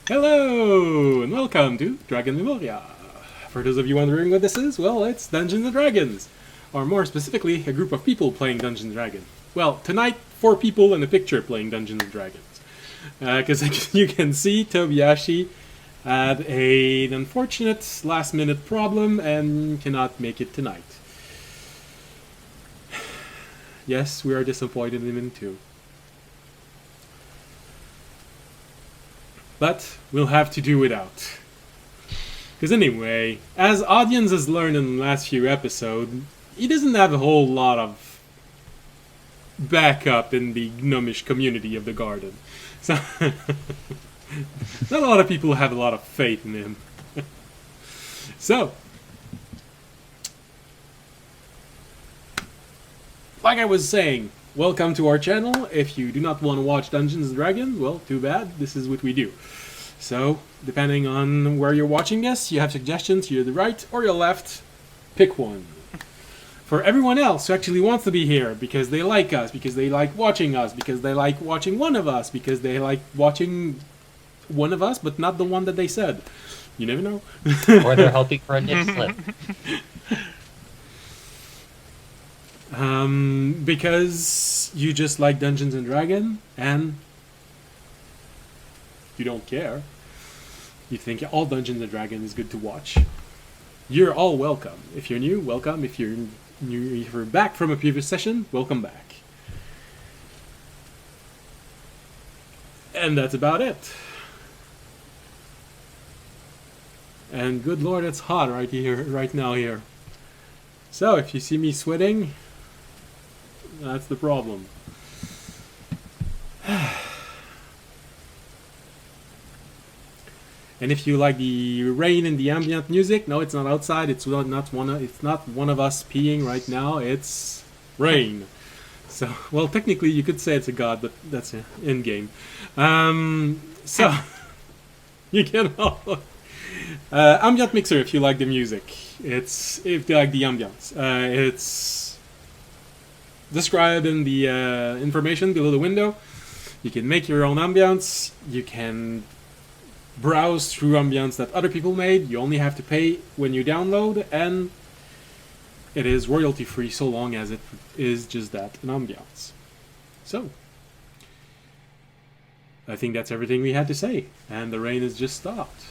Hello, and welcome to Drakenmemoria. For those of you wondering what this is, well, it's Dungeons & Dragons. Or more specifically, a group of people playing Dungeons & Dragons. Well, tonight, 4 people in a picture playing Dungeons & Dragons. Because you can see, Tobiyashi had an unfortunate last-minute problem and cannot make it tonight. Yes, we are disappointed in him too. But we'll have to do without. Because anyway, as audience has learned in the last few episodes, he doesn't have a whole lot of backup in the gnomish community of the garden. So, not a lot of people have a lot of faith in him. So, like I was saying, welcome to our channel. If you do not want to watch Dungeons & Dragons, well, too bad, this is what we do. So, depending on where you're watching this, you have suggestions, you're the right or your left, pick one. For everyone else who actually wants to be here, because they like us, because they like watching us, because they like watching one of us, because they like watching one of us, but not the one that they said. You never know. Or they're hoping for a nip slip. Because you just like Dungeons & Dragons, and you don't care. You think all Dungeons & Dragons is good to watch. You're all welcome. If you're new, welcome. If you're back from a previous session, welcome back. And that's about it. And good lord, it's hot right now here. So if you see me sweating, that's the problem. And if you like the rain and the ambient music, no, it's not outside. It's not one of us peeing right now. It's rain. So, well, technically you could say it's a god, but that's in game. So you can ambient mixer if you like the music. If you like the ambiance. It's described in the information below the window. You can make your own ambience. You can browse through ambience that other people made. You only have to pay when you download, and it is royalty free so long as it is just that, an ambience. So, I think that's everything we had to say, and the rain has just stopped.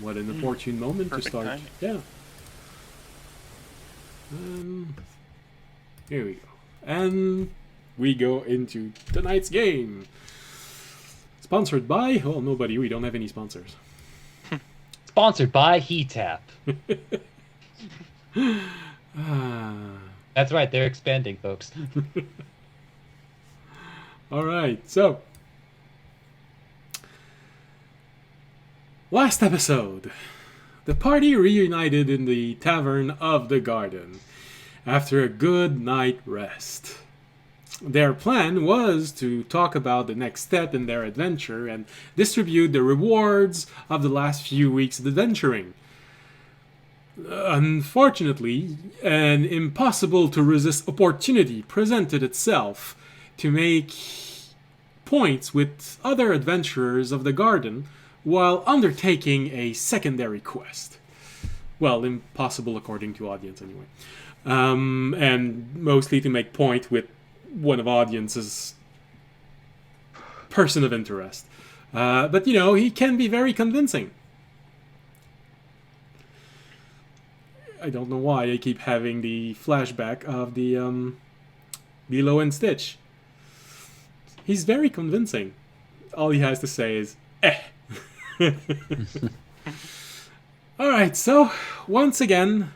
What an opportune moment to start. Time. Yeah. Here we go. And we go into tonight's game. Sponsored by... Oh, nobody. We don't have any sponsors. Sponsored by HeTap. That's right, they're expanding, folks. Alright, so... Last episode. The party reunited in the Tavern of the Garden after a good night rest. Their plan was to talk about the next step in their adventure and distribute the rewards of the last few weeks of adventuring. Unfortunately, an impossible-to-resist opportunity presented itself to make points with other adventurers of the garden while undertaking a secondary quest. Well, impossible according to audience anyway. And mostly to make point with one of audience's person of interest. But, you know, he can be very convincing. I don't know why I keep having the flashback of the Lilo and Stitch. He's very convincing. All he has to say is, eh. Alright, so, once again,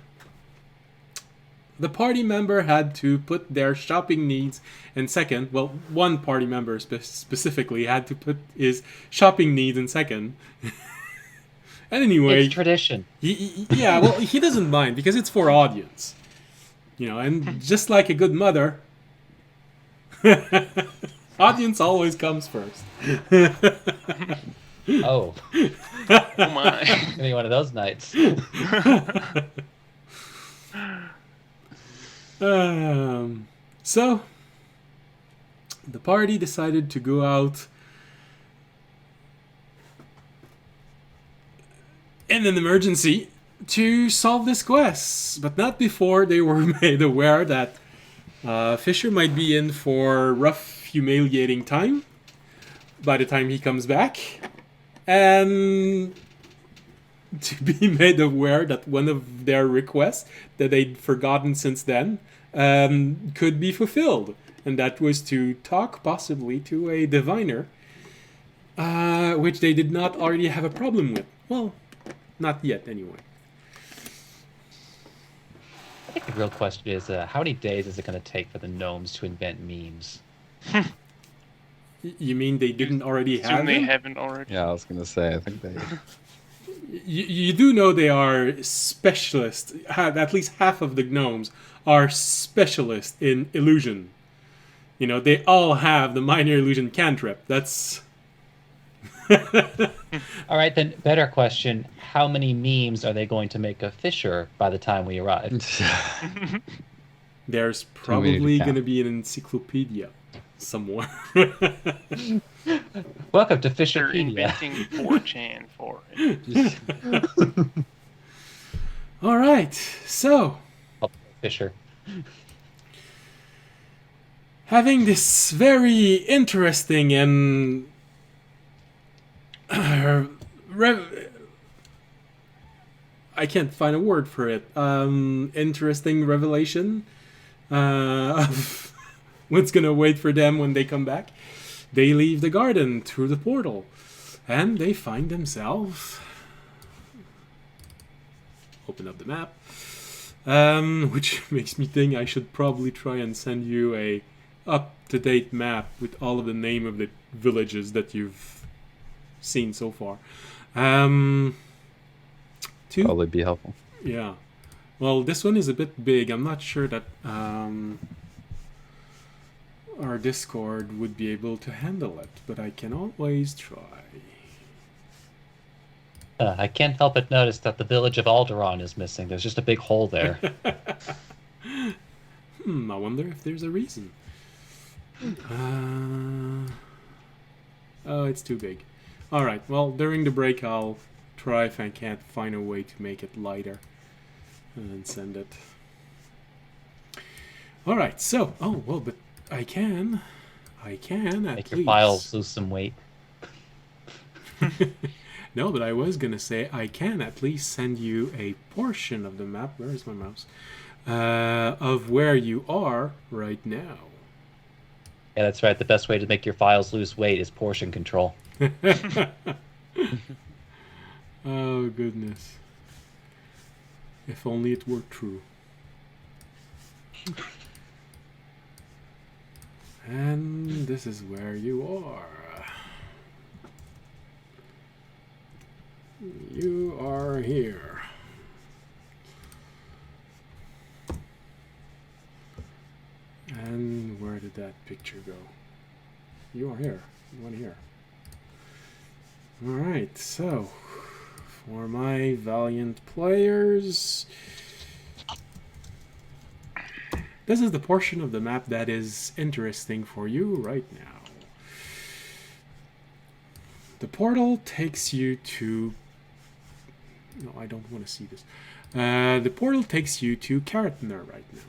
the party member had to put their shopping needs in second. Well, one party member specifically had to put his shopping needs in second. And anyway... It's tradition. Yeah, well, he doesn't mind because it's for audience. You know, and just like a good mother, audience always comes first. Oh. Oh my. It's gonna be one of those nights. So, the party decided to go out in an emergency to solve this quest, but not before they were made aware that Fisher might be in for rough, humiliating time by the time he comes back, and to be made aware that one of their requests that they'd forgotten since then could be fulfilled, and that was to talk possibly to a diviner, which they did not already have a problem with. Well, not yet anyway. I think the real question is, how many days is it going to take for the gnomes to invent memes? You mean they didn't already have Assume they them? haven't already. Yeah, I was gonna say. I think they. You do know they are specialists. At least half of the gnomes are specialists in illusion. You know, they all have the minor illusion cantrip. That's... All right, then, better question. How many memes are they going to make of Fisher by the time we arrive? There's many to probably count. going to be an encyclopedia somewhere. Welcome to They're Fisherpedia. inventing 4chan for it. All right, so... Fisher. having this very interesting and I can't find a word for it. Interesting revelation of what's gonna wait for them when they come back. They leave the garden through the portal, and they find themselves. Open up the map, which makes me think I should probably try and send you a up-to-date map with all of the name of the villages that you've seen so far. Two. Probably be helpful. Yeah. Well, this one is a bit big. I'm not sure that our Discord would be able to handle it, but I can always try. I can't help but notice that the village of Alderaan is missing. There's just a big hole there. I wonder if there's a reason. Oh, it's too big. Alright, well, during the break I'll try if I can't find a way to make it lighter. And then send it. Alright, so... Oh, well, but I can at Make your least... files lose some weight. No, but I was gonna say I can at least send you a portion of the map. Where is my mouse? Of where you are right now. Yeah, that's right. The best way to make your files lose weight is portion control. Oh, goodness. If only it were true. And this is where you are. You are here. And where did that picture go? You are here. You are here. Alright, so for my valiant players, this is the portion of the map that is interesting for you right now. The portal takes you to... No, I don't want to see this. The portal takes you to Caravan right now.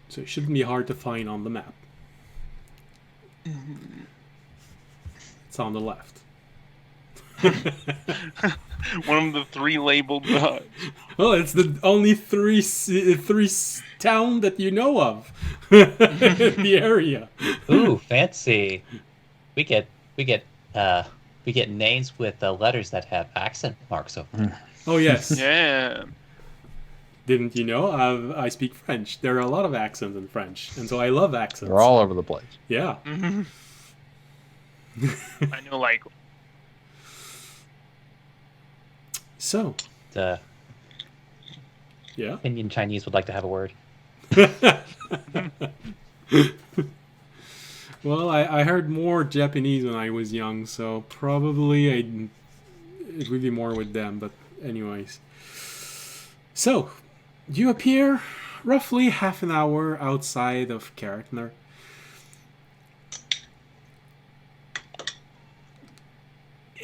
So it shouldn't be hard to find on the map. It's on the left. One of the 3 labeled dots. Well, it's the only three town that you know of in the area. Ooh, fancy. We get names with letters that have accent marks over them. Oh yes. Yeah. Didn't you know? I speak French. There are a lot of accents in French, and so I love accents. They're all over the place. Yeah. I know, like, So. The Yeah. Indian Chinese would like to have a word. Well, I heard more Japanese when I was young, so probably it would be more with them. But anyways. So, you appear roughly half an hour outside of Caravan.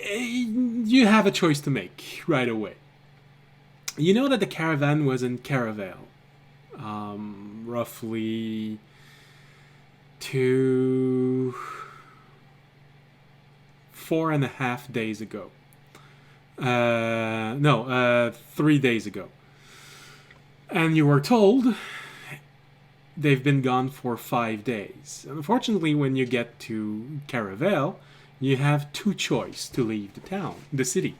You have a choice to make right away. You know that the caravan was in Caravan, roughly 4.5 days ago. 3 days ago. And you were told they've been gone for 5 days. Unfortunately, when you get to Caravan, you have two choices to leave the city.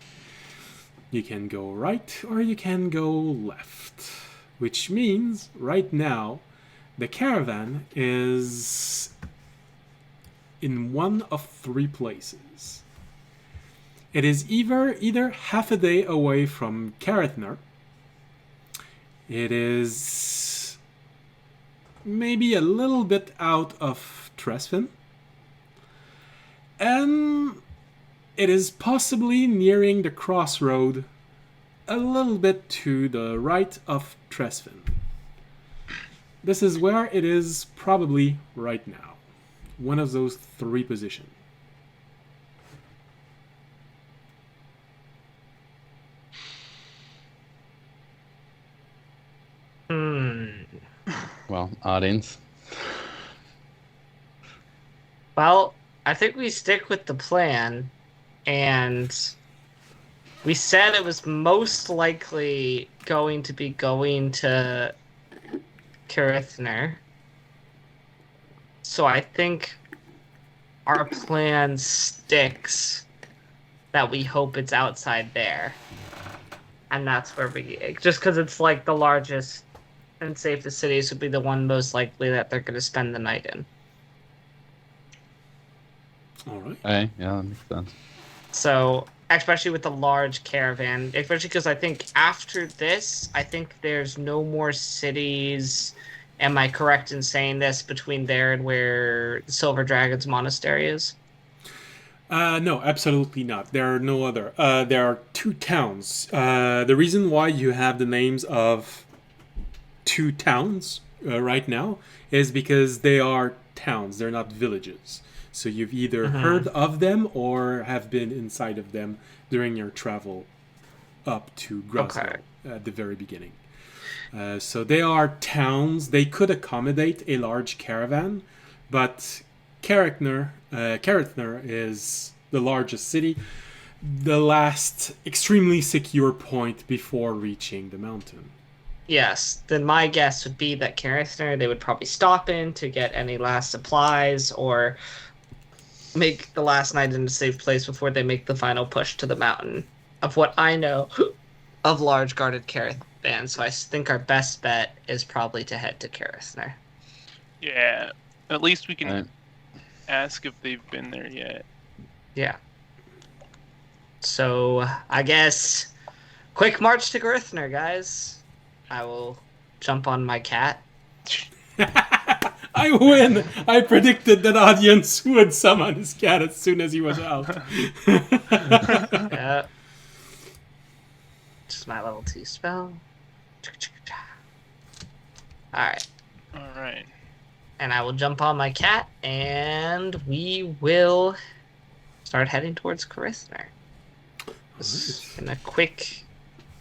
You can go right or you can go left. Which means, right now, the caravan is in one of three places. It is either half a day away from Caravan. It is maybe a little bit out of Tresfin. And it is possibly nearing the crossroad a little bit to the right of Tresfin. This is where it is probably right now. One of those three positions. Well, audience. Well, I think we stick with the plan, and we said it was most likely going to be going to Karithner. So I think our plan sticks, that we hope it's outside there. And that's where just because it's like the largest and safest cities would be the one most likely that they're going to spend the night in. All right. Hey, yeah, that makes sense. So, especially with the large caravan, especially because I think after this, I think there's no more cities. Am I correct in saying this, between there and where the Silver Dragon's monastery is? No, absolutely not. There are no other. There are two towns. The reason why you have the names of two towns right now is because they are towns. They're not villages. So you've either heard of them or have been inside of them during your travel up to Grosvenor at the very beginning. So they are towns. They could accommodate a large caravan, but Carrickner is the largest city, the last extremely secure point before reaching the mountain. Yes, then my guess would be that Karithner, they would probably stop in to get any last supplies or make the last night in a safe place before they make the final push to the mountain. Of what I know of large guarded caravans, so I think our best bet is probably to head to Karithner. Yeah, at least we can Right. ask if they've been there yet. Yeah. So, I guess, quick march to Karithner, guys. I will jump on my cat. I win! I predicted that audience would summon his cat as soon as he was out. Yeah. Just my level 2 spell. Alright. Alright. And I will jump on my cat, and we will start heading towards Karithner. In a quick,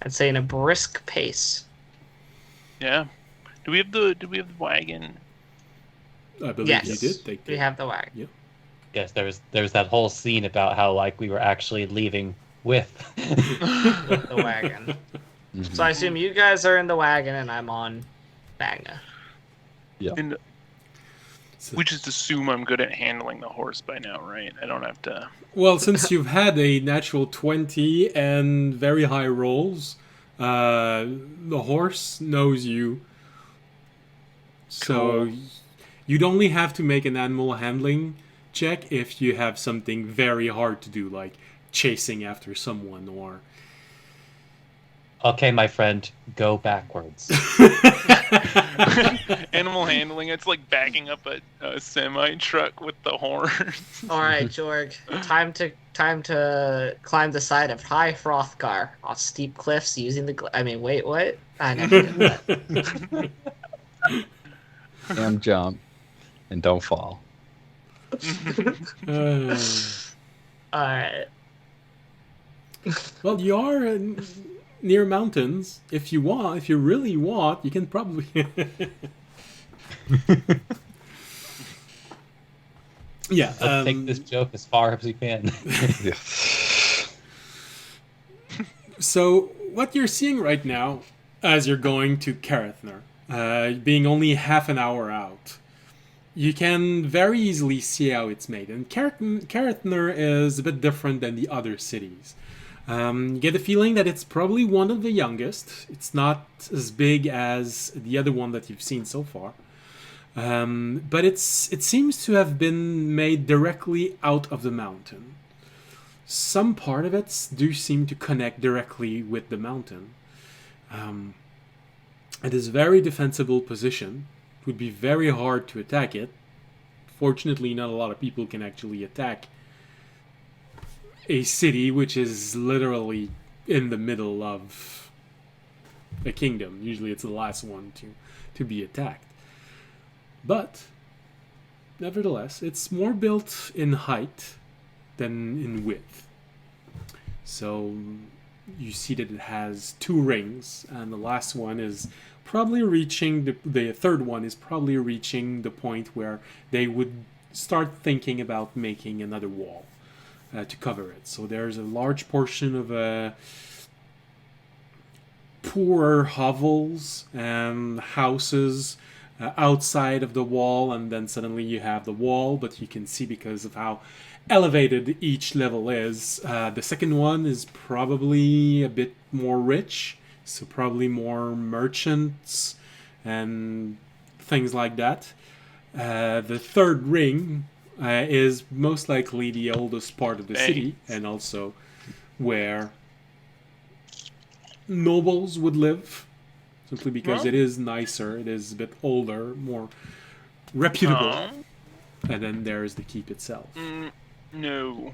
I'd say in a brisk pace. Yeah. Do we have the wagon? I believe Yes. you did. They We did. have the wagon. Yes, there was that whole scene about how like we were actually leaving with. With the wagon. Mhm. So I assume you guys are in the wagon, and I'm on Banga. And So- we just assume I'm good at handling the horse by now, right? I don't have to. Well, since you've had a natural 20 and very high rolls, the horse knows you. So Cool. you'd only have to make an animal handling check if you have something very hard to do, like chasing after someone or... Okay, my friend, go backwards. Animal handling, it's like backing up a semi truck with the horse. All right, Jorg. Time to climb the side of High Hrothgar off steep cliffs using the. Wait, what? I never did that. And jump. And don't fall. Uh, All right. Well, you are near mountains. If you want, if you really want, you can probably. Yeah. Let's take this joke as far as we can. Yeah. So what you're seeing right now, as you're going to Carathner, being only half an hour out, you can very easily see how it's made. And Carathner is a bit different than the other cities. You get the feeling that it's probably one of the youngest. It's not as big as the other one that you've seen so far. But it seems to have been made directly out of the mountain. Some part of it do seem to connect directly with the mountain. It is a very defensible position. It would be very hard to attack it. Fortunately, not a lot of people can actually attack a city which is literally in the middle of a kingdom. Usually it's the last one to be attacked. But, nevertheless, it's more built in height than in width. So, you see that it has 2 rings, and the last one is probably reaching, the third one is probably reaching the point where they would start thinking about making another wall to cover it. So there's a large portion of poorer hovels and houses outside of the wall, and then suddenly you have the wall, but you can see because of how elevated each level is. The second one is probably a bit more rich, so probably more merchants and things like that. The third ring is most likely the oldest part of the city, and also where nobles would live, simply because it is nicer, it is a bit older, more reputable. And then there's the keep itself. No.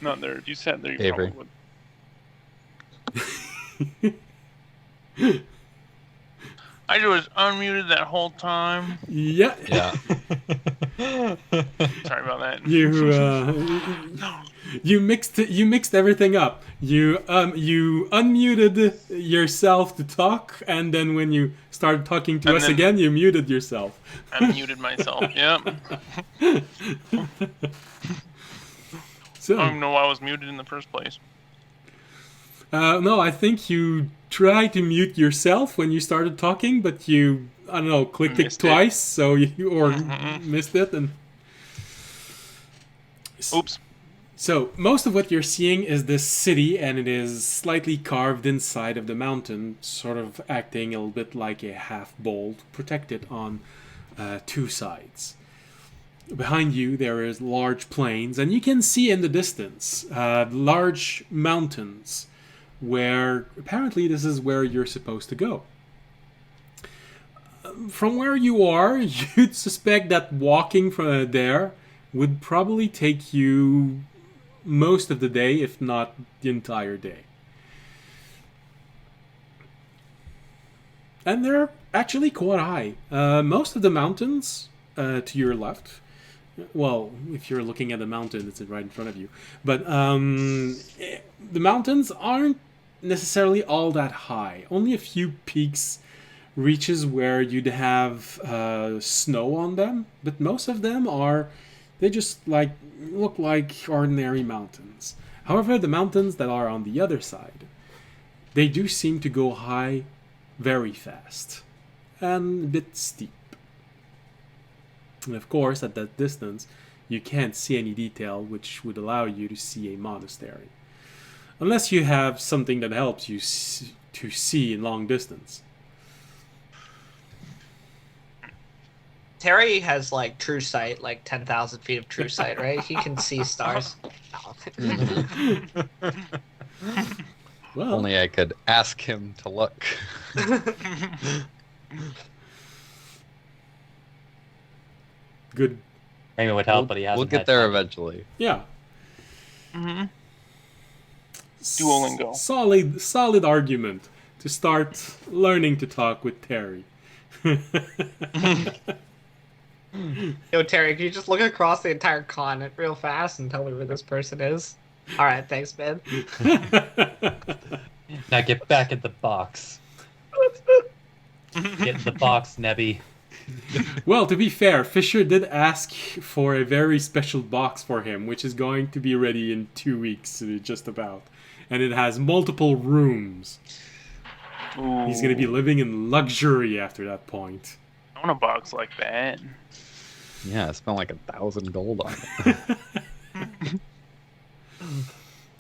Not there. You said there you Avery. probably would. I was unmuted that whole time. Yeah. Yeah. Sorry about that. You mixed everything up. You unmuted yourself to talk, and then when you started talking to And us then- again, you muted yourself. I muted myself. Yep. So I don't even know why I was muted in the first place. no, I think you tried to mute yourself when you started talking, but you clicked it Missed it. twice, so you missed it, and Oops. so most of what you're seeing is this city, and it is slightly carved inside of the mountain, sort of acting a little bit like a half bowl, protected on 2 sides. Behind you, there is large plains, and you can see in the distance large mountains, where apparently this is where you're supposed to go. From where you are, you'd suspect that walking from there would probably take you most of the day, if not the entire day. And they're actually quite high. Most of the mountains to your left, well, if you're looking at the mountain, it's right in front of you. But the mountains aren't necessarily all that high. Only a few peaks reaches where you'd have snow on them, but most of them they just look like ordinary mountains. However, the mountains that are on the other side, they do seem to go high very fast and a bit steep. And of course, at that distance, you can't see any detail which would allow you to see a monastery. Unless you have something that helps you to see in long distance. Terry has true sight, 10,000 feet of true sight, right? He can see stars. Well, Only I could ask him to look. good. Maybe it would help, but he hasn't. We'll get had there time. eventually. Yeah. Mm-hmm. Duolingo. Solid argument to start learning to talk with Terry. Yo, Terry, can you just look across the entire continent real fast and tell me where this person is? All right, thanks, man. Now get back in the box. Get in the box, Nebby. Well, to be fair, Fisher did ask for a very special box for him, which is going to be ready in 2 weeks, just about. And it has multiple rooms. Ooh, He's going to be living in luxury after that point. I want a box like that. Yeah, I spent like 1,000 gold on it.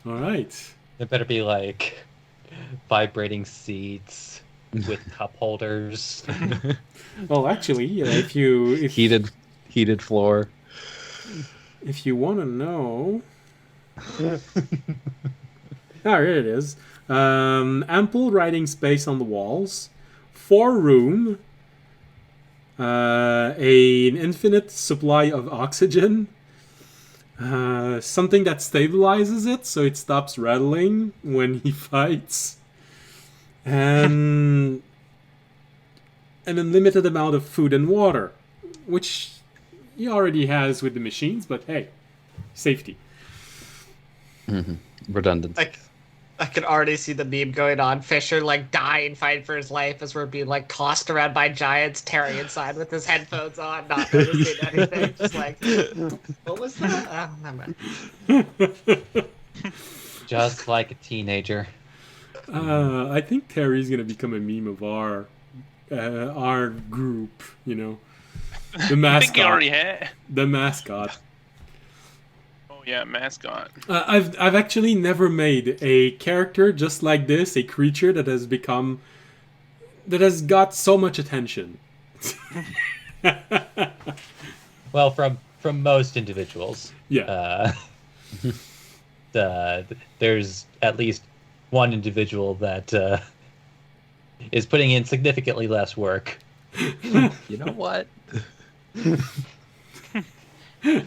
All right. There better be like vibrating seats with cup holders. Well, actually, if Heated floor. if you want to know, here it is. Ample writing space on the walls, 4 room, an infinite supply of oxygen, something that stabilizes it so it stops rattling when he fights, and an unlimited amount of food and water, which he already has with the machines, but hey, safety. Redundant. Like, I could already see the meme going on. Fisher like dying, fighting for his life as we're being like tossed around by giants. Terry inside with his headphones on, not noticing anything. Just like, what was that? Oh, never mind. Just like a teenager. I think Terry's gonna become a meme of our group. You know, the I think he mascot. already had. The mascot. Oh yeah, mascot. I've actually never made a character just like this, a creature that has got so much attention. Well, from most individuals. Yeah. There's at least one individual that is putting in significantly less work. You know what? I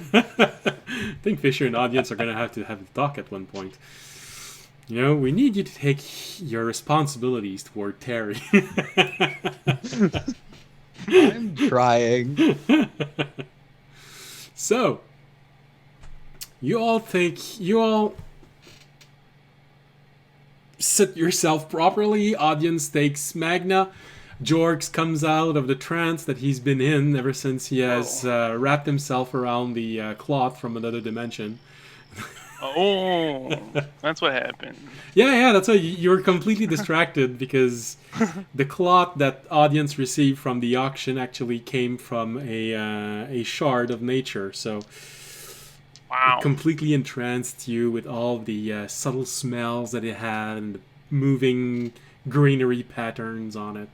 think Fisher and audience are gonna have a talk at one point. You know, we need you to take your responsibilities toward Terry. I'm trying. So, you all sit yourself properly. Audience takes Magna. Jorgs comes out of the trance that he's been in ever since he has wrapped himself around the cloth from another dimension. Oh, that's what happened. Yeah, that's why you were completely distracted because the cloth that audience received from the auction actually came from a shard of nature. So Wow. it completely entranced you with all the subtle smells that it had and the moving greenery patterns on it.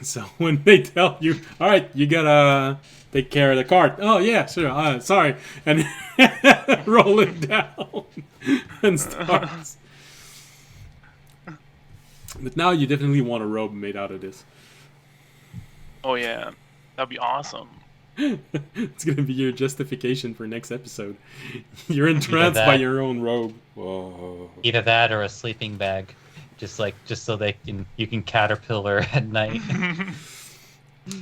So when they tell you, all right, you gotta take care of the cart. Oh yeah, sure. Sorry, and roll it down and starts. But now you definitely want a robe made out of this. Oh yeah, that'd be awesome. It's gonna be your justification for next episode. You're entranced by your own robe. Whoa. Either that or a sleeping bag, just so you can caterpillar at night.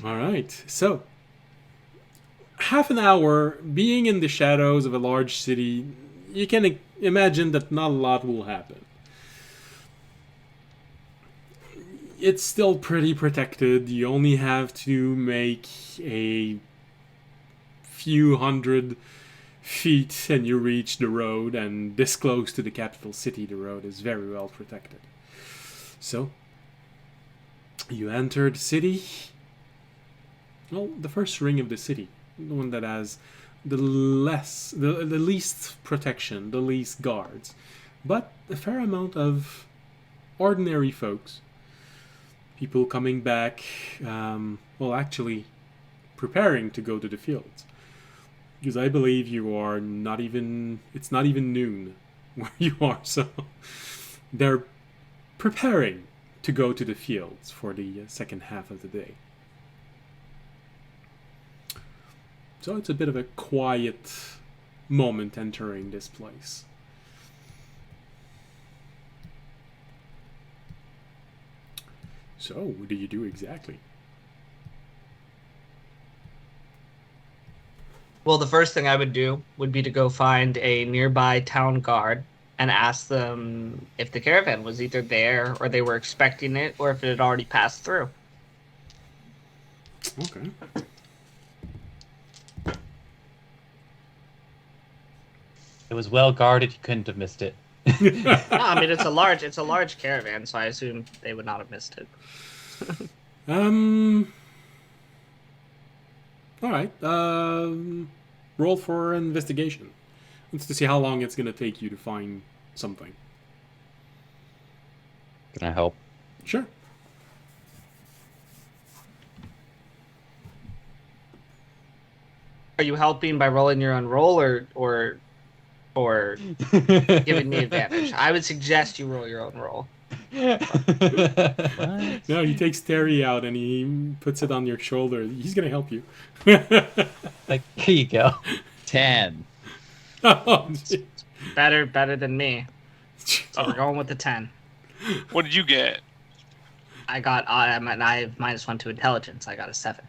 All right, so half an hour being in the shadows of a large city, you can imagine that not a lot will happen. It's still pretty protected. You only have to make a few hundred feet and you reach the road, and this close to the capital city, the road is very well protected. So, you enter the city. Well, the first ring of the city, the one that has the least protection, the least guards, but a fair amount of ordinary folks. People coming back, actually preparing to go to the fields. Because I believe it's not even noon where you are, so they're preparing to go to the fields for the second half of the day. So it's a bit of a quiet moment entering this place. So, what do you do exactly? Well, the first thing I would do would be to go find a nearby town guard and ask them if the caravan was either there or they were expecting it or if it had already passed through. Okay. It was well guarded. You couldn't have missed it. No, I mean it's a large caravan, so I assume they would not have missed it. All right. Roll for investigation. Let's to see how long it's gonna take you to find something. Can I help? Sure. Are you helping by rolling your own roll or giving me advantage? I would suggest you roll your own roll. No, he takes Terry out and he puts it on your shoulder. He's gonna help you. Like, here you go. 10. Oh, gee. Better than me. So we're going with the 10. What did you get? I have -1 to intelligence. I got a 7.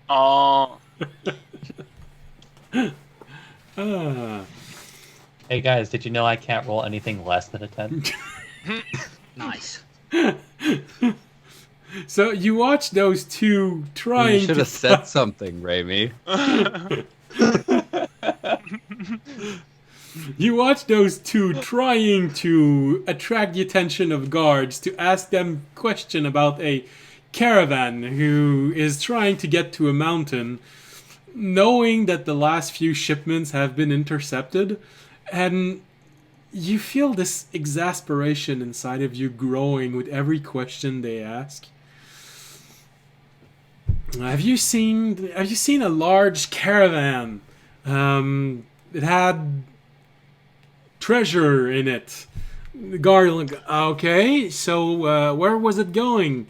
Oh, Ah. Hey guys, did you know I can't roll anything less than a 10? Nice. So you watch those two trying You should to have said something, Raimi. You watch those two trying to attract the attention of guards to ask them question about a caravan who is trying to get to a mountain, knowing that the last few shipments have been intercepted, and you feel this exasperation inside of you growing with every question they ask. Have you seen a large caravan? It had treasure in it. The guard, okay, so where was it going?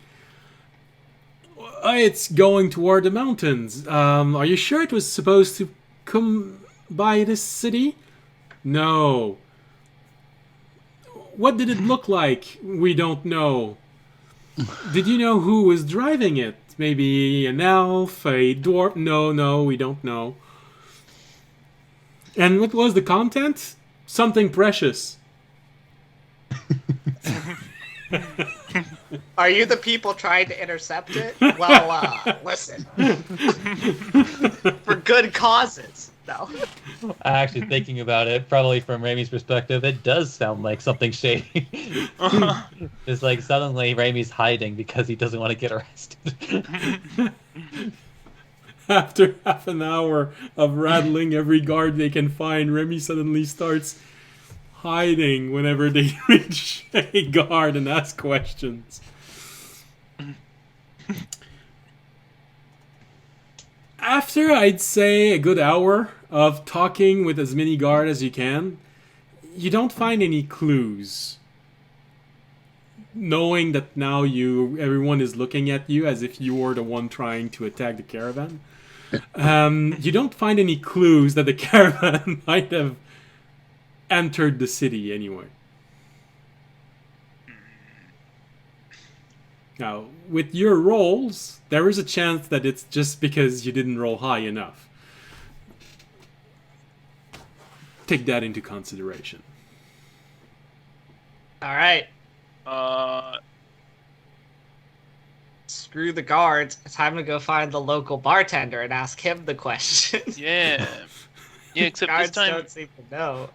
It's going toward the mountains. Are you sure it was supposed to come by this city? No. What did it look like? We don't know. Did you know who was driving it? Maybe an elf, a dwarf? No, we don't know. And what was the content? Something precious. Are you the people trying to intercept it? Well, listen. For good causes. No. Actually, thinking about it, probably from Raimi's perspective, it does sound like something shady. It's like suddenly Raimi's hiding because he doesn't want to get arrested. After half an hour of rattling every guard they can find, Remy suddenly starts hiding whenever they reach a guard and ask questions. After, I'd say, a good hour of talking with as many guards as you can, you don't find any clues. Knowing that now everyone is looking at you as if you were the one trying to attack the caravan. You don't find any clues that the caravan might have entered the city anyway. Now, with your rolls, there is a chance that it's just because you didn't roll high enough. Take that into consideration. All right. Screw the guards. It's time to go find the local bartender and ask him the questions. yeah. Yeah, except Guards this time, don't seem to know.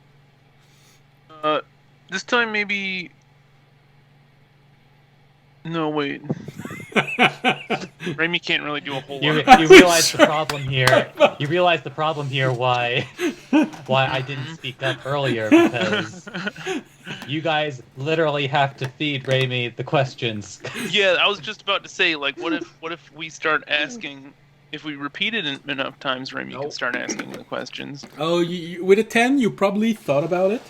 this time maybe. No, wait. Raimi can't really do a whole You lot. realize the problem here. You realize the problem here. Why I didn't speak up earlier, because you guys literally have to feed Raimi the questions. Yeah, I was just about to say, like, what if we start asking? If we repeat it enough times, Raimi can start asking the questions. Oh, with a 10, you probably thought about it.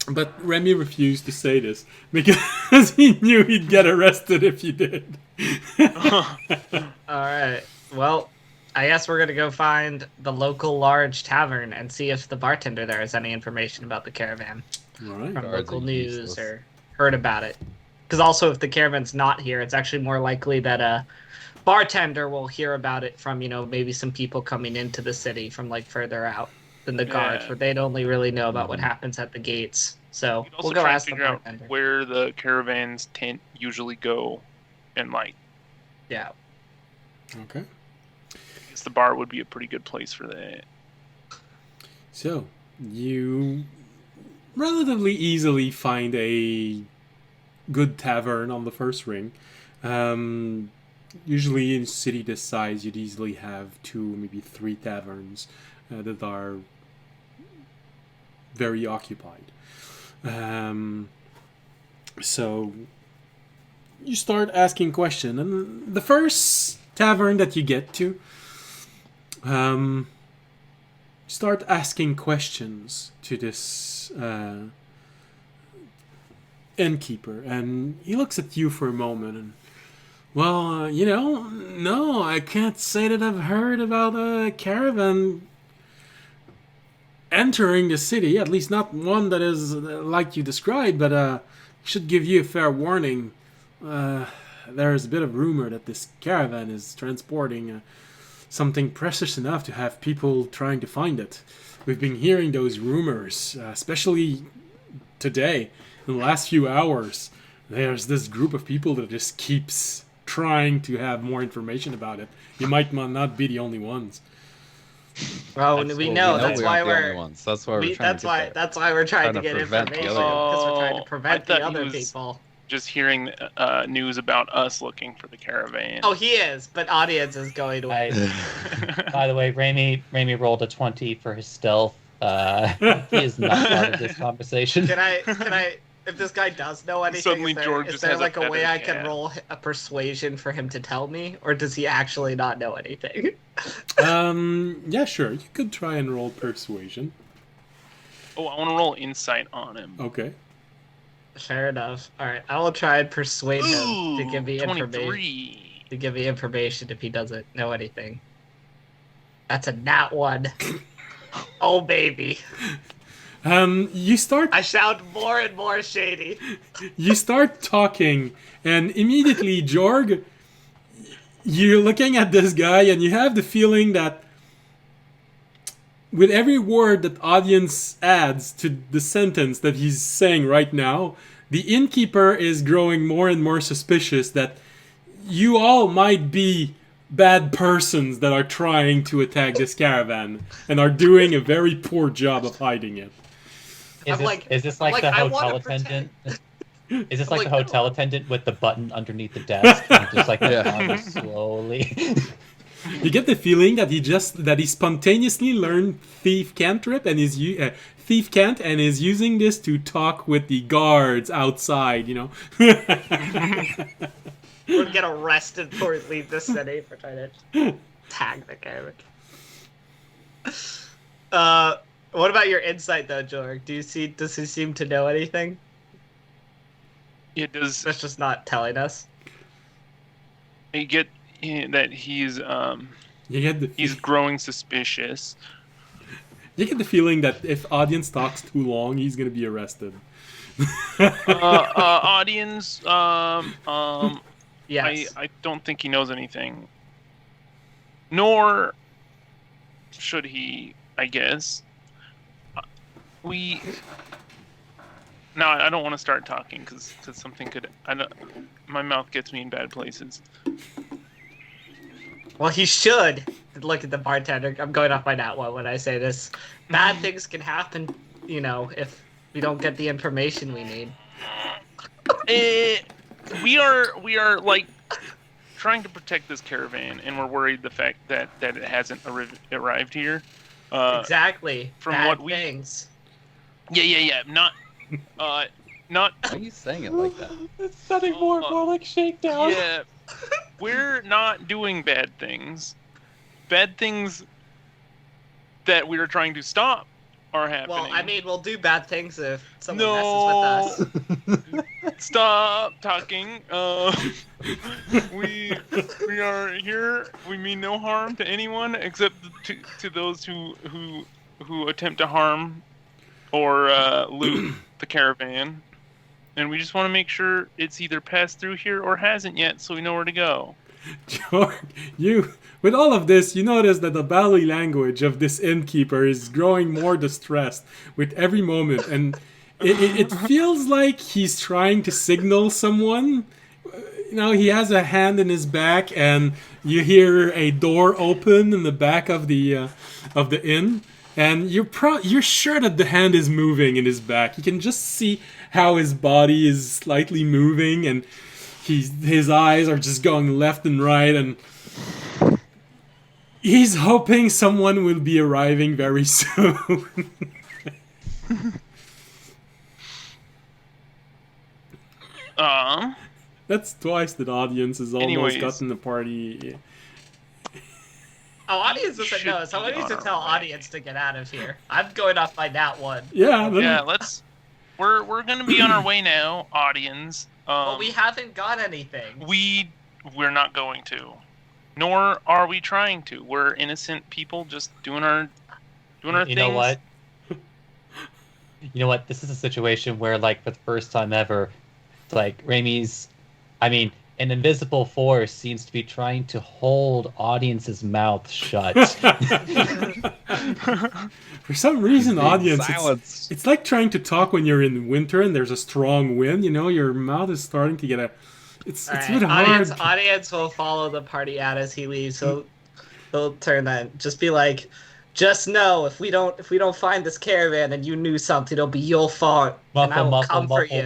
But Remy refused to say this because he knew he'd get arrested if you did. Alright. Well, I guess we're gonna go find the local large tavern and see if the bartender there has any information about the caravan. Alright. From Guards local are news useless. or heard about it. Because also if the caravan's not here, it's actually more likely that bartender will hear about it from, maybe some people coming into the city from like further out than the guards, Yeah. where they'd only really know about what happens at the gates. So You could also we'll go try and ask the figure out bartender. where the caravans usually go, and like, Yeah. Okay. I guess the bar would be a pretty good place for that. So, you relatively easily find a good tavern on the first ring. Usually in a city this size, you'd easily have 2, maybe 3 taverns that are very occupied. So you start asking questions, and the first tavern that you get to, start asking questions to this innkeeper, and he looks at you for a moment, and well, no, I can't say that I've heard about a caravan entering the city, at least not one that is like you described, but should give you a fair warning. There's a bit of rumor that this caravan is transporting something precious enough to have people trying to find it. We've been hearing those rumors, especially today, in the last few hours. There's this group of people that just keeps trying to have more information about it. You might not be the only ones. Well, Absolutely. we know. We know That's we why aren't the only we're. ones. That's why we're trying to get there. That's why we're trying to Trying to get prevent the information, other because we're trying to Oh, prevent I the thought he other was- people. Just hearing news about us looking for the caravan. Oh, he is, but audience is going to. By the way, Raimi rolled a 20 for his stealth. He is not part of this conversation. Can I? If this guy does know anything, Suddenly George is just there has a like a way feathered I can hat. roll a persuasion for him to tell me, or does he actually not know anything? Yeah, sure. You could try and roll persuasion. Oh, I want to roll insight on him. Okay. Fair enough. All right, I will try and persuade him to give me information. 23. To give me information if he doesn't know anything. That's a nat 1. Oh baby, You start I sound more and more shady. you start talking, and immediately, Jorg, you're looking at this guy, and you have the feeling that with every word that audience adds to the sentence that he's saying right now, the innkeeper is growing more and more suspicious that you all might be bad persons that are trying to attack this caravan and are doing a very poor job of hiding it. Is this like the I hotel wanna attendant? Is this I'm like the like, hotel attendant with the button underneath the desk? And just like Yeah. slowly. You get the feeling that he spontaneously learned thief cantrip and thief cant and is using this to talk with the guards outside. We'll get arrested before we leave the city for trying to tag the caravan. What about your insight though, Jorg? Does he seem to know anything? It does. That's just not telling us. You get that he's You get the he's growing suspicious. you get the feeling that if audience talks too long, he's gonna be arrested. Audience, Yes. I don't think he knows anything. Nor should he, I guess. No, I don't want to start talking because something could. My mouth gets me in bad places. Well, he should. Look at the bartender. I'm going off my nat 1 when I say this. Bad things can happen, if we don't get the information we need. We are like trying to protect this caravan, and we're worried the fact that it hasn't arrived here. Exactly. from Bad what things. Yeah. Not. Why are you saying it like that? It's sounding more like shakedown. Yeah, we're not doing bad things. Bad things that we are trying to stop are happening. Well, I mean, we'll do bad things if someone No. messes with us. Stop talking. We are here. We mean no harm to anyone except to those who attempt to harm or loot the caravan. And we just want to make sure it's either passed through here or hasn't yet, so we know where to go. George, with all of this, you notice that the body language of this innkeeper is growing more distressed with every moment, and it feels like he's trying to signal someone. He has a hand in his back, and you hear a door open in the back of the inn, and you're sure that the hand is moving in his back. You can just see how his body is slightly moving, and his eyes are just going left and right, and he's hoping someone will be arriving very soon. That's twice that audience has almost Anyways. gotten the party. Oh, audience doesn't know. Someone needs to tell audience to get out of here. I'm going off by nat one. Yeah, We're gonna be on our way now, audience. But we haven't got anything. We're not going to, nor are we trying to. We're innocent people just doing our things. You know what? You know what? This is a situation where, like, for the first time ever, it's like an invisible force seems to be trying to hold audience's mouth shut. For some reason, audience, Silence. it's like trying to talk when you're in winter and there's a strong wind. Your mouth is starting to get it's a bit hard. Audience will follow the party out as he leaves. He'll turn that. Just be like, just know if we don't find this caravan and you knew something, it'll be your fault, and I will come for you.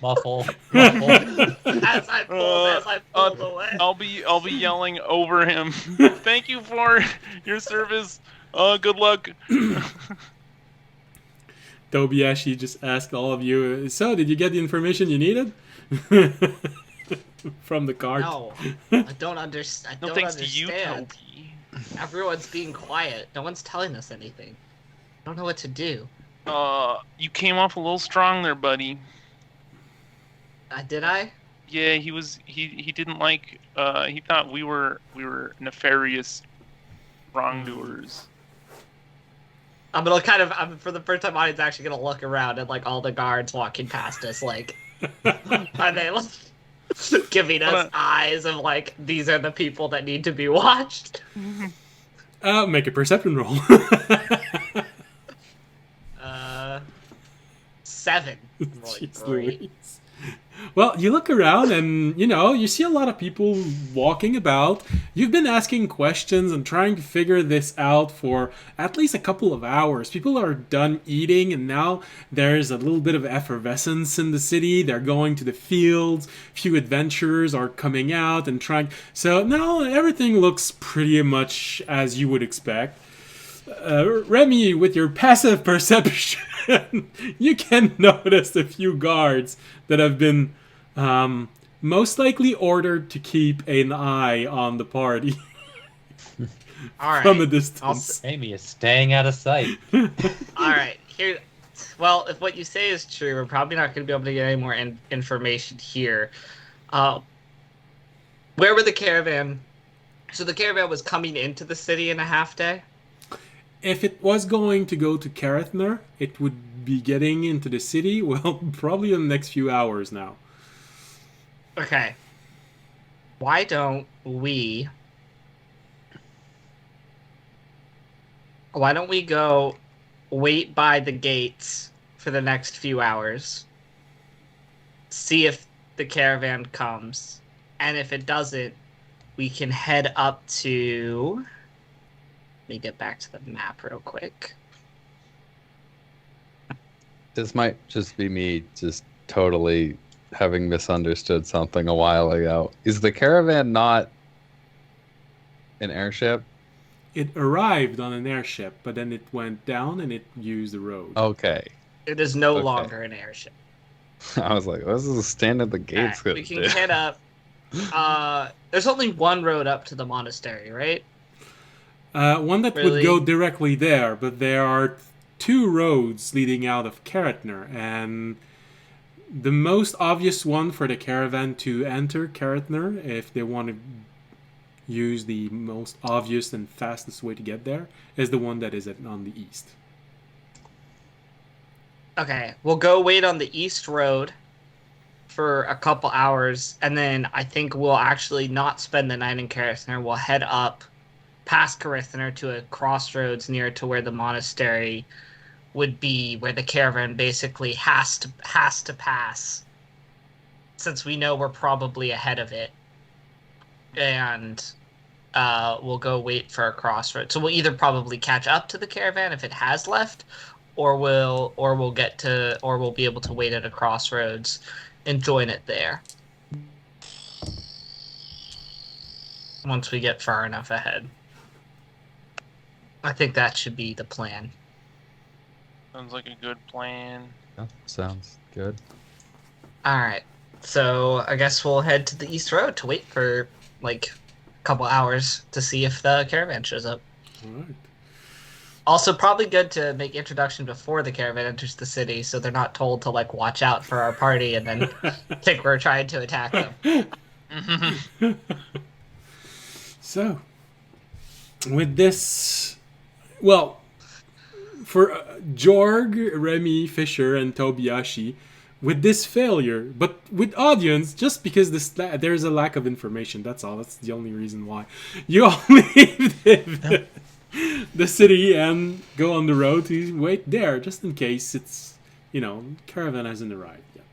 Muffle. As I pull away. I'll be yelling over him. Thank you for your service. Good luck. Tobiashi just asked all of you, so did you get the information you needed? From the cart? No, I don't understand. No thanks to you, Toby. Everyone's being quiet. No one's telling us anything. I don't know what to do. You came off a little strong there, buddy. Did I? Yeah, he didn't like. He thought we were nefarious wrongdoers. I'm for the first time, audience actually gonna look around at like all the guards walking past us, like, are they like giving us eyes of like these are the people that need to be watched? Make a perception roll. 7. Jeez Louise. Well, you look around and, you see a lot of people walking about. You've been asking questions and trying to figure this out for at least a couple of hours. People are done eating and now there's a little bit of effervescence in the city. They're going to the fields. Few adventurers are coming out and trying. So now everything looks pretty much as you would expect. Remy, with your passive perception, you can notice a few guards that have been most likely ordered to keep an eye on the party. All from right. a distance. Amy is staying out of sight. All right. Here. Well, if what you say is true, we're probably not going to be able to get any more information here. Where were the caravan? So the caravan was coming into the city in a half day? If it was going to go to Caravan, it would be getting into the city, well, probably in the next few hours now. Okay. Why don't we go wait by the gates for the next few hours, see if the caravan comes, and if it doesn't, we can head up to... Let me get back to the map real quick. This might just be me just totally having misunderstood something a while ago. Is the caravan not an airship? It arrived on an airship, but then it went down and it used the road. Okay. It is no longer an airship. I was like, this is a stand at the gates. Right, we can head up. There's only one road up to the monastery, right? One that would go directly there, but there are 2 roads leading out of Karatner, and the most obvious one for the caravan to enter Karatner, if they want to use the most obvious and fastest way to get there, is the one that is on the east. Okay, we'll go wait on the east road for a couple hours, and then I think we'll actually not spend the night in Karithner. We'll head up past Karithner to a crossroads near to where the monastery would be, where the caravan basically has to pass, since we know we're probably ahead of it. And we'll go wait for a crossroads. So we'll either probably catch up to the caravan if it has left, or we'll be able to wait at a crossroads and join it there once we get far enough ahead. I think that should be the plan. Sounds like a good plan. Yeah, sounds good. All right. So I guess we'll head to the East Road to wait for like a couple hours to see if the caravan shows up. All right. Also, probably good to make introduction before the caravan enters the city, so they're not told to like watch out for our party and then think we're trying to attack them. So, with this, well, for Jorg, Remy, Fisher, and Tobiyashi, with this failure, but with audience, just because there's a lack of information, that's all. That's the only reason why. You all leave the city and go on the road to wait there, just in case it's, caravan hasn't arrived yet.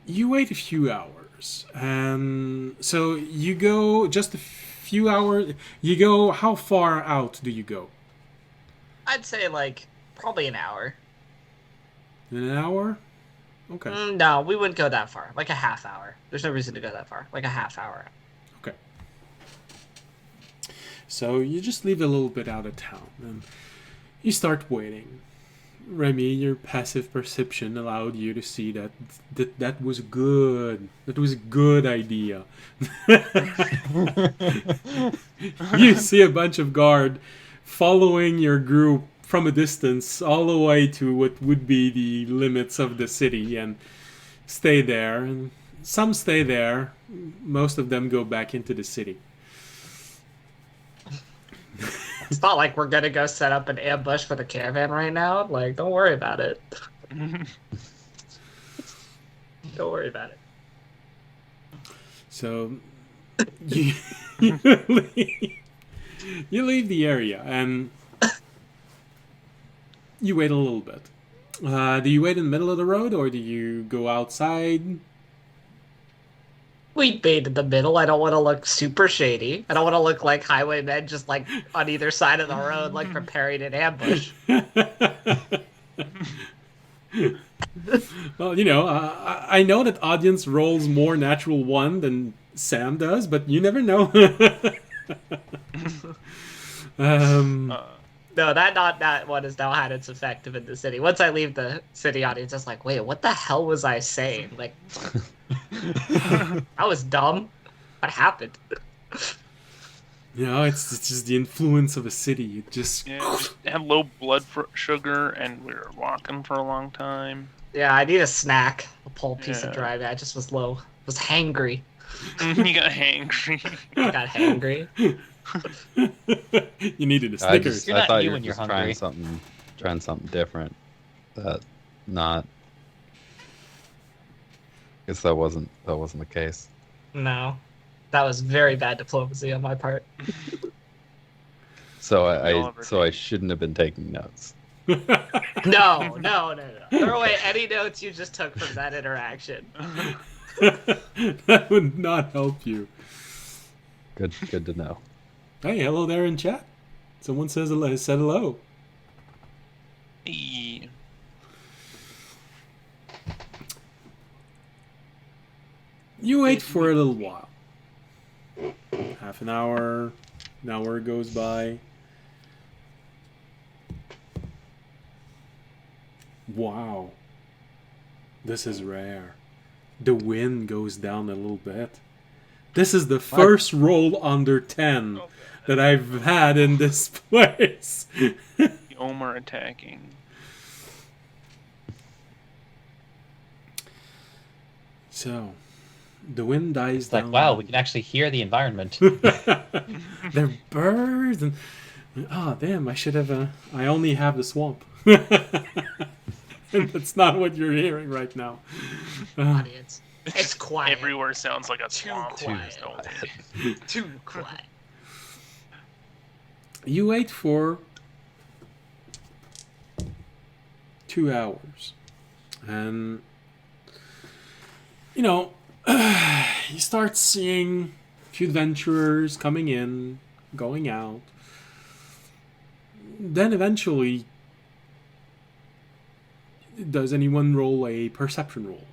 You wait a few hours, and so you go just a few hours. You go, how far out do you go? I'd say like probably an hour. An hour? Okay. No, we wouldn't go that far. Like a half hour. There's no reason to go that far. Like a half hour. Okay. So you just leave a little bit out of town, and you start waiting. Remy, your passive perception allowed you to see that was good. That was a good idea. You see a bunch of guard following your group from a distance all the way to what would be the limits of the city and stay there. And some stay there. Most of them go back into the city. It's not like we're gonna go set up an ambush for the caravan right now. Like, don't worry about it. Don't worry about it. So you leave the area and you wait a little bit. Do you wait in the middle of the road or do you go outside? We bait in the middle. I don't want to look super shady. I don't want to look like highwaymen just like on either side of the road, like preparing an ambush. Well, I know that audience rolls more natural one than Sam does, but you never know. No, that one has now had its effect in the city. Once I leave the city, audience is like, wait, what the hell was I saying? Like, I was dumb. What happened? It's just the influence of a city. It just had low blood sugar, and we were walking for a long time. Yeah, I need a snack. A pull piece of dry. I just was low. Was hangry. You got hangry. I got hangry. You needed a Snickers. I thought you were just trying something different. I guess that wasn't the case. No, that was very bad diplomacy on my part. So I shouldn't have been taking notes. No. Throw away any notes you just took from that interaction. That would not help you. Good to know. Hey, hello there in chat. Someone said hello. Hey. You wait for a little while. Half an hour goes by. Wow. This is rare. The wind goes down a little bit. This is the first roll under 10 that I've had in this place. The Omer attacking. So, the wind dies It's down. like, wow, we can actually hear the environment. They're birds and... Oh, damn, I should have... I only have the swamp. And that's not what you're hearing right now. Audience. It's quiet. Everywhere sounds like a Too swamp. quiet. There's no way. Too quiet. You wait for 2 hours. And, you know, you start seeing a few adventurers coming in, going out. Then eventually, does anyone roll a perception roll?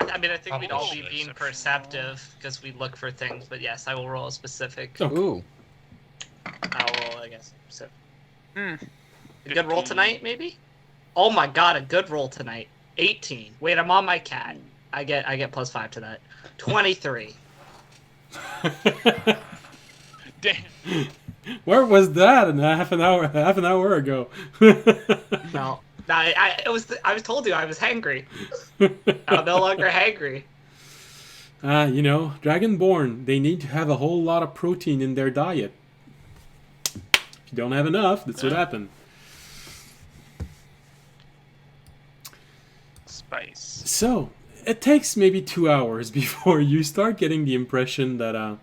I mean, I think we'd all be Probably being perception perceptive because we look for things, but yes, I will roll a specific. Oh. Ooh. I'll roll, I guess. So, Hmm. a good roll 15. tonight, maybe? Oh my god, a good roll tonight. 18. Wait, I'm on my cat. I get plus 5 to that. 23. Damn. Where was that in half an hour ago? No, I was told you I was hangry. I'm no longer hangry. You know, Dragonborn, they need to have a whole lot of protein in their diet. If you don't have enough, that's what happened. Spice. So, it takes maybe 2 hours before you start getting the impression that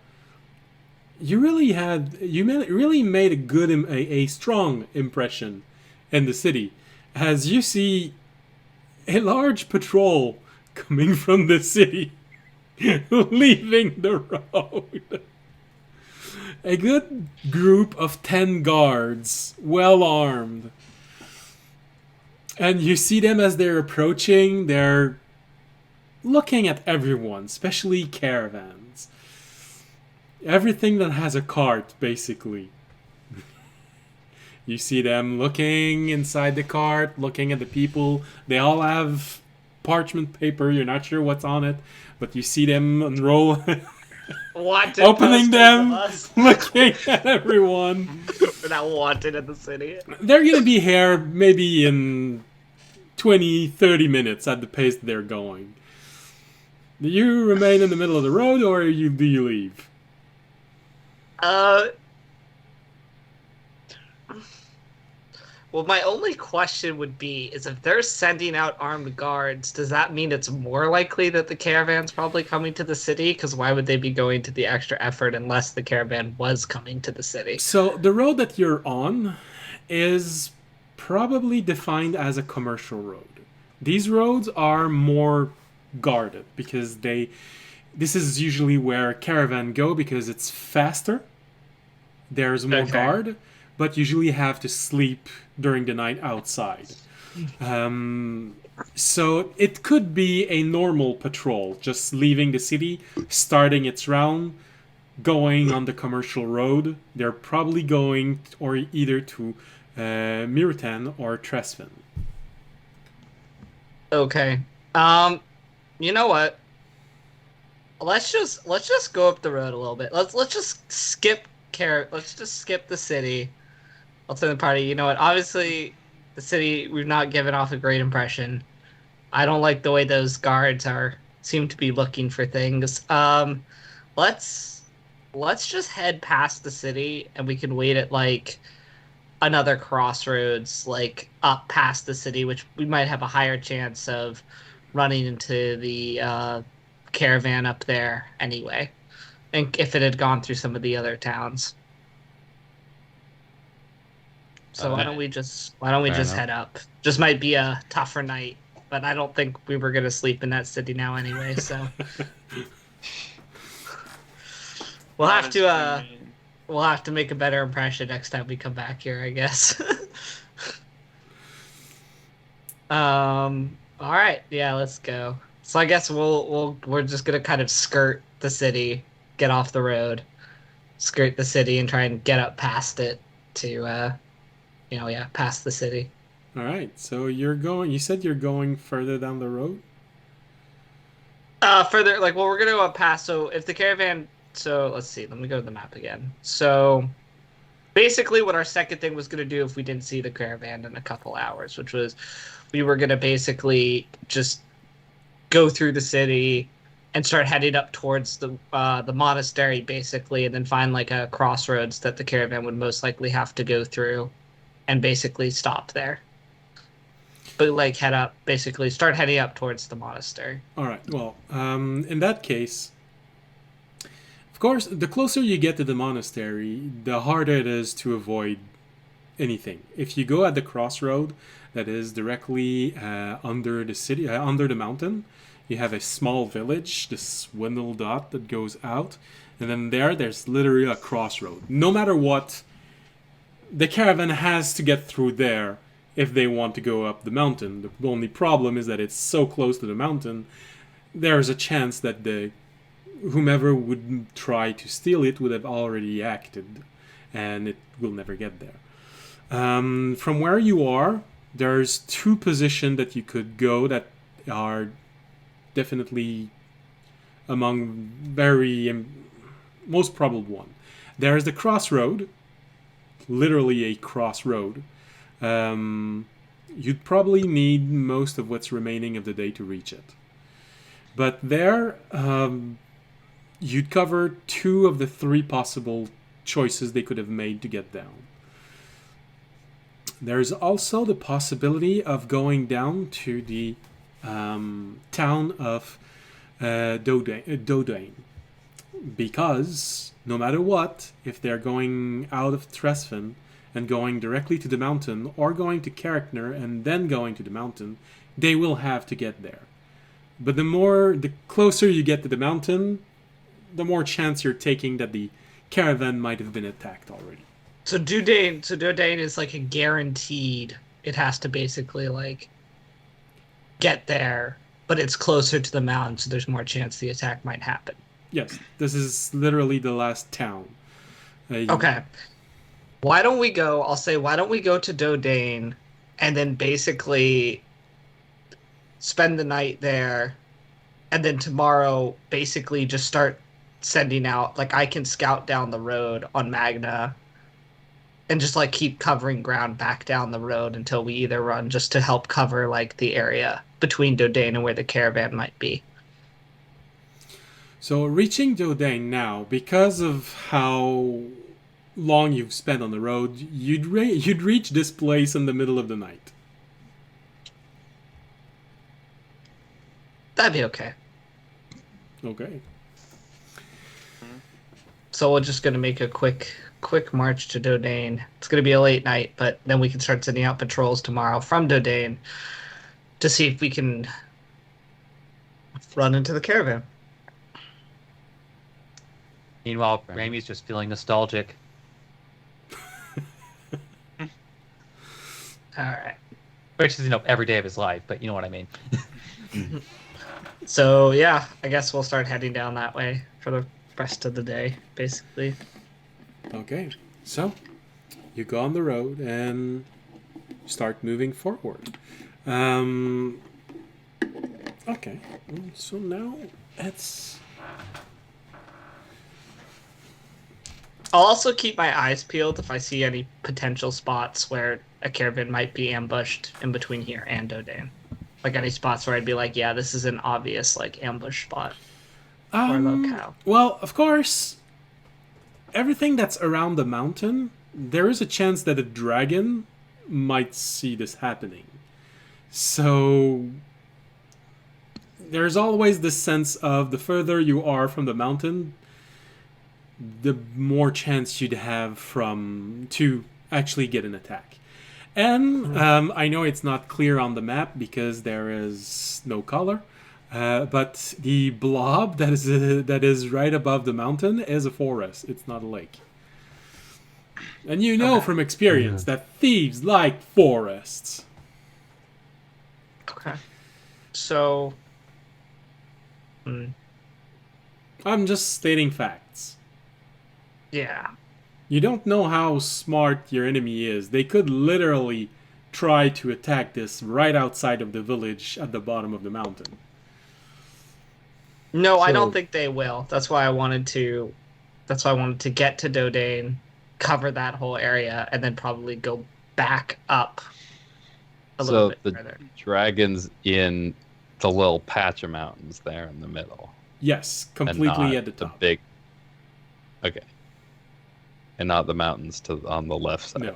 you really made a good, a strong impression in the city, as you see a large patrol coming from the city, leaving the road. A good group of 10 guards, well armed. And you see them as they're approaching, they're looking at everyone, especially caravans. Everything that has a cart, basically. You see them looking inside the cart, looking at the people. They all have parchment paper, you're not sure what's on it, but you see them unroll, Wanted opening posters them, of us. looking at everyone. We're not wanted in the city. They're gonna be here maybe in 20, 30 minutes at the pace they're going. Do you remain in the middle of the road, or do you leave? Well, my only question would be, is if they're sending out armed guards, does that mean it's more likely that the caravan's probably coming to the city? Because why would they be going to the extra effort unless the caravan was coming to the city? So the road that you're on is probably defined as a commercial road. These roads are more guarded because this is usually where caravan go because it's faster. There's more Okay. guard, but usually have to sleep during the night outside. So it could be a normal patrol, just leaving the city, starting its round, going on the commercial road. They're probably going or either to Miritan or Tresven. Okay. You know what? Let's just go up the road a little bit. Let's just skip Let's just skip the city. I'll tell the party. You know what? Obviously, the city we've not given off a great impression. I don't like the way those guards seem to be looking for things. Let's just head past the city, and we can wait at like another crossroads, like up past the city, which we might have a higher chance of running into the caravan up there anyway. And if it had gone through some of the other towns. So why don't we just enough. head up? Just might be a tougher night, but I don't think we were gonna sleep in that city now anyway, so we'll have to make a better impression next time we come back here, I guess. All right, yeah, let's go. So I guess we're just gonna kind of skirt the city, get off the road, skirt the city, and try and get up past it to, past the city. All right, so you said you're going further down the road? Further, we're gonna go up past. So if the caravan, so let's see. Let me go to the map again. So basically, what our second thing was gonna do if we didn't see the caravan in a couple hours, which was we were gonna basically just go through the city and start heading up towards the monastery, basically, and then find like a crossroads that the caravan would most likely have to go through and basically stop there. But like start heading up towards the monastery. All right. Well, in that case, of course, the closer you get to the monastery, the harder it is to avoid anything. If you go at the crossroad that is directly under the city, under the mountain, you have a small village, this windle dot that goes out, and then there's literally a crossroad. No matter what, the caravan has to get through there if they want to go up the mountain. The only problem is that it's so close to the mountain, there's a chance that whomever would try to steal it would have already acted, and it will never get there. From where you are, there's two positions that you could go that are definitely among most probable one. There's the crossroad, literally a crossroad. You'd probably need most of what's remaining of the day to reach it. But there, you'd cover 2 of the 3 possible choices they could have made to get down. There's also the possibility of going down to the town of Dodane. Because, no matter what, if they're going out of Tresfen and going directly to the mountain, or going to Carrickner and then going to the mountain, they will have to get there. But the closer you get to the mountain, the more chance you're taking that the caravan might have been attacked already. So Dodane is like a guaranteed. It has to basically like get there, but it's closer to the mountain, so there's more chance the attack might happen. Yes, this is literally the last town. Okay. Why don't we go to Dodane and then basically spend the night there, and then tomorrow basically just start sending out, like I can scout down the road on Magna and just like keep covering ground back down the road until we either run just to help cover like the area between Dodane and where the caravan might be. So reaching Dodane now, because of how long you've spent on the road, you'd reach this place in the middle of the night. That'd be okay. Okay. So we're just gonna make a quick march to Dodane. It's gonna be a late night, but then we can start sending out patrols tomorrow from Dodane to see if we can run into the caravan. Meanwhile, Ramey's just feeling nostalgic. All right. Which is, every day of his life, but you know what I mean. So yeah, I guess we'll start heading down that way for the rest of the day, basically. Okay, so you go on the road and start moving forward. Okay, so now it's... I'll also keep my eyes peeled if I see any potential spots where a caravan might be ambushed in between here and Dodane. Like any spots where I'd be like, yeah, this is an obvious like ambush spot or locale. Well, of course, everything that's around the mountain, there is a chance that a dragon might see this happening. So there's always this sense of the further you are from the mountain, the more chance you'd have to actually get an attack. And I know it's not clear on the map because there is no color, but the blob that is right above the mountain is a forest. It's not a lake. And you know from experience that thieves like forests. Okay. So... I'm just stating facts. Yeah. You don't know how smart your enemy is. They could literally try to attack this right outside of the village at the bottom of the mountain. No, I don't think they will. That's why I wanted to get to Dodane, cover that whole area, and then probably go back up a little bit further. So the dragon's in the little patch of mountains there in the middle. Yes, completely at the top. Big. Okay. And not the mountains on the left side. No.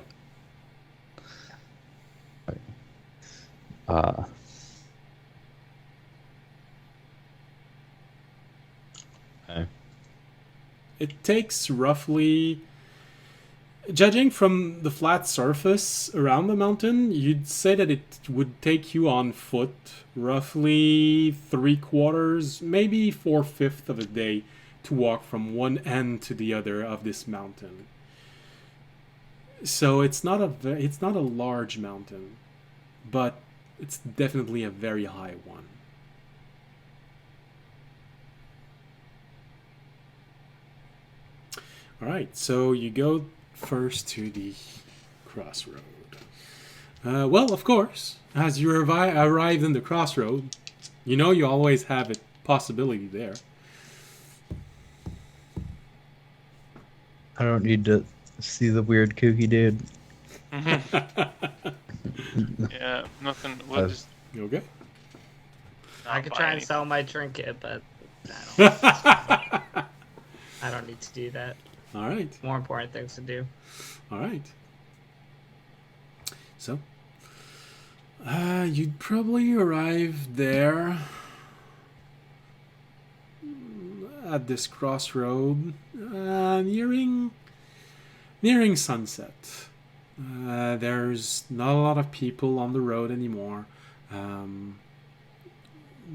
Uh, okay. It takes roughly, judging from the flat surface around the mountain, you'd say that it would take you on foot roughly 3/4, maybe 4/5 of a day to walk from one end to the other of this mountain. So it's not a large mountain, but it's definitely a very high one. All right, so you go first to the crossroad. Well, of course, as you arrive in the crossroad, you know you always have a possibility there. I don't need to see the weird kooky dude. Yeah, nothing. We'll just You okay? not I could buy try and anything. sell my trinket, but I don't need to do that. All right. More important things to do. All right. So, you'd probably arrive there at this crossroad, nearing sunset. There's not a lot of people on the road anymore.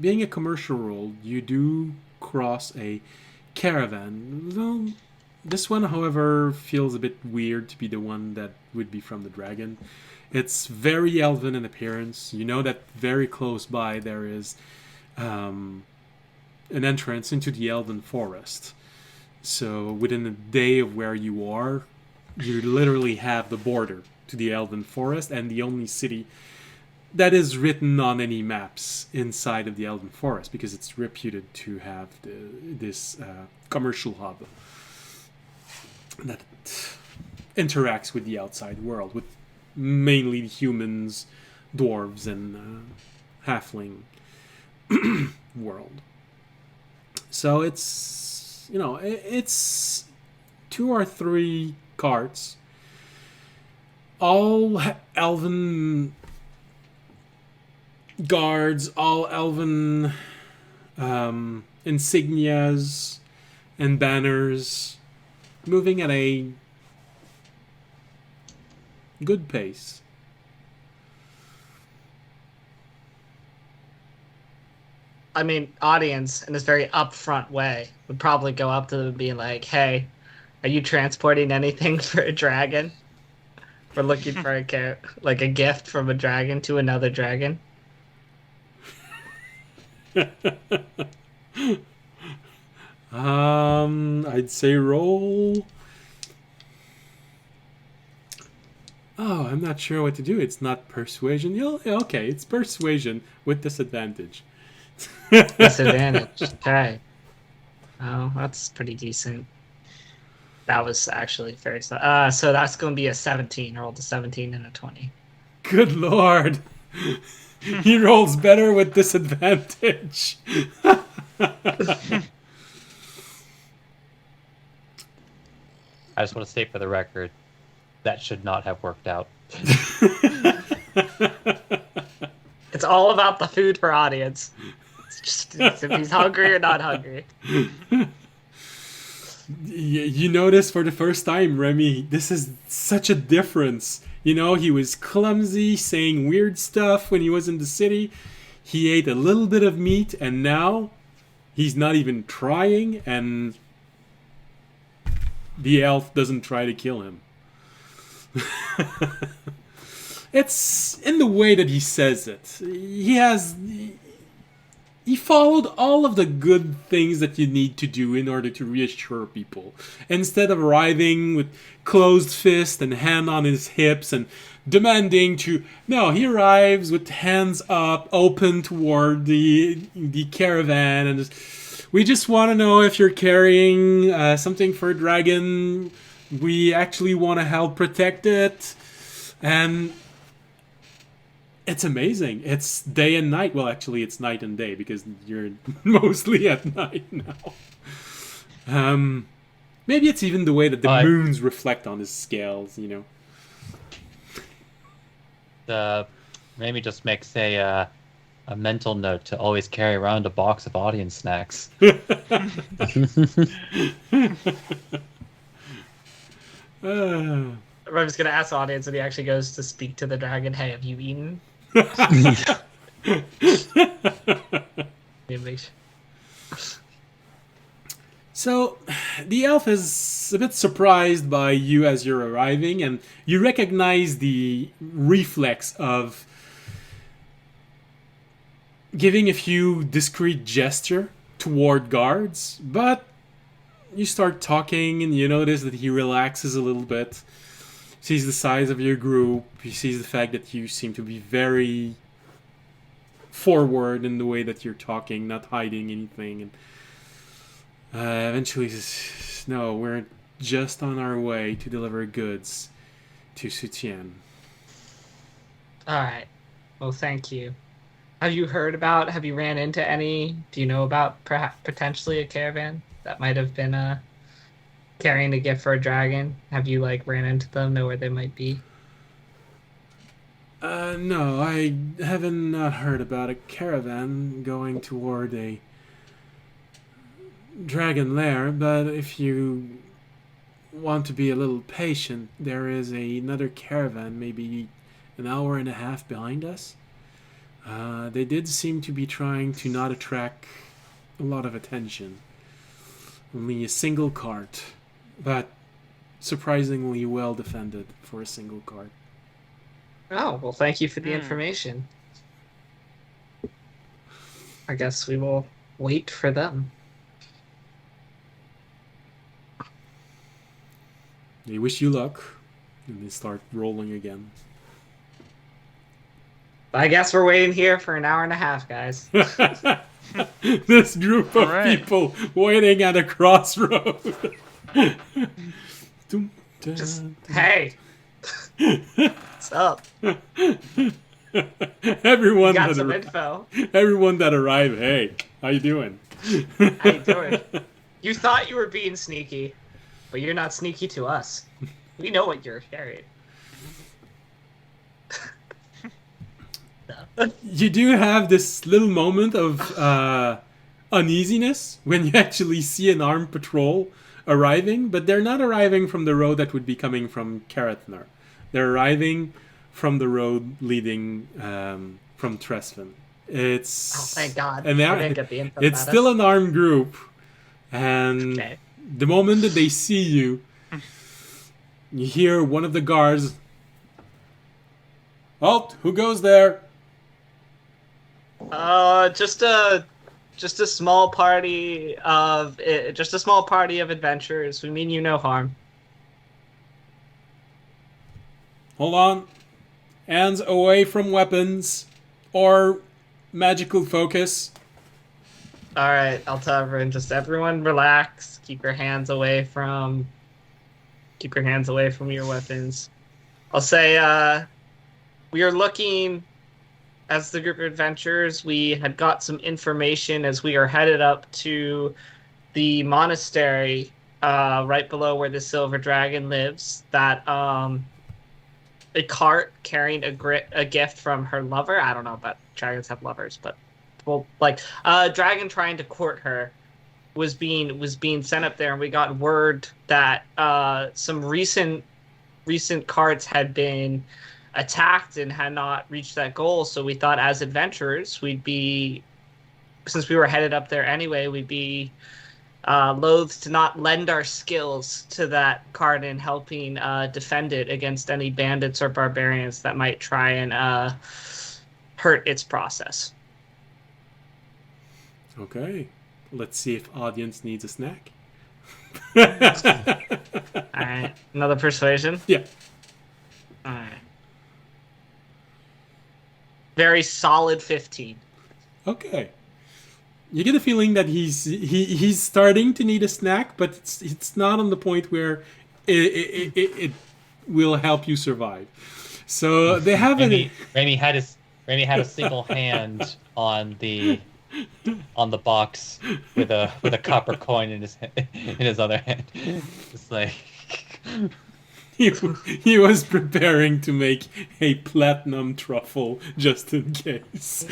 Being a commercial road, you do cross a caravan. Well, this one, however, feels a bit weird to be the one that would be from the dragon. It's very elven in appearance. You know that very close by there is an entrance into the elven forest. So within a day of where you are, you literally have the border to the elven forest and the only city that is written on any maps inside of the elven forest, because it's reputed to have this commercial hub that interacts with the outside world, with mainly humans, dwarves, and halfling world. So it's, it's 2 or 3 carts, all elven guards, all elven insignias and banners, moving at a good pace. I mean, audience, in this very upfront way, would probably go up to them and be like, "Hey, are you transporting anything for a dragon? We're looking for a gift from a dragon to another dragon." I'd say roll. Oh, I'm not sure what to do. It's not persuasion. Okay, it's persuasion with disadvantage. Disadvantage. Okay. Oh, that's pretty decent. That was actually very so that's going to be a 17. I rolled a 17 and a 20. Good lord. He rolls better with disadvantage. I just want to state for the record, that should not have worked out. It's all about the food for audience. It's if he's hungry or not hungry. You notice for the first time, Remy, this is such a difference. He was clumsy, saying weird stuff when he was in the city. He ate a little bit of meat, and now he's not even trying, and the elf doesn't try to kill him. It's in the way that he says it. He followed all of the good things that you need to do in order to reassure people. Instead of arriving with closed fist and hand on his hips and demanding to... No, he arrives with hands up, open toward the caravan, and we just want to know if you're carrying something for a dragon. We actually want to help protect it. And... it's amazing. It's day and night. Well, actually, it's night and day because you're mostly at night now. Maybe it's even the way that the moons reflect on his scales, The Remy just makes a mental note to always carry around a box of audience snacks. Ah. I was gonna ask the audience, and he actually goes to speak to the dragon. Hey, have you eaten? Maybe. So, the elf is a bit surprised by you as you're arriving, and you recognize the reflex of giving a few discreet gesture toward guards, but you start talking and you notice that he relaxes a little bit, sees the size of your group, he sees the fact that you seem to be very forward in the way that you're talking, not hiding anything, and eventually says, no, we're just on our way to deliver goods to Sutien. All right. Well, thank you. Have you ran into any? Do you know about perhaps potentially a caravan that might have been carrying a gift for a dragon? Have you ran into them? Know where they might be? No, I haven't heard about a caravan going toward a dragon lair, but if you want to be a little patient, there is another caravan maybe an hour and a half behind us. They did seem to be trying to not attract a lot of attention. Only a single cart, but surprisingly well defended for a single cart. Oh, well, thank you for the information. I guess we will wait for them. They wish you luck, and they start rolling again. I guess we're waiting here for an hour and a half, guys. This group of Alright. people waiting at a crossroad. Just, hey. What's up? everyone Got that some arri- info. everyone that arrived. Hey, how you doing? How you doing? You thought you were being sneaky, but you're not sneaky to us. We know what you're carrying. You do have this little moment of uneasiness when you actually see an armed patrol arriving, but they're not arriving from the road that would be coming from Karatnar. They're arriving from the road leading from Tresven. It's Oh, thank God. and I they're- didn't get the info it's about still us. an armed group, and Okay. the moment that they see you, you hear one of the guards. Halt! Who goes there? Just a small party of adventurers. We mean you no harm. Hold on. Hands away from weapons or magical focus. All right, I'll tell everyone. Just everyone, relax. Keep your hands away from your weapons. I'll say, we are looking. As the group of adventurers, we had got some information as we are headed up to the monastery right below where the Silver Dragon lives, that a cart carrying a gift from her lover. I don't know about dragons have lovers, but a dragon trying to court her was being sent up there, and we got word that some recent carts had been attacked and had not reached that goal. So we thought, as adventurers, since we were headed up there anyway, we'd be loath to not lend our skills to that cart in helping defend it against any bandits or barbarians that might try and hurt its process. Okay. Let's see if audience needs a snack. All right, another persuasion. Yeah. All right. Very solid 15. Okay. You get a feeling that he's starting to need a snack, but it's not on the point where it will help you survive. So they have Remy had a single hand on the box with a copper coin in his other hand. It's like he was preparing to make a platinum truffle just in case.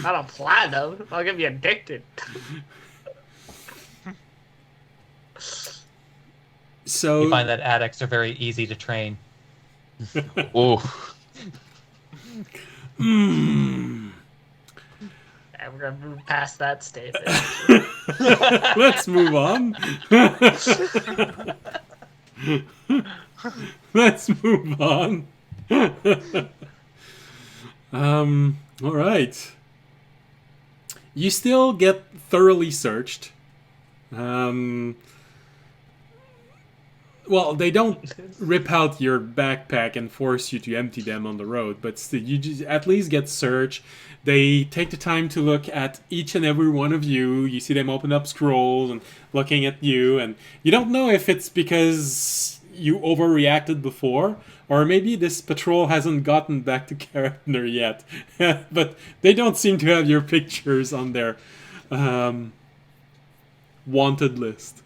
Not a platinum. I'll get me addicted. So You find that addicts are very easy to train. Ooh. And we're gonna move past that statement. let's move on. Let's move on. All right. You still get thoroughly searched. Well, they don't rip out your backpack and force you to empty them on the road, but still, you just at least get searched. They take the time to look at each and every one of you. You see them open up scrolls and looking at you, and you don't know if it's because you overreacted before, or maybe this patrol hasn't gotten back to Caravan yet. But they don't seem to have your pictures on their wanted list.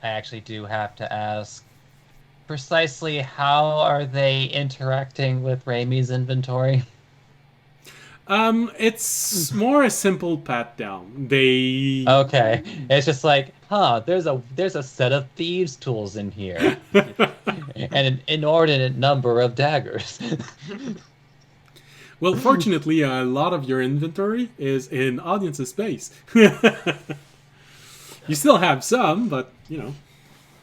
I actually do have to ask, precisely how are they interacting with Raimi's inventory? It's more a simple pat down. They Okay, it's just like, there's a set of thieves tools in here, and an inordinate number of daggers. Well, fortunately, a lot of your inventory is in audience's space. You still have some, but you know.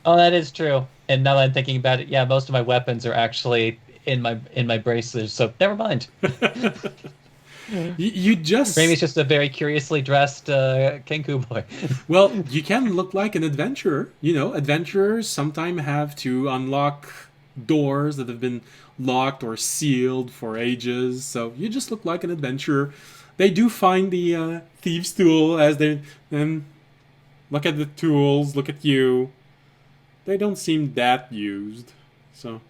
Oh, that is true. And now that I'm thinking about it, yeah, most of my weapons are actually in my bracelets, so never mind. You just Raimi's just a very curiously dressed Kenku boy. well, you can look like an adventurer. You know, adventurers sometimes have to unlock doors that have been locked or sealed for ages. So you just look like an adventurer. They do find the thieves' tool as they then look at the tools, look at you. They don't seem that used. So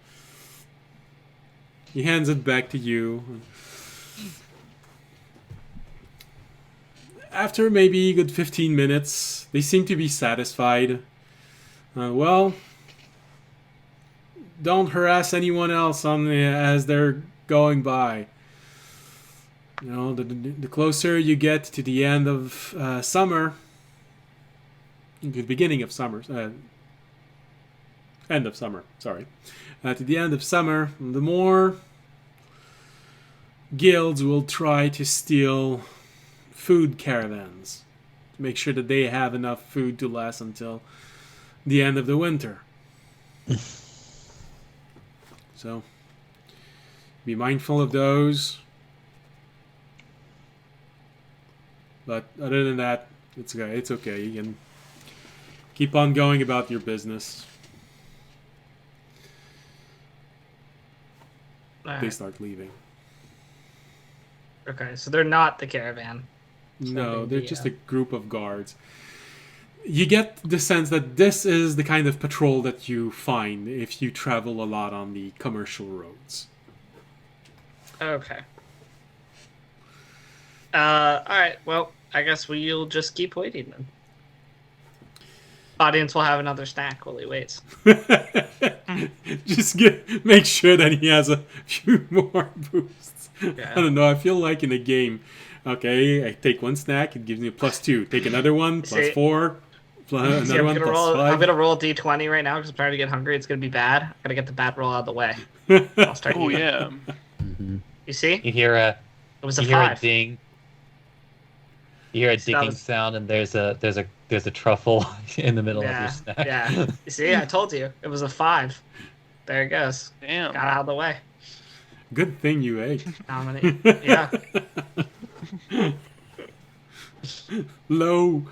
he hands it back to you. After maybe a good 15 minutes, they seem to be satisfied. Well, don't harass anyone else as they're going by. You know, the closer you get to the end of summer, the beginning of summer, end of summer, sorry. To the end of summer, the more guilds will try to steal food caravans to make sure that they have enough food to last until the end of the winter. So, be mindful of those. But other than that, it's okay. It's okay. You can keep on going about your business. They start leaving. Okay, so they're not the caravan. No, they're just a group of guards. You get the sense that this is the kind of patrol that you find if you travel a lot on the commercial roads. Okay. Alright, well, I guess we'll just keep waiting then. Audience will have another snack while he waits. Just make sure that he has a few more boosts. Yeah. I don't know, I feel like in a game, okay, I take one snack, it gives me a +2. Take another one, +4. Another one, +5. I'm gonna roll a d20 right now because I'm trying to get hungry. It's gonna be bad. I gotta get the bad roll out of the way. I'll start Oh eating. yeah. You see? You hear a It was a you hear a 5. ding. You hear a So that digging was- sound, and there's a truffle in the middle of your Yeah, snack. yeah. You see? I told you. It was a 5. There it goes. Damn. Got out of the way. Good thing you ate. Now I'm gonna eat. Yeah. Low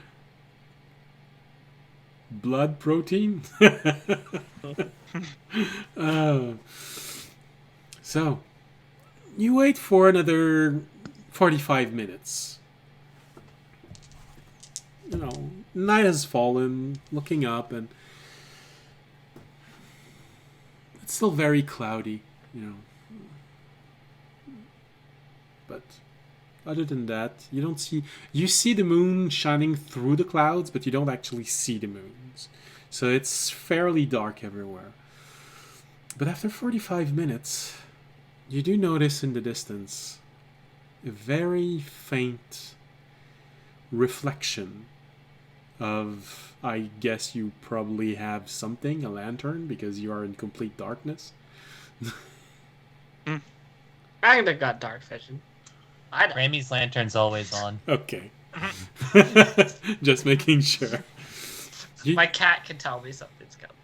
blood protein. So, you wait for another 45 minutes. You know, night has fallen, looking up, and it's still very cloudy, you know. But Other than that, you don't see... You see the moon shining through the clouds, but you don't actually see the moons. So it's fairly dark everywhere. But after 45 minutes, you do notice in the distance a very faint reflection of... I guess you probably have something, a lantern, because you are in complete darkness. I think they got dark vision. I don't. Ramy's lantern's always on. Okay. Just making sure. My cat can tell me something's coming.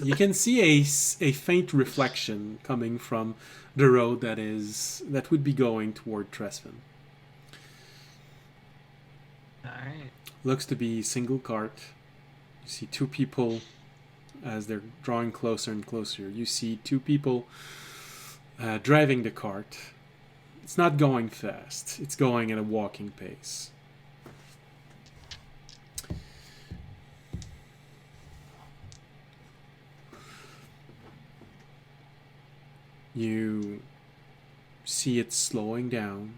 You can see a faint reflection coming from the road that would be going toward Tresven. Alright. Looks to be a single cart. You see two people as they're drawing closer and closer. You see two people driving the cart. It's not going fast. It's going at a walking pace. You see it slowing down.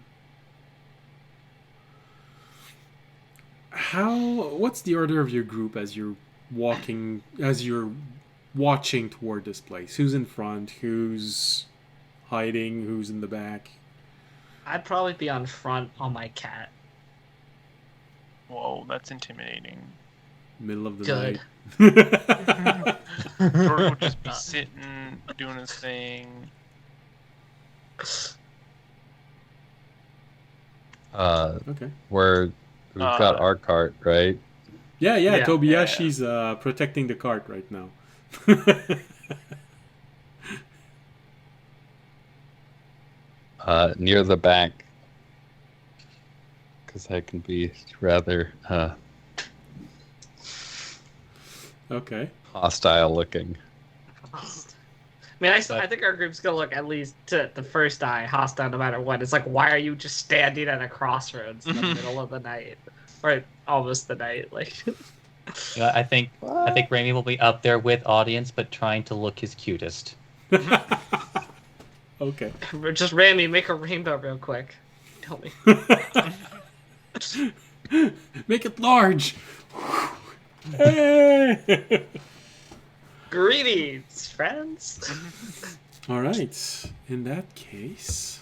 What's the order of your group as you're watching toward this place? Who's in front? Who's hiding? Who's in the back? I'd probably be on front on my cat. Whoa, that's intimidating. Middle of the Good. night. George would just be sitting, doing his thing. Okay. We've got our cart, right? Yeah, Yeah. Tobiyashi's protecting the cart right now. Near the back, because I can be rather Okay. hostile looking. I mean, I think our group's gonna look at least to the first eye hostile no matter what. It's like, why are you just standing at a crossroads in the middle of the night, or almost the night? Like, I think Ramy will be up there with audience, but trying to look his cutest. Okay. just Ramy, make a rainbow real quick. Help me. Make it large. Hey! Greetings, friends. All right. In that case,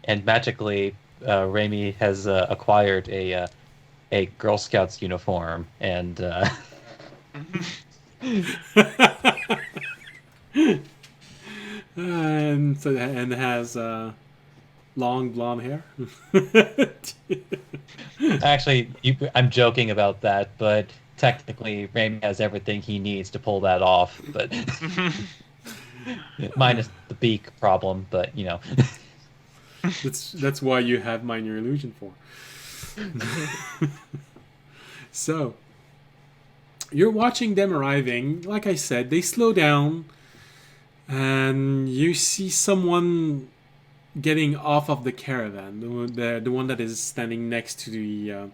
And magically, Ramy has acquired a Girl Scouts uniform, and and has long blonde hair. actually, I'm joking about that, but technically, Ramy has everything he needs to pull that off, but minus the beak problem. But you know, That's why you have minor illusion for. So, you're watching them arriving. Like I said, they slow down, and you see someone getting off of the caravan, the one that is standing next to the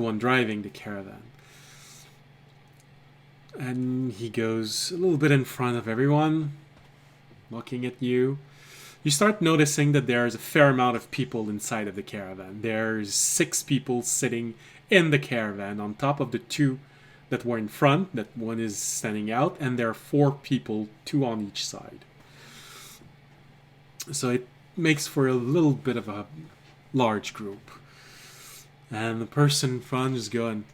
one driving the caravan. And he goes a little bit in front of everyone, looking at you. You start noticing that there's a fair amount of people inside of the caravan. There's 6 people sitting in the caravan on top of the 2 that were in front. That one is standing out, and there are 4 people, 2 on each side. So it makes for a little bit of a large group. And the person in front is going,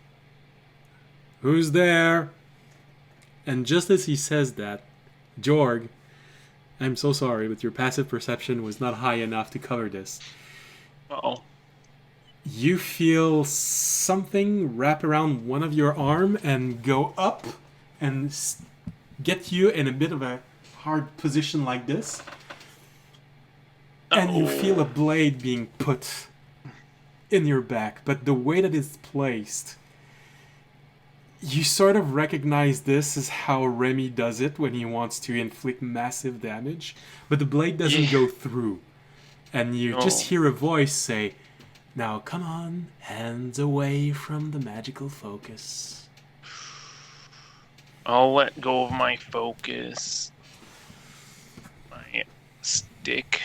"Who's there?" And just as he says that, Jorg, I'm so sorry, but your passive perception was not high enough to cover this. Uh-oh. You feel something wrap around one of your arm and go up and get you in a bit of a hard position like this. And you feel a blade being put in your back, but the way that it's placed, you sort of recognize this as how Remy does it when he wants to inflict massive damage, but the blade doesn't go through. And you just hear a voice say, "Now come on, hands away from the magical focus." I'll let go of my focus. My stick.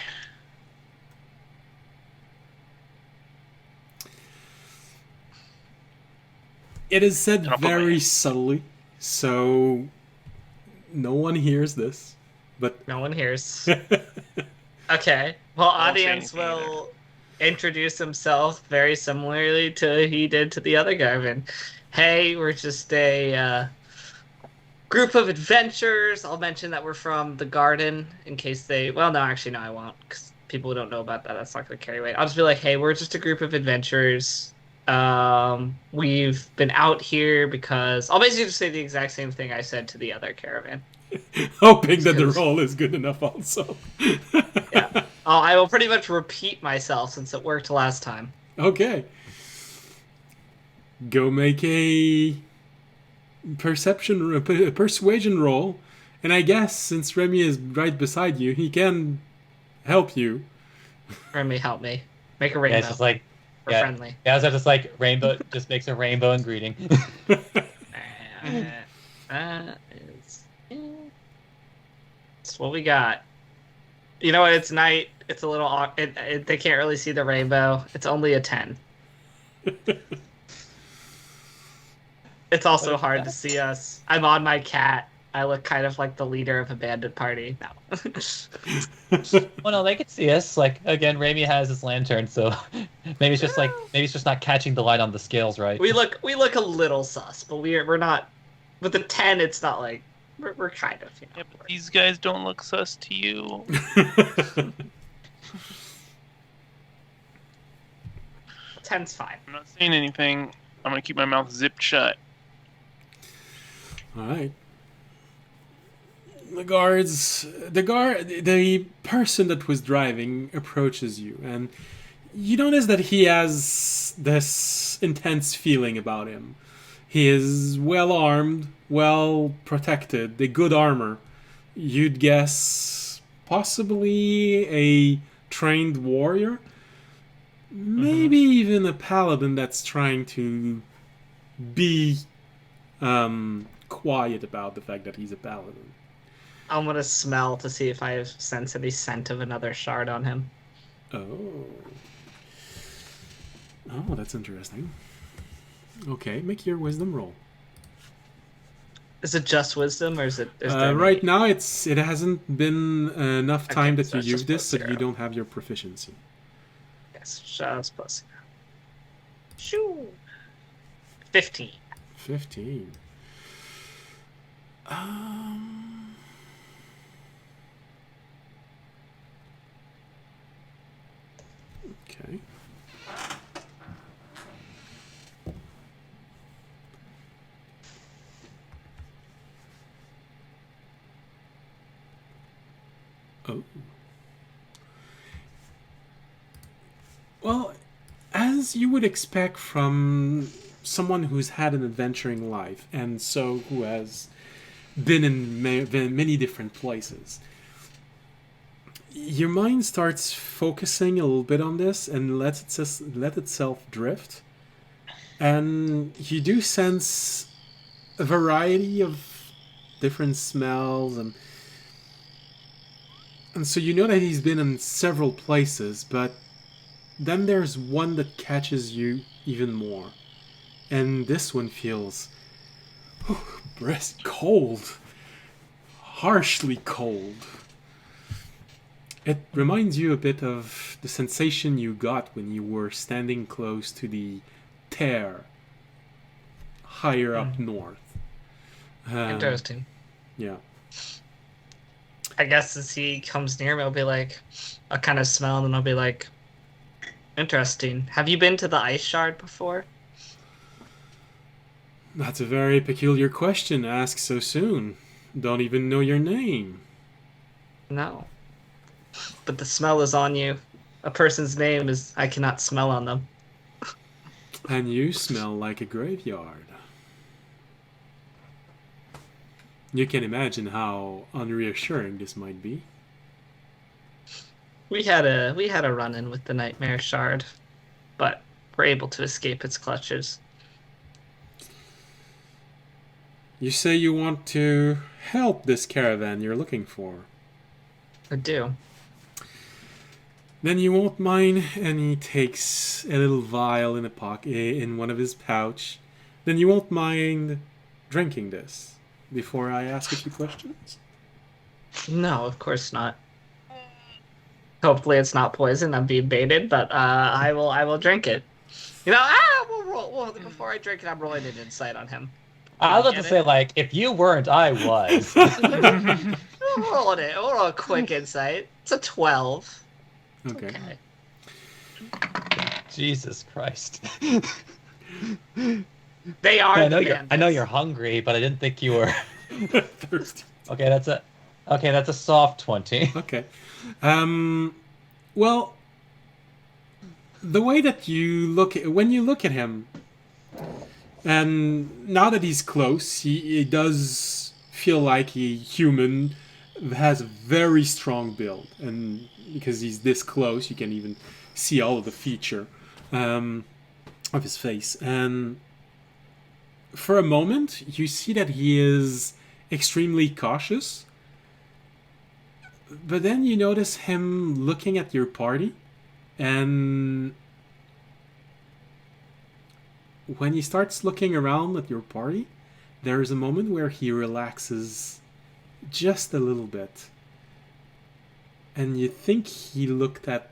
It is said And I'll put my very hand- subtly, so no one hears this. But No one hears. Okay. Well, I won't say audience anything either. will introduce himself very similarly to he did to the other Garvin. Hey, we're just a group of adventurers. I'll mention that we're from the Garden in case they. Well, no, actually, no, I won't because people who don't know about that, that's not going to carry weight. I'll just be like, hey, we're just a group of adventurers. We've been out here because I'll basically just say the exact same thing I said to the other caravan. hoping that the Because- roll is good enough also. Yeah. I will pretty much repeat myself since it worked last time. Okay. Go make a persuasion roll. And I guess since Remy is right beside you, he can help you. Remy, help me. Make a Yeah, rainbow. it's just like We're yeah. friendly. Yeah, so just like rainbow just makes a rainbow and greeting. It's what we got. You know what? It's night. It's a little. They can't really see the rainbow. It's only a 10. It's also What is hard that? to see us. I'm on my cat. I look kind of like the leader of a bandit party. No. Well, no, they could see us. Like again, Raimi has his lantern, so maybe it's just not catching the light on the scales right. we look a little sus, but we're not. With the 10, it's not like we're kind of. You know, Yeah, but these guys don't look sus to you. 10's fine. I'm not saying anything. I'm gonna keep my mouth zipped shut. All right. The person that was driving approaches you, and you notice that he has this intense feeling about him. He is well armed, well protected, a good armor. You'd guess possibly a trained warrior, maybe even a paladin that's trying to be quiet about the fact that he's a paladin. I'm gonna smell to see if I sense any scent of another shard on him. Oh, that's interesting. Okay, make your wisdom roll. Is it just wisdom, or is it? Is there Right any- now, it hasn't been enough Okay, time that so you it's use just this, so plus you 0. don't have your proficiency. Yes, just plus 0. Shoo. 15. 15. Okay. Oh. Well, as you would expect from someone who's had an adventuring life, and so who has been in many different places, your mind starts focusing a little bit on this and let itself drift. And you do sense a variety of different smells, and so you know that he's been in several places, but then there's one that catches you even more. And this one feels cold. Harshly cold. It reminds you a bit of the sensation you got when you were standing close to the tear higher up north. Interesting. Yeah. I guess as he comes near me, I'll be like, I'll kind of smell him, and I'll be like, interesting. Have you been to the ice shard before? That's a very peculiar question to ask so soon. Don't even know your name. No. But the smell is on you. A person's name is I cannot smell on them. And you smell like a graveyard. You can imagine how unreassuring this might be. We had a run-in with the nightmare shard, but we're able to escape its clutches. You say you want to help this caravan you're looking for. I do. Then you won't mind, and he takes a little vial in a pocket, in one of his pouch. Then you won't mind drinking this before I ask a few questions? No, of course not. Hopefully it's not poison. I'm being baited, but I will drink it. Before I drink it, I'm rolling an insight on him. I was about to Get say, it? like, if you weren't, I was. We'll roll a quick insight. It's a 12. Okay. Okay. Jesus Christ. They are I the know you're. I know bandits. you're hungry, but I didn't think you were. Thirsty. Okay, that's a soft 20. Okay. Well, the way that when you look at him, and now that he's close, he does feel like a human, has a very strong build, and because he's this close, you can even see all of the feature of his face. And for a moment, you see that he is extremely cautious. But then you notice him looking at your party, and when he starts looking around at your party, there is a moment where he relaxes just a little bit. And you think he looked at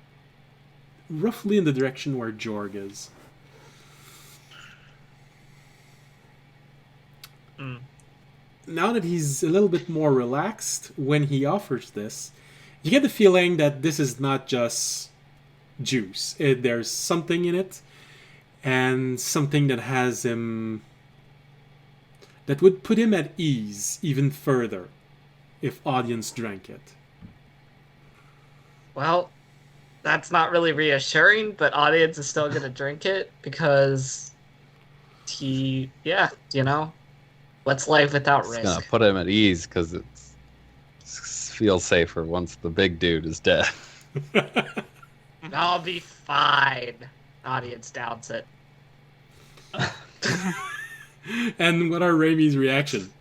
roughly in the direction where Jorg is. Now that he's a little bit more relaxed when he offers this, you get the feeling that this is not just juice. There's something in it, and something that has him, that would put him at ease even further if audience drank it. Well, that's not really reassuring, but audience is still gonna drink it because what's life without It's risk? gonna put him at ease because it feels safer once the big dude is dead. I'll be fine. Audience downs it. And what are Raimi's reaction?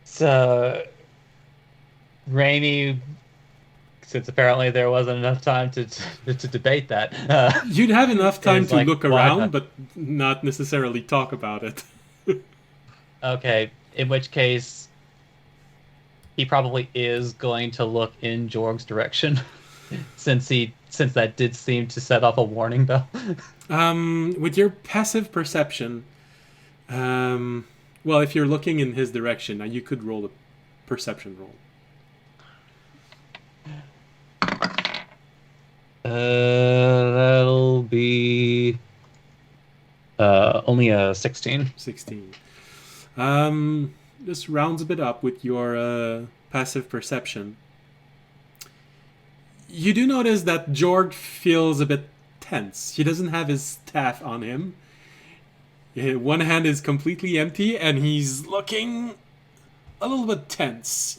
So, Rainy, since apparently there wasn't enough time to debate that. You'd have enough time It's to like, look why around, not? but not necessarily talk about it. Okay, in which case, he probably is going to look in Jorg's direction, since that did seem to set off a warning bell. With your passive perception, well, if you're looking in his direction, you could roll a perception roll. That'll be only a 16. 16. This rounds a bit up with your passive perception. You do notice that Jorg feels a bit tense. He doesn't have his staff on him. One hand is completely empty, and he's looking a little bit tense,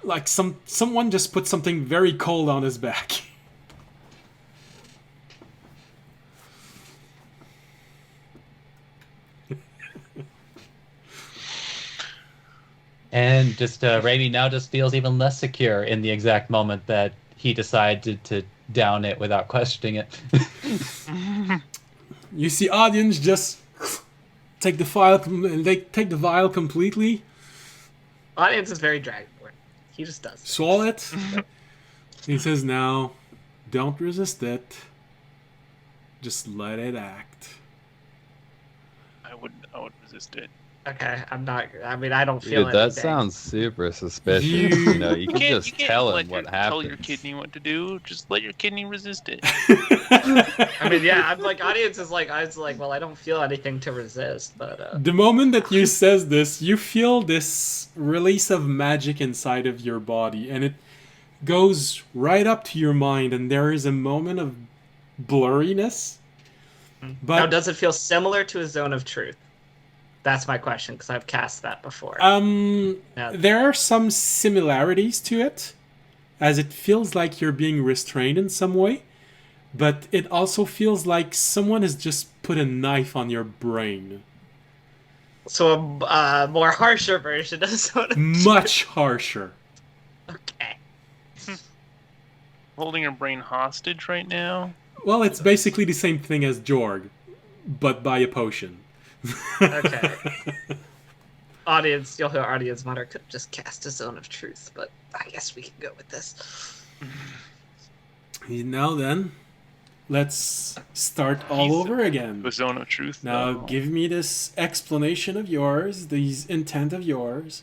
like someone just put something very cold on his back. And just Raimi now just feels even less secure in the exact moment that he decided to down it without questioning it. You see audience just take the vial completely, Audience is very dragonborn. He just does. swallow it. He says, "Now, don't resist it. Just let it act." I would resist it. Okay, I'm not. I mean, I don't Dude, feel that anything. sounds super suspicious. You- You can just tell him what Tell your happens. kidney what to do. Just let your kidney resist it. I mean, yeah, I'm like, audience is like, I was like, well, I don't feel anything to resist, but The moment that you says this, you feel this release of magic inside of your body, and it goes right up to your mind, and there is a moment of blurriness. now But does it feel similar to a zone of truth? That's my question because I've cast that before. Yeah. there are some similarities to it, as it feels like you're being restrained in some way, but it also feels like someone has just put a knife on your brain. So a more harsher version of Zone of Much harsher. Okay. Holding your brain hostage right now. Well, it's basically the same thing as Jorg, but by a potion. Okay. Audience, you'll hear audience mutter, could have just cast a Zone of Truth, but I guess we can go with this. Now then, let's start all He's over again. The zone of truth. Now, though. give me this explanation of yours, these intent of yours.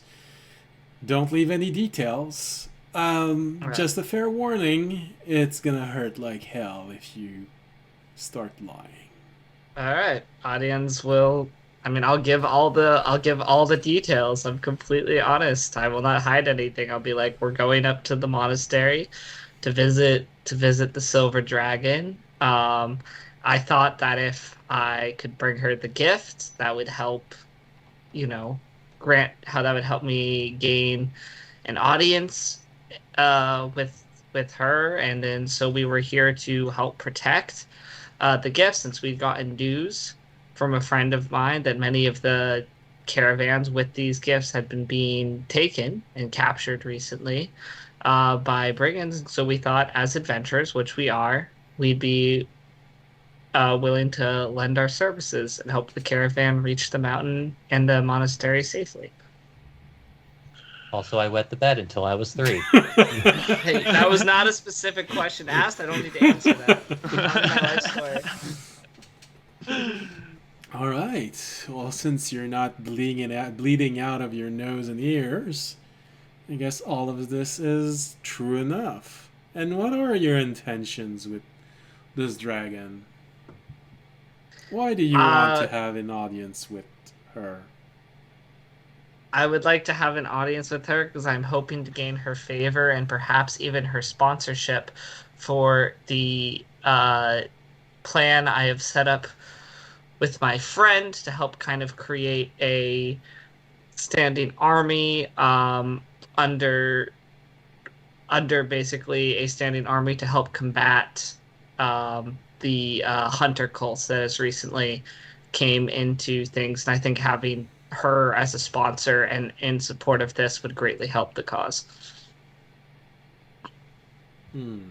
Don't leave any details. Right. Just a fair warning, it's gonna hurt like hell if you start lying. All right, audience will. I mean, I'll give all the details. I'm completely honest. I will not hide anything. I'll be like, we're going up to the monastery to visit the Silver Dragon. I thought that if I could bring her the gift, that would help, that would help me gain an audience with her, and then so we were here to help protect the gift, since we'd gotten news from a friend of mine that many of the caravans with these gifts had been being taken and captured recently by brigands. So we thought, as adventurers, which we are, we'd be willing to lend our services and help the caravan reach the mountain and the monastery safely. Also, I wet the bed until I was 3. Hey, that was not a specific question asked. I don't need to answer that. Not in my life story. All right. Well, since you're not bleeding out of your nose and ears, I guess all of this is true enough. And what are your intentions with this dragon? Why do you want to have an audience with her? I would like to have an audience with her because I'm hoping to gain her favor and perhaps even her sponsorship for the plan I have set up with my friend to help kind of create a standing army under basically a standing army to help combat the hunter cults that has recently came into things. And I think having her as a sponsor and in support of this would greatly help the cause. You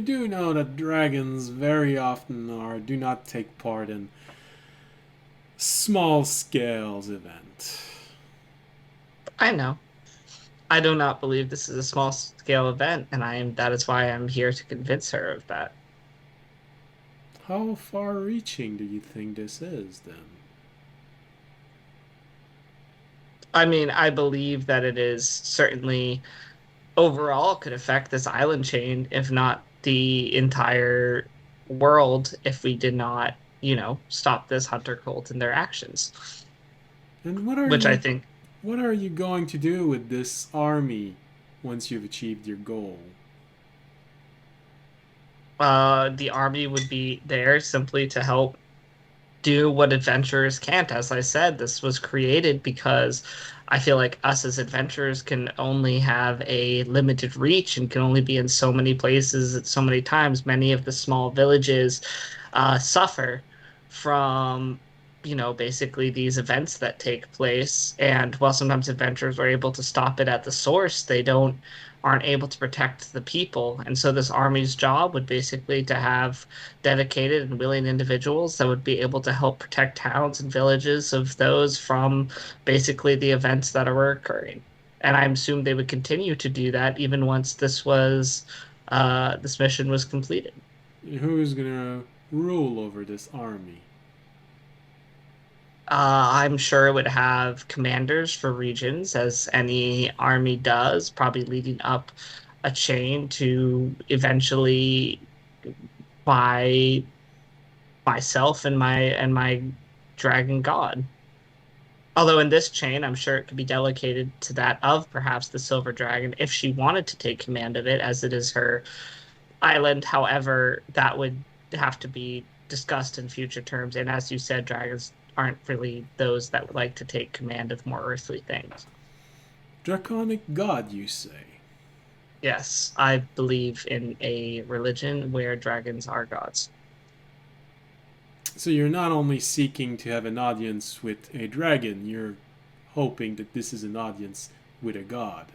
do know that dragons very often do not take part in small scales event. I know. I do not believe this is a small scale event, and that is why I'm here to convince her of that. How far reaching do you think this is then? I mean, I believe that it is certainly overall could affect this island chain, if not the entire world, if we did not, stop this hunter cult in their actions. And I think what are you going to do with this army once you've achieved your goal? the army would be there simply to help do what adventurers can't. As I said, this was created because I feel like us as adventurers can only have a limited reach and can only be in so many places at so many times. Many of the small villages suffer from, basically these events that take place. And while sometimes adventurers are able to stop it at the source, they aren't able to protect the people. And so this army's job would basically to have dedicated and willing individuals that would be able to help protect towns and villages of those from basically the events that are occurring. And I assume they would continue to do that even once this mission was completed. Who's gonna rule over this army? I'm sure it would have commanders for regions, as any army does, probably leading up a chain to eventually myself and my dragon god. Although in this chain, I'm sure it could be delegated to that of perhaps the Silver Dragon if she wanted to take command of it, as it is her island. However, that would have to be discussed in future terms. And as you said, dragons aren't really those that would like to take command of more earthly things. Draconic god, you say? Yes, I believe in a religion where dragons are gods. So you're not only seeking to have an audience with a dragon, you're hoping that this is an audience with a god.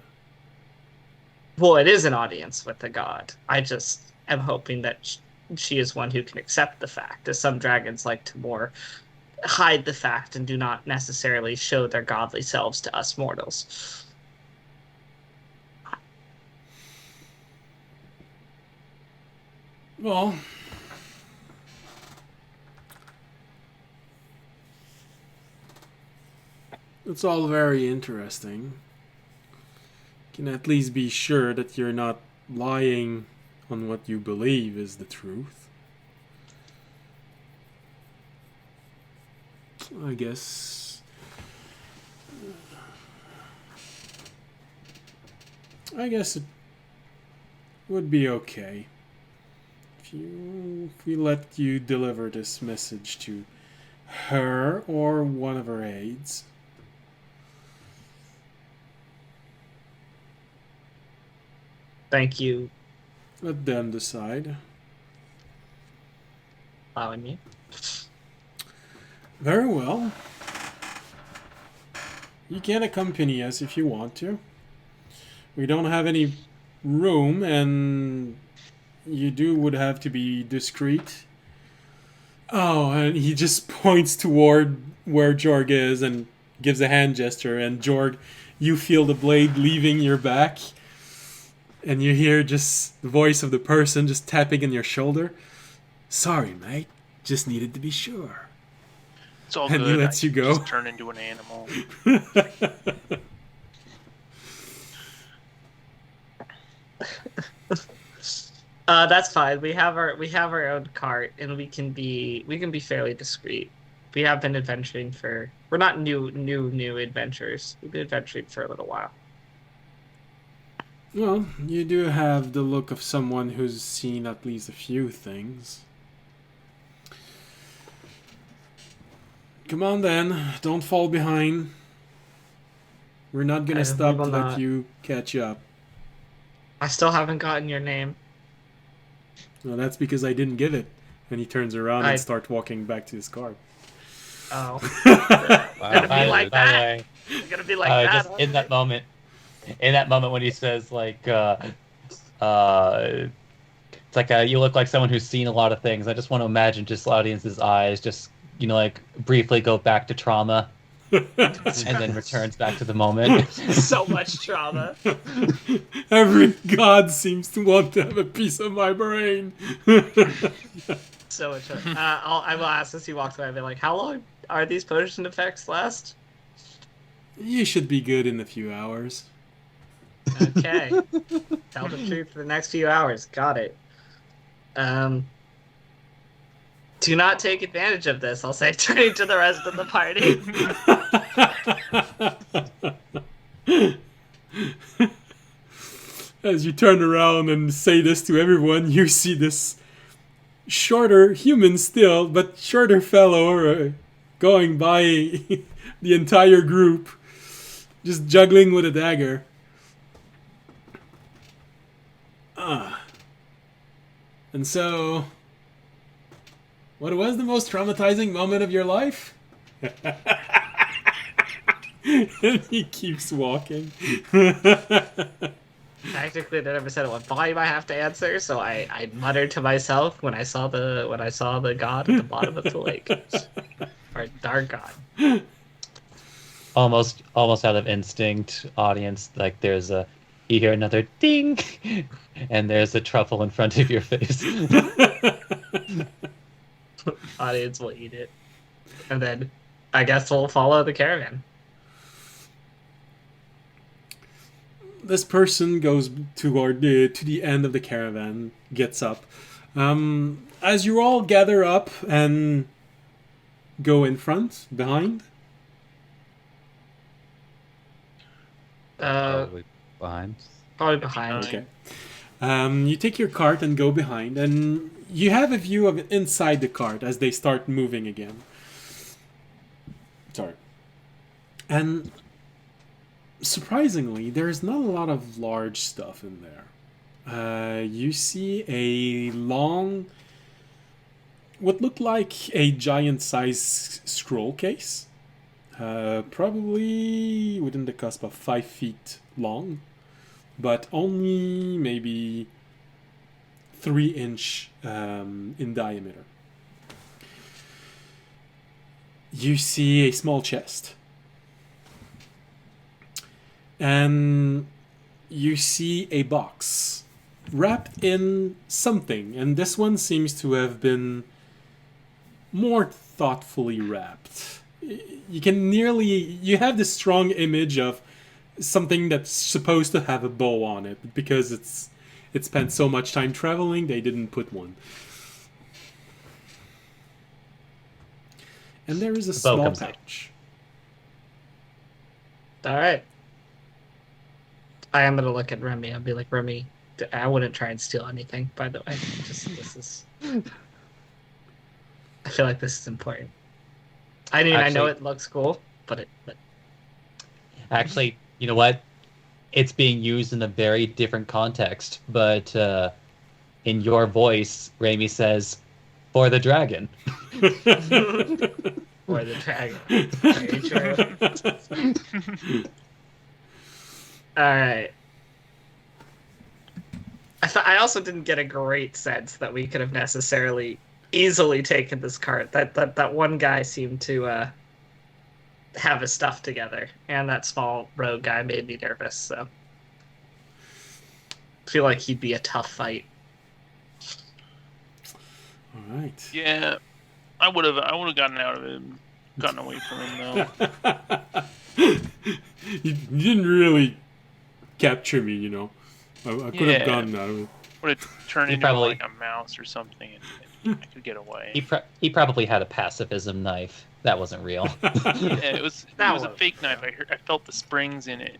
Well, it is an audience with a god. I just am hoping that she is one who can accept the fact, as some dragons like to more hide the fact and do not necessarily show their godly selves to us mortals. Well, it's all very interesting. You can at least be sure that you're not lying on what you believe is the truth. I guess it would be okay if we let you deliver this message to her or one of her aides. Thank you, Let them decide. allowing me. Very well. You can accompany us if you want to. We don't have any room, and you would have to be discreet. Oh, and he just points toward where Jorg is and gives a hand gesture, and Jorg, you feel the blade leaving your back, and you hear just the voice of the person just tapping on your shoulder. Sorry, mate. Just needed to be sure. It's all And good. he lets I you can go. Just turn into an animal. That's fine. We have our own cart, and we can be fairly discreet. We have been adventuring for. We're not new adventurers. We've been adventuring for a little while. Well, you do have the look of someone who's seen at least a few things. Come on then, don't fall behind. We're not gonna stop to will let not. you catch up. I still haven't gotten your name. Well, that's because I didn't give it. And he turns around I- and starts walking back to his car. Oh, Wow. Gonna be like by the that. way, it's gonna be like that. just in that moment when he says like, it's like you look like someone who's seen a lot of things. I just want to imagine just the audience's eyes, just like briefly go back to trauma, and then returns back to the moment. So much trauma. Every god seems to want to have a piece of my brain. So much. I will ask as he walks away. I'll be like, "How long are these potion effects last?" You should be good in a few hours. Okay. Tell the truth for the next few hours. Got it. Do not take advantage of this, I'll say, turning to the rest of the party. As you turn around and say this to everyone, you see this shorter human still, but shorter fellow going by the entire group, just juggling with a dagger. And so, what was the most traumatizing moment of your life? And he keeps walking. Technically, they never said at what volume I have to answer, so I muttered to myself when I saw the god at the bottom of the lake, or dark god. almost out of instinct, audience, like you hear another ding, and there's a truffle in front of your face. Audience will eat it, and then I guess we'll follow the caravan. This person goes toward to the end of the caravan, gets up. As you all gather up and go in front, behind. Probably behind. Probably behind. Okay. You take your cart and go behind, and you have a view of inside the cart as they start moving again. Sorry. And surprisingly, there's not a lot of large stuff in there. You see a long what looked like a giant-sized scroll case, probably within the cusp of 5 feet long, but only maybe 3-inch in diameter. You see a small chest, and you see a box wrapped in something, and this one seems to have been more thoughtfully wrapped. You have this strong image of something that's supposed to have a bow on it, because it spent so much time traveling, they didn't put one. And there is a bow small comes out. pouch. All right. I am gonna look at Remy. I'll be like, Remy, I wouldn't try and steal anything. By the way, this is. I feel like this is important. I mean, I know Actually- it looks cool, but Actually, you know what? It's being used in a very different context, but in your voice, Raimi says, "For the dragon." or the dragon. Very true. All right. I also didn't get a great sense that we could have necessarily easily taken this cart. That one guy seemed to have his stuff together, and that small rogue guy made me nervous. So I feel like he'd be a tough fight. All right. Yeah, I would have gotten out of him, gotten away from him though. You didn't really capture me, you know. I could have Yeah. gotten out of it. Would have turned He into probably- like a mouse or something, and I could get away. He probably had a pacifism knife. That wasn't real. Yeah, it was That a was- fake knife. I felt the springs in it.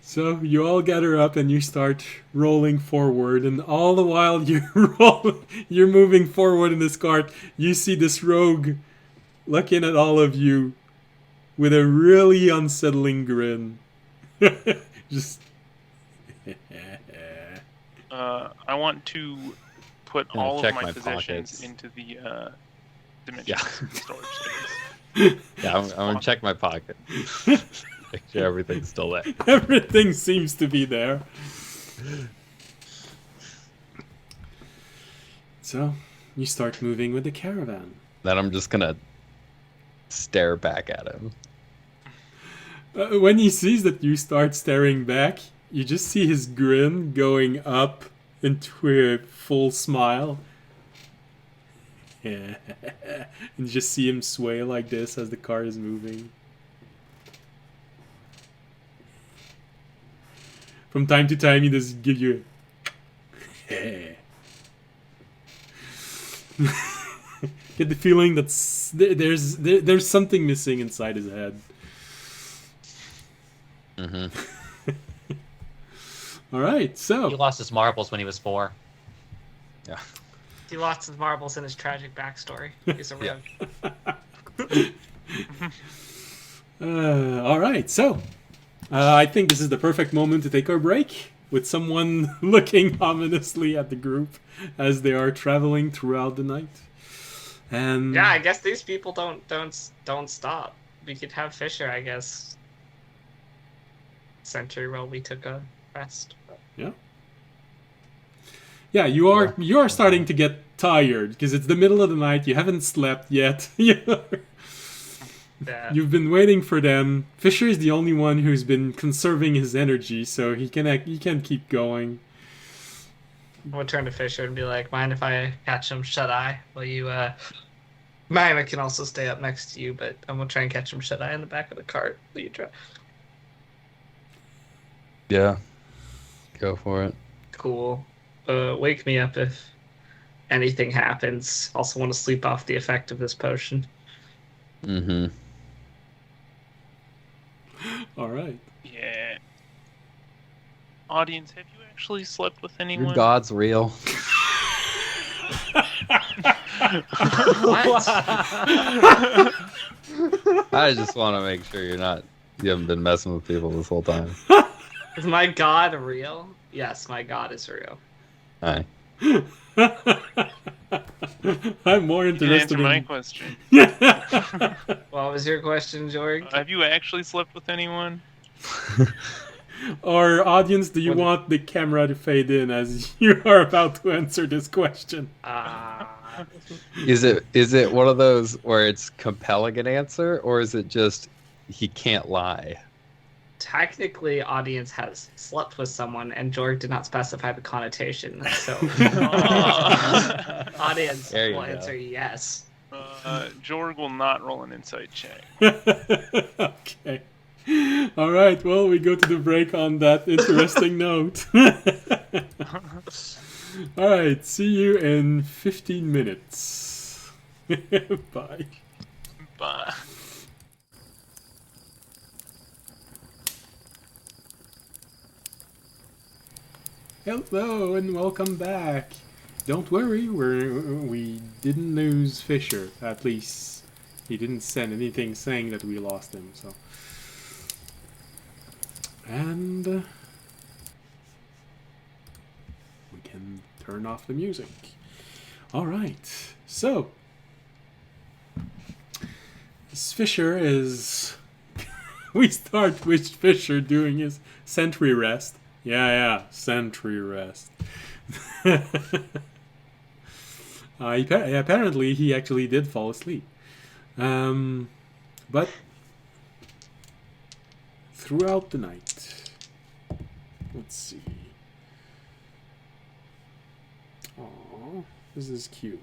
So you all gather up and you start rolling forward, and all the while you're moving forward in this cart, you see this rogue looking at all of you with a really unsettling grin. Just I want to put Yeah, all check of my my possessions pockets. into the dimension Yeah. storage space. Yeah, I'm gonna check my pocket. Make sure everything's still there. everything seems to be there. So you start moving with the caravan. Then I'm just gonna stare back at him. When he sees that you start staring back, you just see his grin going up into a full smile. Yeah. And you just see him sway like this as the car is moving. From time to time, he does give you a get the feeling that there's something missing inside his head. Mm-hmm. All right, He so lost his marbles when he was 4. Yeah. He lost his marbles in his tragic backstory. He's a rogue. all right, so I think this is the perfect moment to take our break with someone looking ominously at the group as they are traveling throughout the night. And Yeah, I guess these people don't stop. We could have Fisher, I guess, center while we took a rest. yeah, you are starting to get tired because it's the middle of the night. You haven't slept yet. Yeah. You've been waiting for them. Fisher is the only one who's been conserving his energy, so he can keep going. I'm gonna turn to Fisher and be like, mind if I catch him shut eye? Will you Mine, I can also stay up next to you, but I'm gonna try and catch him shut eye in the back of the cart. Will you try? Yeah. Go for it. Cool. Wake me up if anything happens. Also want to sleep off the effect of this potion. Mm-hmm. All right. Yeah. Audience, have you actually slept with anyone? Your God's real. What? I just want to make sure you haven't been messing with people this whole time. Is my god real? Yes, my god is real. Hi. I'm more You didn't answer interested my in. question. What was your question, George? Have you actually slept with anyone? Or audience, do you What- want the camera to fade in as you are about to answer this question? Is it one of those where it's compelling an answer, or is it just he can't lie? Technically, audience has slept with someone, and George did not specify the connotation. So, audience There you will go. answer yes. Jorg will not roll an insight check. Okay. All right. Well, we go to the break on that interesting note. All right. See you in 15 minutes. Bye. But Hello and welcome back. Don't worry, we didn't lose Fisher. At least he didn't send anything saying that we lost him. So, and we can turn off the music. All right. So this Fisher is. We start with Fisher doing his sentry rest. Yeah, sentry rest. Apparently, he actually did fall asleep. But throughout the night, let's see. Aww, this is cute.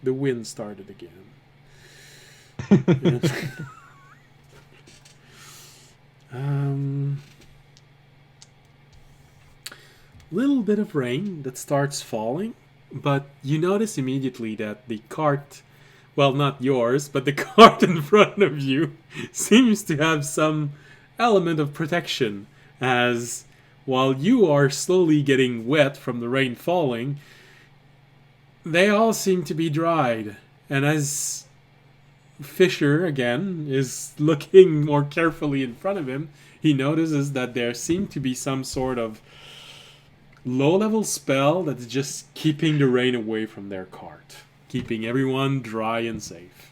The wind started again. Little bit of rain that starts falling, but you notice immediately that the cart, well, not yours, but the cart in front of you seems to have some element of protection, as while you are slowly getting wet from the rain falling, they all seem to be dried. And as Fisher, again, is looking more carefully in front of him, he notices that there seem to be some sort of low-level spell that's just keeping the rain away from their cart, keeping everyone dry and safe.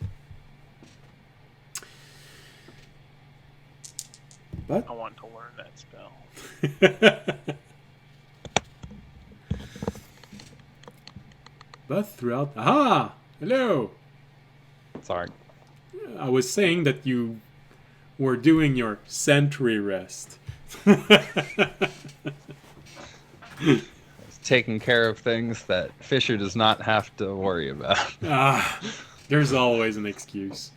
But I want to learn that spell. but throughout, aha, hello. Sorry. I was saying that you were doing your sentry rest. Taking care of things that Fisher does not have to worry about. There's always an excuse.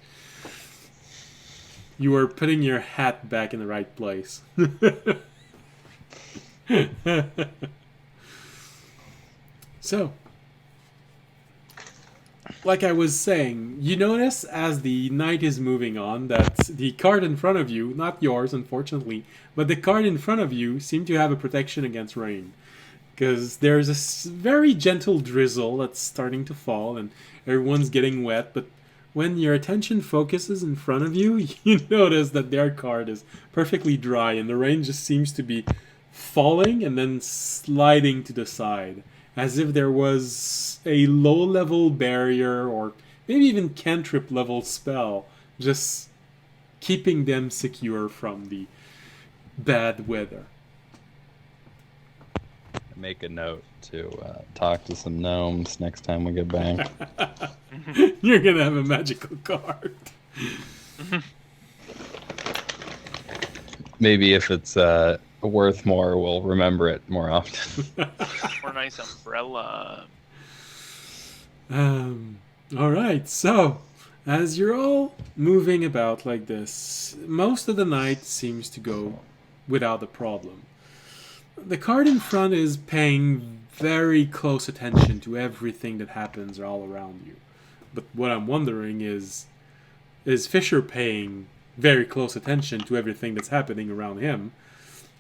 You were putting your hat back in the right place. So, like I was saying, you notice as the night is moving on that the card in front of you, not yours unfortunately, but the card in front of you seem to have a protection against rain. Because there's a very gentle drizzle that's starting to fall and everyone's getting wet, but when your attention focuses in front of you, you notice that their card is perfectly dry and the rain just seems to be falling and then sliding to the side, as if there was a low-level barrier or maybe even cantrip-level spell just keeping them secure from the bad weather. Make a note to talk to some gnomes next time we get back. You're gonna have a magical card. Maybe if it's worth more, we'll remember it more often. Or a nice umbrella. All right, so as you're all moving about like this, most of the night seems to go without a problem. The card in front is paying very close attention to everything that happens all around you. But what I'm wondering is Fisher paying very close attention to everything that's happening around him?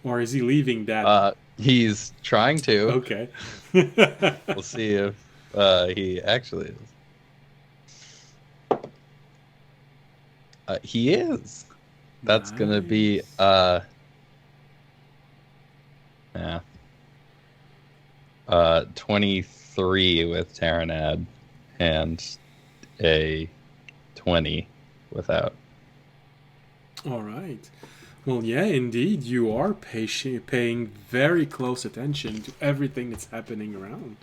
Or is he leaving that? He's trying to. Okay. We'll see if he actually is. He is. That's gonna be yeah. 23 with Taranad. and a 20 without. All right. Well, yeah, indeed, you are paying very close attention to everything that's happening around.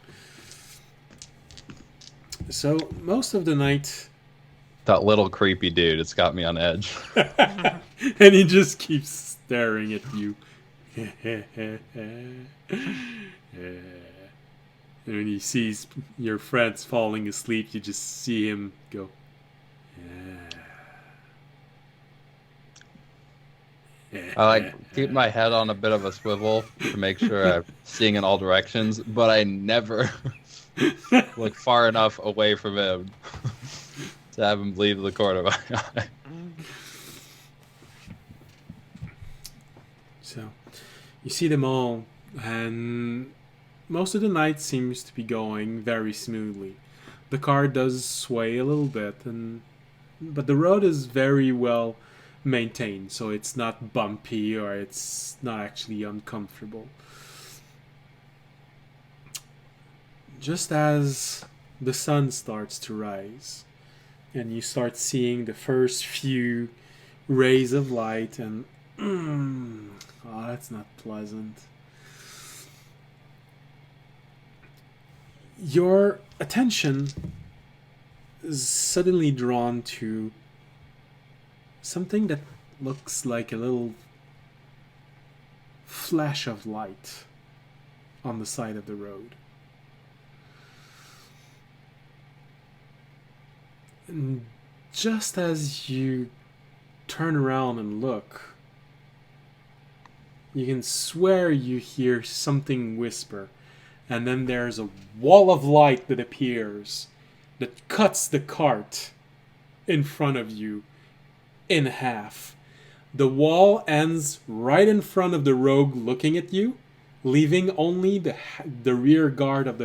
So, most of the night, That little creepy dude, it's got me on edge. and he just keeps staring at you. And when he sees your friends falling asleep, you just see him go, I like keep my head on a bit of a swivel to make sure I'm seeing in all directions, but I never look far enough away from him to have him leave the corner of my eye. So, you see them all, and most of the night seems to be going very smoothly. The car does sway a little bit, but the road is very well maintained, so it's not bumpy or it's not actually uncomfortable. Just as the sun starts to rise, and you start seeing the first few rays of light, and oh, that's not pleasant. Your attention is suddenly drawn to something that looks like a little flash of light on the side of the road. And just as you turn around and look, you can swear you hear something whisper, and then there's a wall of light that appears that cuts the cart in front of you in half. The wall ends right in front of the rogue looking at you, leaving only the rear guard of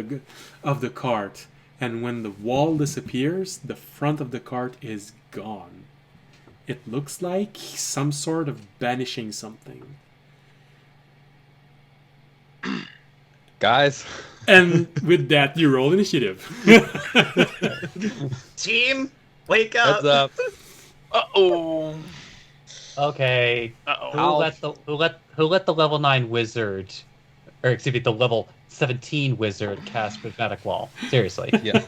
the cart. And when the wall disappears, the front of the cart is gone. It looks like some sort of banishing something. Guys. And with that, you roll initiative. Team, wake up! Heads up. Uh-oh. Okay. Uh-oh. Who let the level 9 wizard, or excuse me, the level 17 wizard cast prismatic wall? Seriously. Yeah.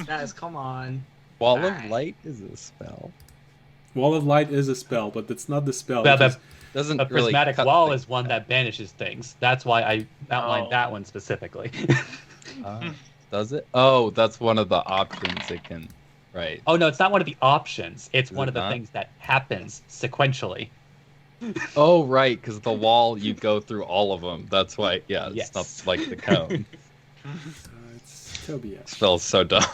Guys, come on. Wall Alright. of Light is a spell. Wall of Light is a spell, but it's not the spell. Well, which is- Doesn't A really prismatic cut wall things is one down. that banishes things. That's why I outlined Oh. that one specifically. Does it? Oh, that's one of the options it can. Right. Oh no, it's not one of the options. It's Is one it of the not? things that happens sequentially. Oh, right, because the wall, you go through all of them. That's why, yeah, it's Yes. not like the cone. it's Tobias. Spell's so dumb.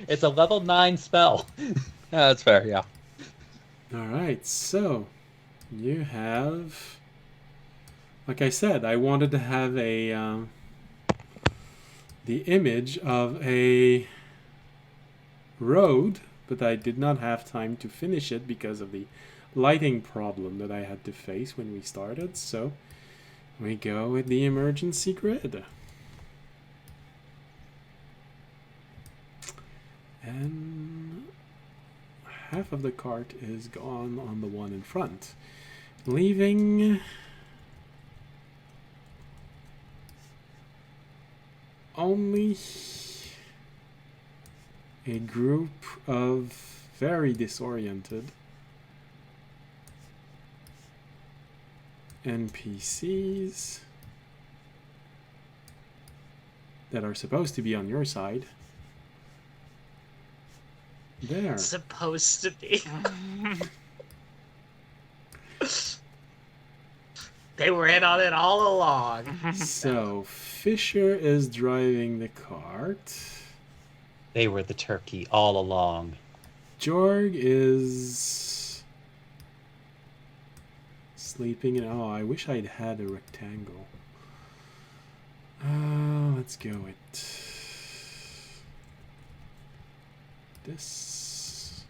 It's a level 9 spell. Yeah, that's fair, yeah. Alright, so you have, like I said, I wanted to have the image of a road, but I did not have time to finish it because of the lighting problem that I had to face when we started, so we go with the emergency grid. And half of the cart is gone on the one in front, leaving only a group of very disoriented NPCs that are supposed to be on your side. There. Supposed to be. They were in on it all along. So, Fisher is driving the cart. They were the turkey all along. Jorg is sleeping in. Oh, I wish I'd had a rectangle. Let's go with this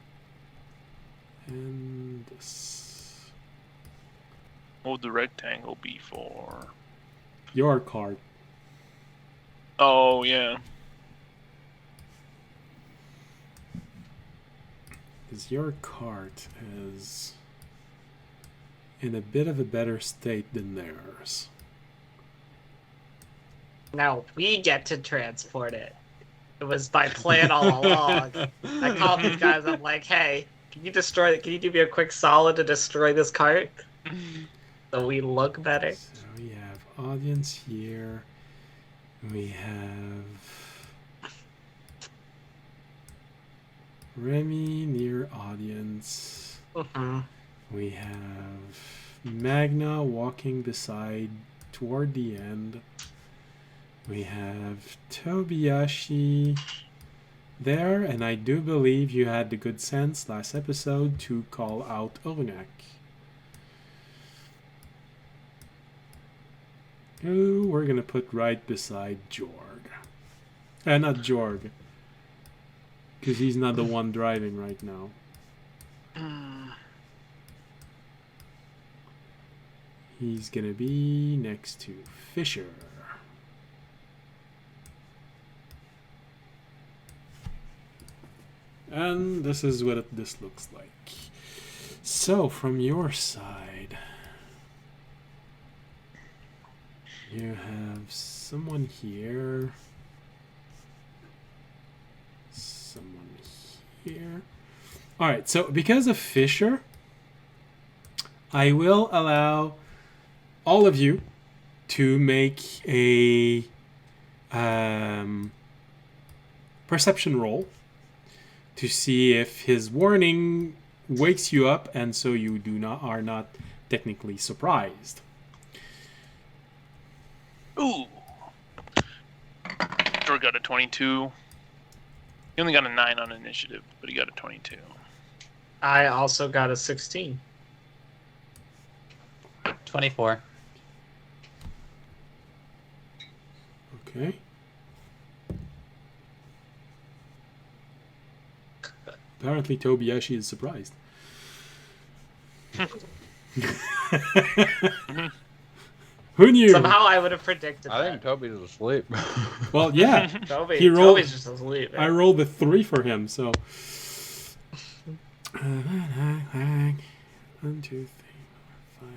and this. What would the rectangle be for? Your cart. Oh, yeah. because your cart is in a bit of a better state than theirs. Now we get to transport it. It was my plan all along. I called these guys. I'm like, hey, can you destroy it? Can you do me a quick solid to destroy this cart? So we look better. So we have audience here. We have Remy near audience. Mhm. We have Magna walking beside toward the end. We have Tobiyashi there, and I do believe you had the good sense last episode to call out Ornak. Who we're gonna put right beside Jorg. Not Jorg. Because he's not the one driving right now. He's gonna be next to Fisher. And this is what this looks like. So, from your side, you have someone here, someone here. Alright, so because of Fisher, I will allow all of you to make a perception roll to see if his warning wakes you up, and so you are not technically surprised. Ooh. George got a 22. He only got a 9 on initiative, but he got a 22. I also got a 16. 24. Okay. Apparently Tobiyashi is surprised. Who knew? Somehow I would have predicted I that. think Toby's asleep. Well, yeah. Toby, rolled- Toby's just asleep. I rolled a 3 for him, so. 1, 2, 3, 4, 5.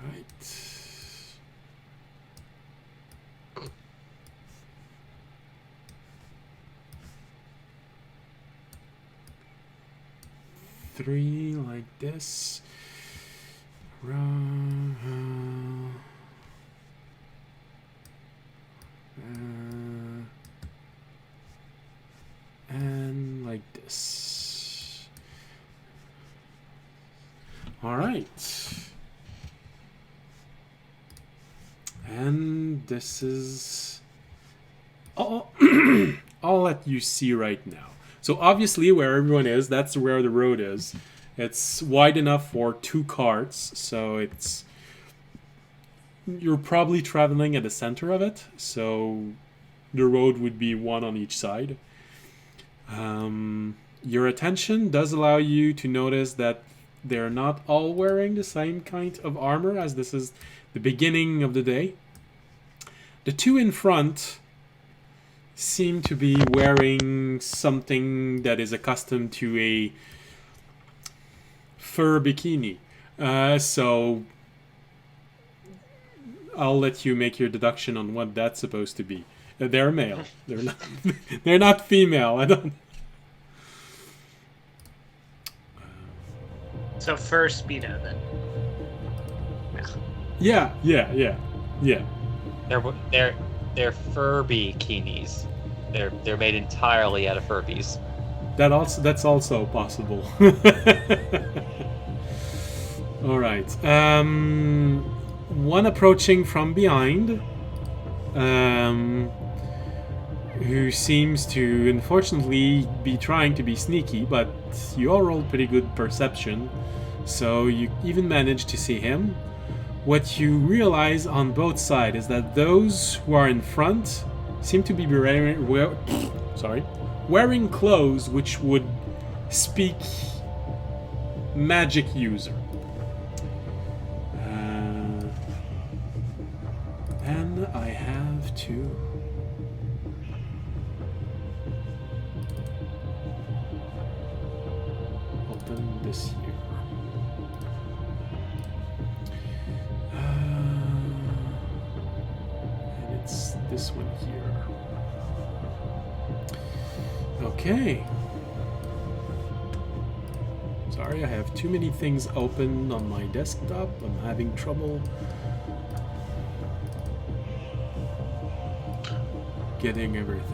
Right. Three like this. And like this. All right. And this is all, all that you see right now. So obviously where everyone is, that's where the road is. It's wide enough for 2 carts, so you're probably traveling at the center of it, so the road would be one on each side. Your attention does allow you to notice that they're not all wearing the same kind of armor, as this is the beginning of the day. The 2 in front seem to be wearing something that is accustomed to a fur bikini. So I'll let you make your deduction on what that's supposed to be. They're male. They're not. They're not female. I don't. So first Speedo then. Yeah. They're Furby bikinis. They're made entirely out of Furbies. That's also possible. All right. One approaching from behind, who seems to unfortunately be trying to be sneaky, but you all rolled pretty good perception, so you even managed to see him. What you realize on both sides is that those who are in front seem to be wearing clothes which would speak magic user. And I have to open this here. And it's this one here. Okay. Sorry, I have too many things open on my desktop. I'm having trouble getting everything.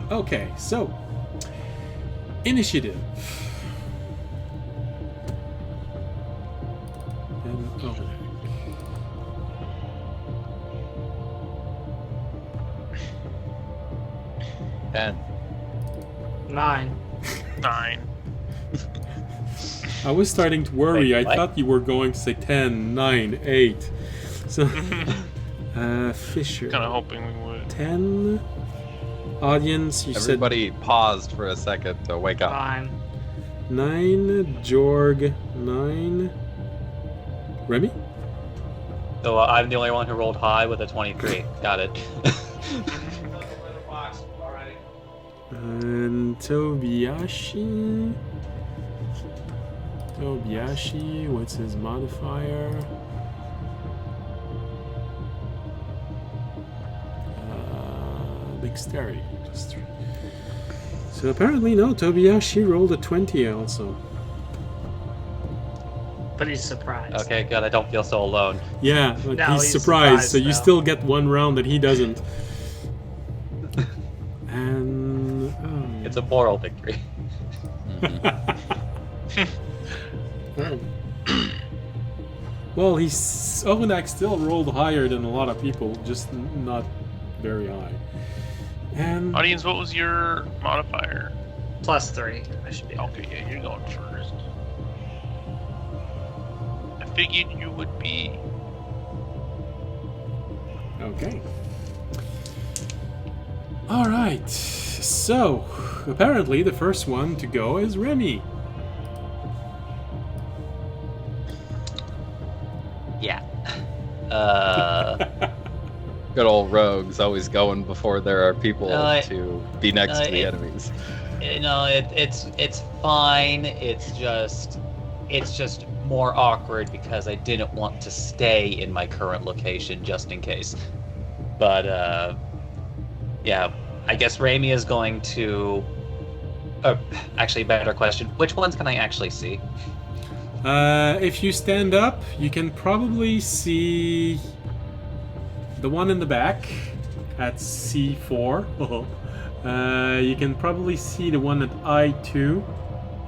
Okay, so initiative. And overlay. And 9. 9. I was starting to worry. Wait, I what? thought you were going to say 10, 9, 8. So, Fisher. Kind of hoping we would. 10. Audience, you everybody paused for a second to wake up. 9. said 9. Jorg, 9. Remy? So I'm the only one who rolled high with a 23. Got it. And Tobiashi. Tobiashi, what's his modifier? Dexterity. So apparently, no, Tobiashi rolled a 20 also. But he's surprised. Okay, good. I don't feel so alone. Yeah, but No, he's he's surprised, so surprised you now. still get one round that he doesn't. And It's a moral victory. well, he's Ovenak still rolled higher than a lot of people, just not very high. And Audience, what was your modifier? +3. I should be. Okay, yeah, you're going first. I figured you would be. okay. All right. So apparently, the first one to go is Remy. Yeah. Good old rogues always going before there are people to be next to the enemies. It's fine. It's just more awkward because I didn't want to stay in my current location just in case. But yeah, I guess Rami is going to. Actually, better question: which ones can I actually see? If you stand up, you can probably see the one in the back at C4. You can probably see the one at I2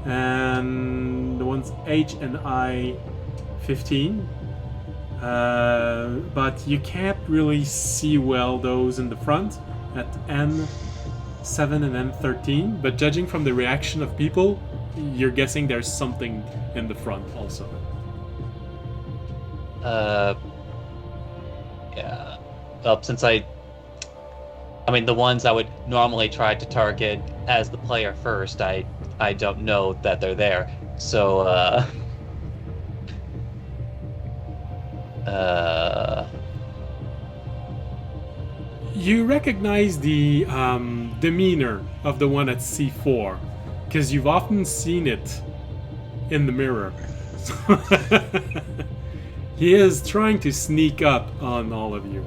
and the ones H and I15. But you can't really see well those in the front at N7 and N13. But judging from the reaction of people, you're guessing there's something in the front also. Yeah. Well, since I mean, the ones I would normally try to target as the player first, I don't know that they're there. So, You recognize the demeanor of the one at C4, because you've often seen it in the mirror. He is trying to sneak up on all of you.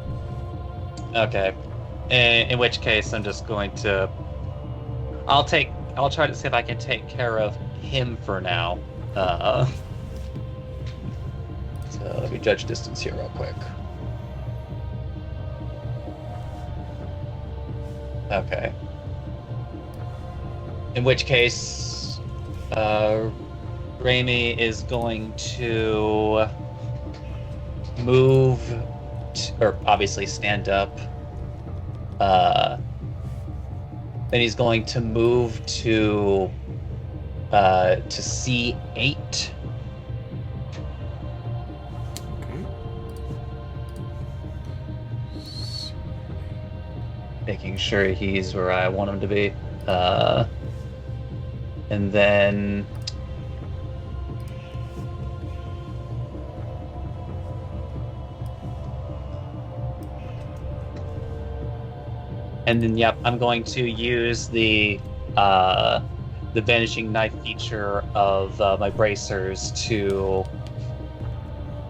okay. In which case, I'm just going to. I'll try to see if I can take care of him for now. So let me judge distance here real quick. Okay. In which case, Raimi is going to move, or obviously stand up. Then he's going to move to C8. Okay. Making sure he's where I want him to be. And then And then, yep, I'm going to use the vanishing knife feature of my bracers to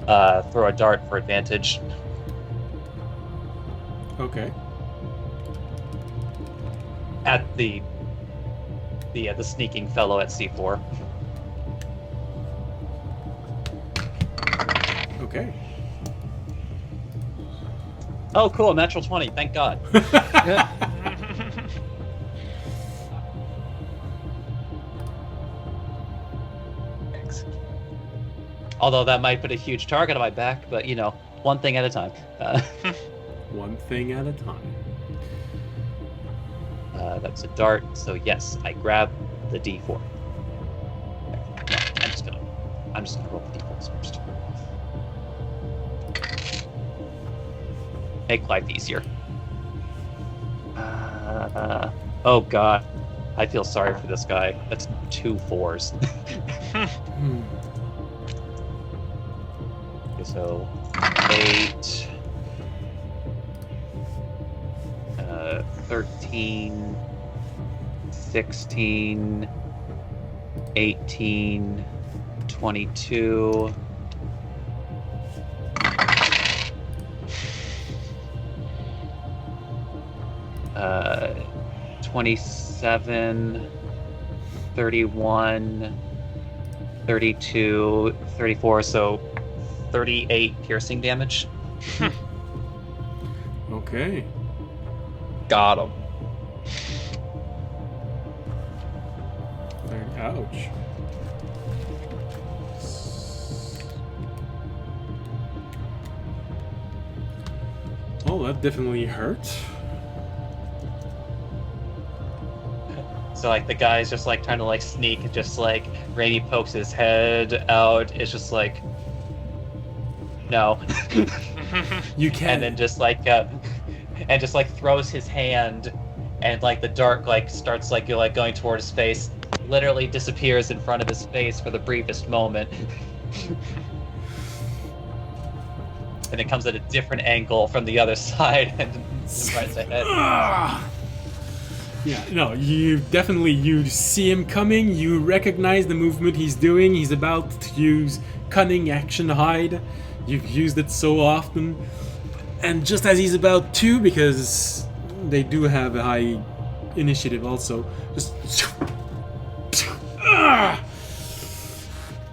throw a dart for advantage. Okay. At the sneaking fellow at C4. Okay. Oh, cool! Natural 20. Thank God. Thanks. Although that might put a huge target on my back, but you know, one thing at a time. One thing at a time. That's a dart, so yes, I grab the D4. No, I'm just gonna roll the D4s first. Make life easier. Oh god, I feel sorry for this guy. That's 2 4s. Okay, so 8, 13, 16, 18, 22. 27, 31, 32, 34, so 38 piercing damage. Okay. Got him. Ouch. Oh, that definitely hurt. So like the guy's just like trying to like sneak, and just like Rainy pokes his head out. It's just like, no. You can. And then just like throws his hand, and like the dart like starts like going toward his face, literally disappears in front of his face for the briefest moment. And it comes at a different angle from the other side and right ahead. Yeah, no, you see him coming, you recognize the movement he's doing, he's about to use cunning action hide. You've used it so often. And just as he's about to, because they do have a high initiative also, just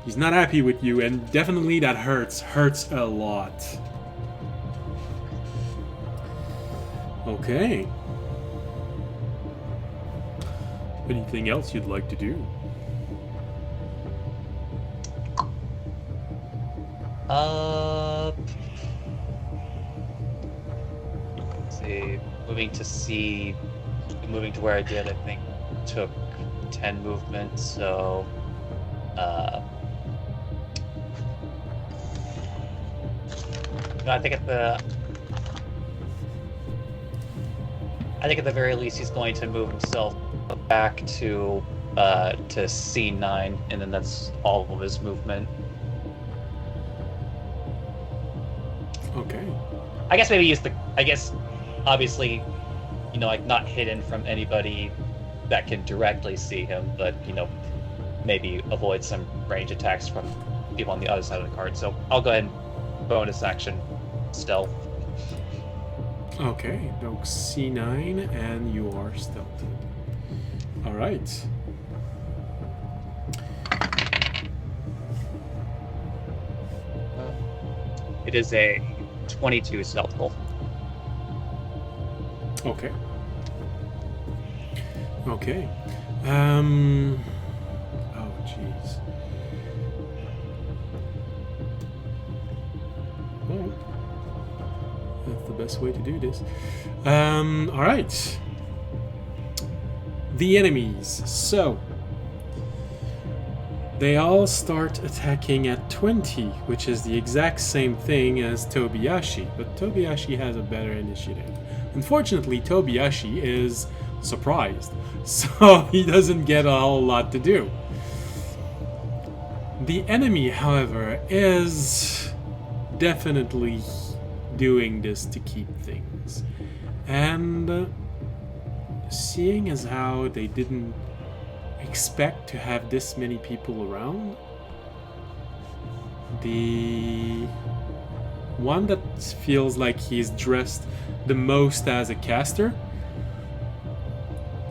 he's not happy with you, and definitely that hurts a lot. Okay. Anything else you'd like to do? Let's see, moving to where I did, I think took 10 movements, so no, I think at the very least he's going to move himself back to C9, and then that's all of his movement. Okay. I guess obviously, you know, like not hidden from anybody that can directly see him, but you know, maybe avoid some range attacks from people on the other side of the card. So I'll go ahead and bonus action stealth. Okay, no C9, and you are stealthed. Alright. It is a 22 stealth roll. Okay. Okay. Oh, jeez. Well, that's the best way to do this. Alright. The enemies. So, they all start attacking at 20, which is the exact same thing as Tobiyashi, but Tobiyashi has a better initiative. Unfortunately, Tobiyashi is surprised, so he doesn't get a whole lot to do. The enemy, however, is definitely doing this to keep things. And seeing as how they didn't expect to have this many people around, the one that feels like he's dressed the most as a caster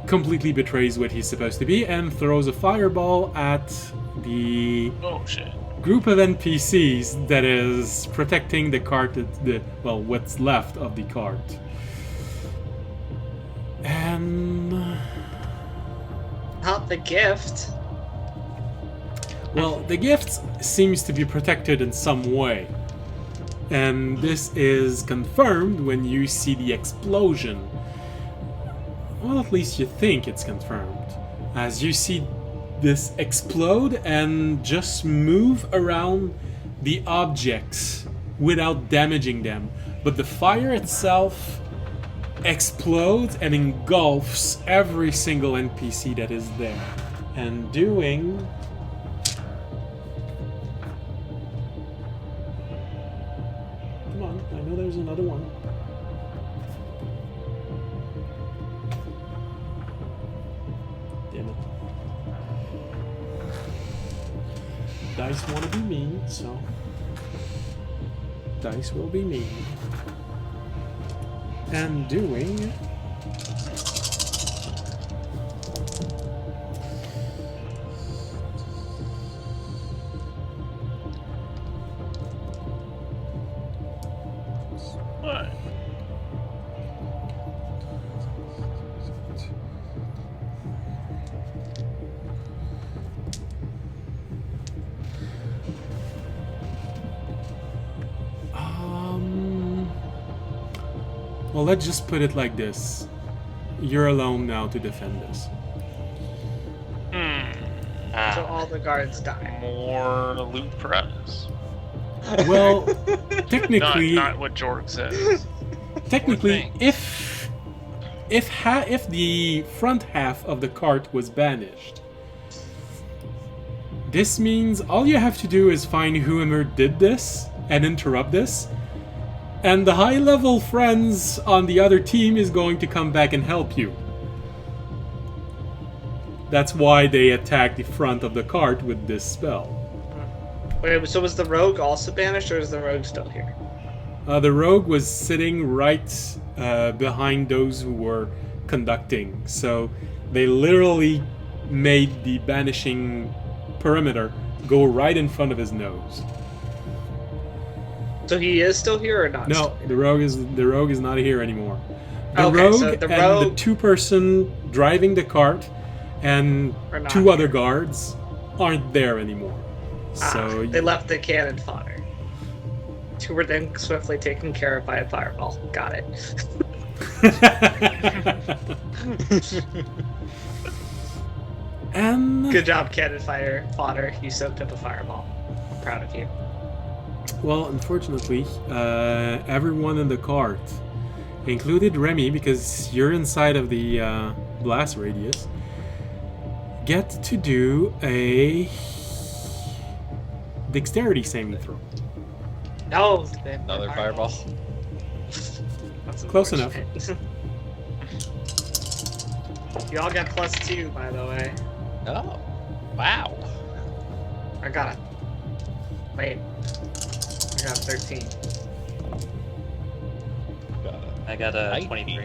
completely betrays what he's supposed to be and throws a fireball at the Oh shit. group of NPCs that is protecting the cart, what's left of the cart. And Not the gift. well, the gift seems to be protected in some way. And this is confirmed when you see the explosion. Well, at least you think it's confirmed. As you see this explode and just move around the objects without damaging them. But the fire itself explodes and engulfs every single NPC that is there. And doing... Come on, I know there's another one. Damn it. Dice want to be mean, so... Dice will be mean. And doing... What? Well, let's just put it like this. You're alone now to defend this. So all the guards die. More loot for us. Well, technically... Not what Jorg says. Technically, More if the front half of the cart was banished, this means all you have to do is find whoever did this and interrupt this, and the high-level friends on the other team is going to come back and help you. That's why they attack the front of the cart with this spell. Wait, so was the rogue also banished, or is the rogue still here? The rogue was sitting right behind those who were conducting, so they literally made the banishing perimeter go right in front of his nose. So he is still here or not? No, still here? the rogue is not here anymore. The Okay, rogue so the and rogue- the two-person driving the cart and Are not two other here. guards aren't there anymore. So They left the cannon fodder. Who were then swiftly taken care of by a fireball. Got it. and Good job, cannon fire fodder. You soaked up a fireball. I'm proud of you. well, unfortunately, everyone in the cart, included Remy, because you're inside of the blast radius, get to do a dexterity saving throw. No. Another fireball. That's Close enough. unfortunate. You all got +2, by the way. Oh, wow. I got it. Wait. I got 13. Got it. I got a 19. 23.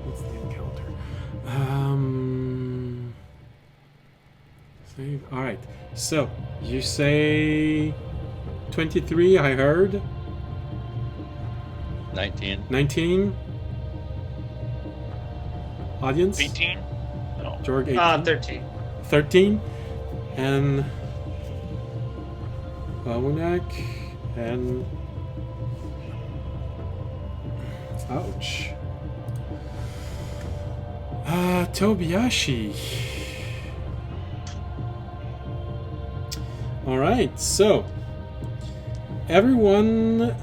What's the encounter? Save. All right. So you say 23. I heard 19. 19. Audience. 18? No. Jorg 18. 13. 13. And Wonak and ouch. Tobiyashi. Alright, so everyone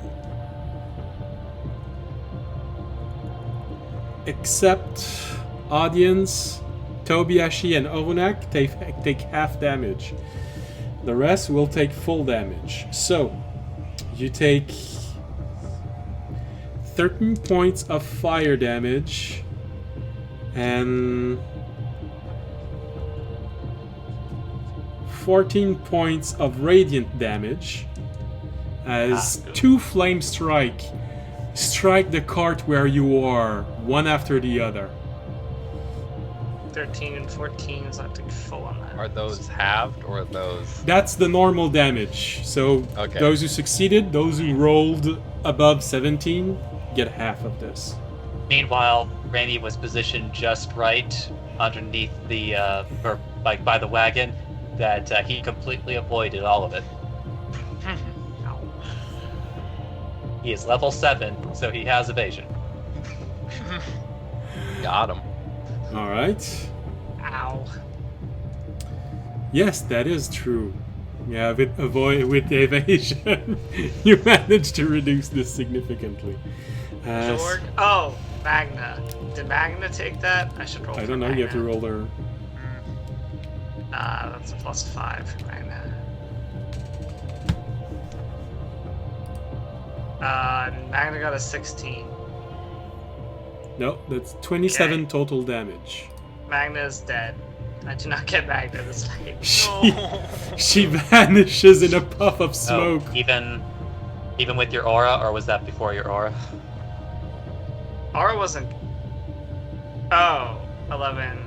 except audience, Tobiyashi, and Orunak take half damage. The rest will take full damage. So you take 13 points of fire damage and 14 points of radiant damage as two flame strike the cart where you are, one after the other. 13 and 14 is not too full on that. Are those halved or are those? That's the normal damage. So Okay. those who succeeded, those who rolled above 17, get half of this. Meanwhile, Raimi was positioned just right underneath the, or like by the wagon, that he completely avoided all of it. He is level 7, so he has evasion. Got him. All right. Ow. Yes, that is true. Yeah, with evasion, you managed to reduce this significantly. Jorg? Oh, Magna. Did Magna take that? I should roll I for don't know. Magna. You have to roll her. That's a +5 for Magna. Magna got a 16. No, that's 27 Okay. total damage. Magna is dead. I do not get Magna this late. She vanishes in a puff of smoke. Oh, even with your aura, or was that before your aura? Aura wasn't. Oh, 11,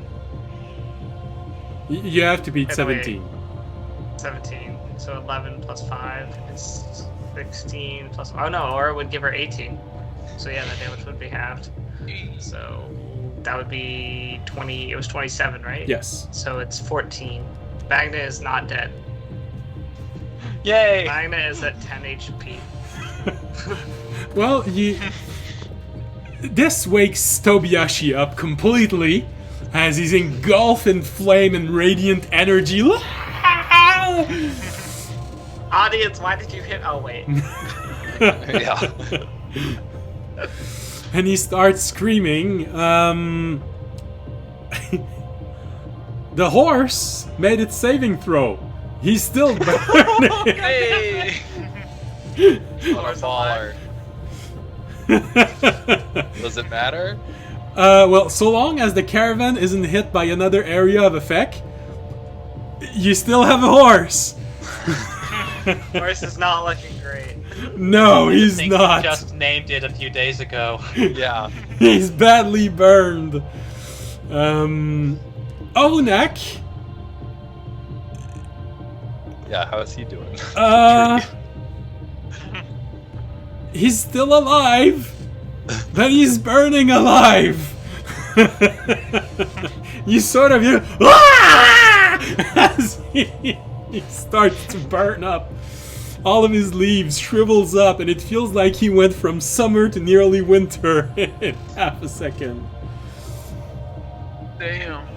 You have to beat By the way- 17. 17. So 11 plus 5 is 16 plus. Oh no, Aura would give her 18. So yeah, the damage would be halved. So that would be 20. It was 27, right? Yes. So it's 14. Magna is not dead. Yay! Magna is at 10 HP. Well, this wakes Tobiyashi up completely as he's engulfed in flame and radiant energy. Audience, why did you hit? Oh wait. Yeah. And he starts screaming. The horse made its saving throw. He's still burning. Hey! What a baller. Does it matter? Well, so long as the caravan isn't hit by another area of effect, you still have a horse. Horse is not looking great. No, I he's think not. You just named it a few days ago. Yeah. He's badly burned. Olunak, Yeah, how is he doing? he's still alive, but he's burning alive. You sort of hear as he starts to burn up. All of his leaves shrivels up, and it feels like he went from summer to nearly winter in half a second. Damn.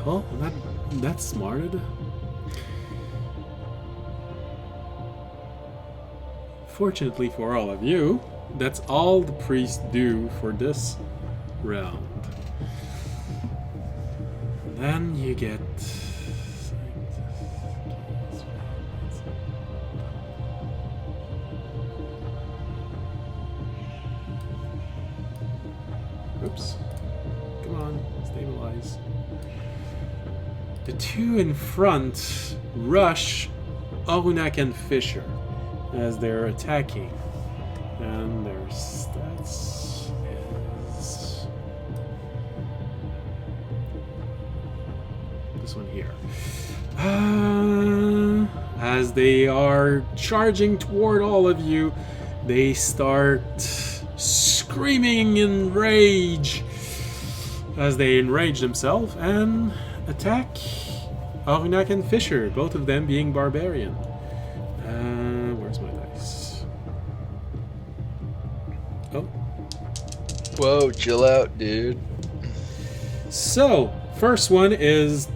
Well, that's smarted. Fortunately for all of you, that's all the priests do for this round. Then you get... Oops. Come on, stabilize. The two in front rush Arunak and Fisher as they're attacking. And their stats is this one here. As they are charging toward all of you, they start screaming in rage as they enrage themselves and attack Arunak and Fisher, both of them being barbarian. Where's my dice? Oh. Whoa, chill out, dude. So, first one is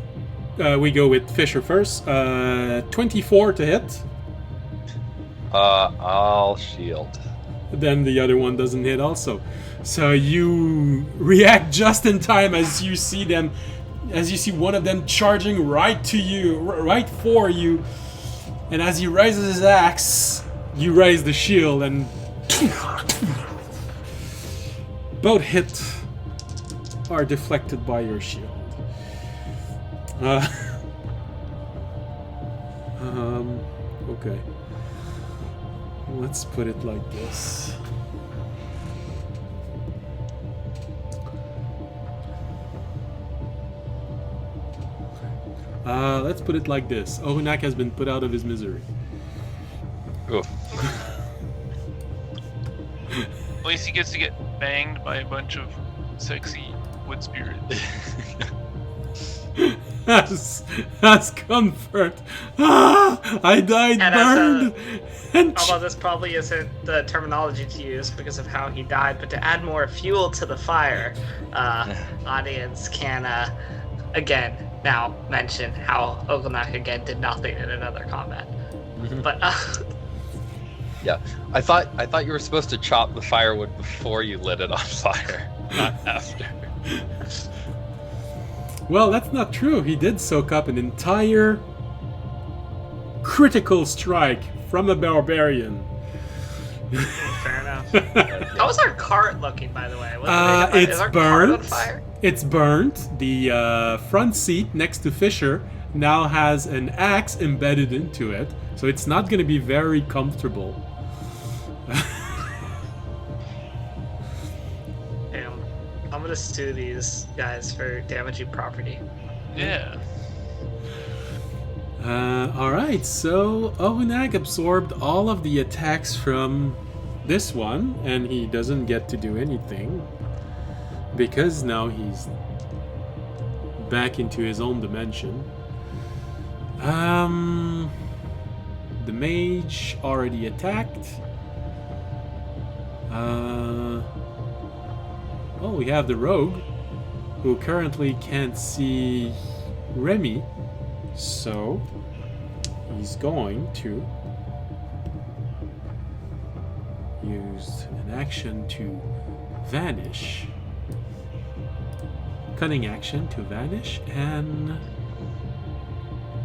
we go with Fisher first. 24 to hit. I'll shield. Then the other one doesn't hit also. So you react just in time as you see them, as you see one of them charging right to you, right for you. And as he raises his axe, You raise the shield and both hit are deflected by your shield. Okay. Let's put it like this. Let's put it like this. Ohunak has been put out of his misery. Oof. At least he gets to get banged by a bunch of sexy wood spirits. As comfort. I died And burned. And Although this probably isn't the terminology to use because of how he died, but to add more fuel to the fire, audience can again now mention how Ogonak again did nothing in another combat. But Yeah, I thought you were supposed to chop the firewood before you lit it on fire, not after. well, that's not true. He did soak up an entire critical strike from a barbarian. fair enough. How was our cart looking, by the way? It's is our cart on burnt. fire? It's burnt. The front seat next to Fisher now has an axe embedded into it, so it's not going to be very comfortable. Damn. I'm gonna sue these guys for damaging property. Yeah. Alright, so Ohunak absorbed all of the attacks from this one, and he doesn't get to do anything because now he's back into his own dimension. The mage already attacked. Oh, we have the rogue, who currently can't see Remy, so he's going to use an action to vanish. Cunning action to vanish, and...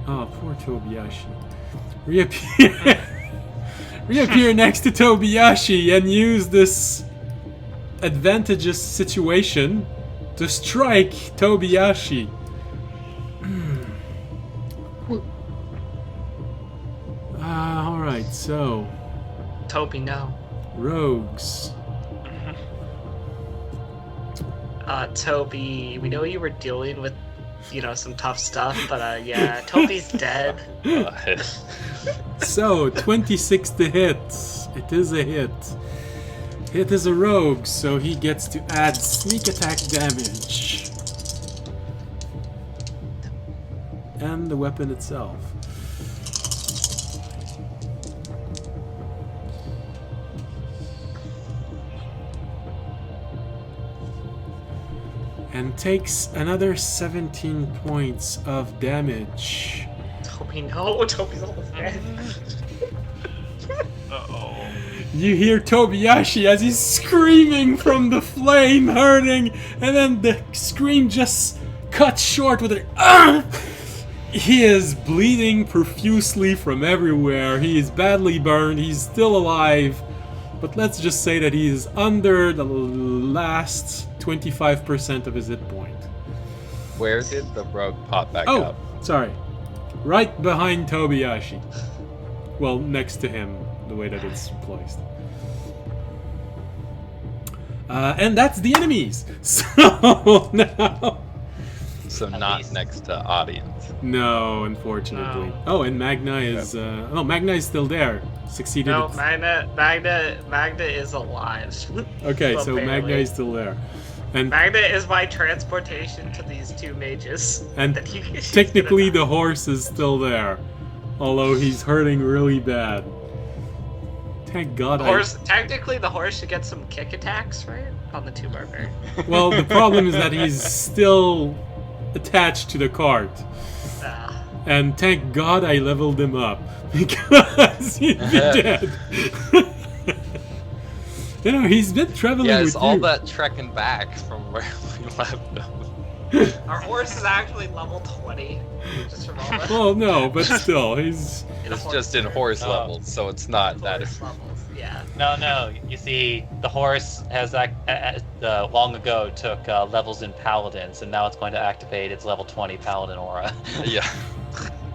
Oh, poor Tobiyashi. Reappear... Reappear next to Tobiyashi and use this advantageous situation to strike Tobiyashi. Alright, so... Toby, no. Rogues. Toby, we know you were dealing with, some tough stuff, but yeah, Toby's dead. So, 26 to hit. It is a hit. It is a rogue, so he gets to add sneak attack damage. And the weapon itself. And takes another 17 points of damage. Toby, no. Toby's almost dead. Uh-oh. You hear Tobiyashi as he's screaming from the flame, hurting, and then the scream just cuts short with a He is bleeding profusely from everywhere. He is badly burned. He's still alive. But let's just say that he is under the last 25% of his hit point. Where did the rogue pop back Oh, up? sorry. Right behind Tobiyashi. Well, next to him, the way that it's placed. And that's the enemies. So now... So not next to audience. No, unfortunately. No. Oh, and Magna is... Magna is still there. Succeeded. No, Magna is alive. Okay, so apparently. Magna is still there. And Magna is my transportation to these two mages. And that she's technically gonna the horse is still there. Although he's hurting really bad. Thank God die. Technically the horse should get some kick attacks, right? On the two barbarian. Well, the problem is that he's still attached to the cart. And thank God I leveled him up. Because he'd be dead. He's been traveling with all you. that trekking back from where we left him. Our horse is actually level 20. Just from all that. Well, no, but still, he's. It's just in horse Oh. levels, so it's not that. Horse levels, yeah. No. You see, the horse has long ago took levels in paladins, and now it's going to activate its level 20 paladin aura. Yeah.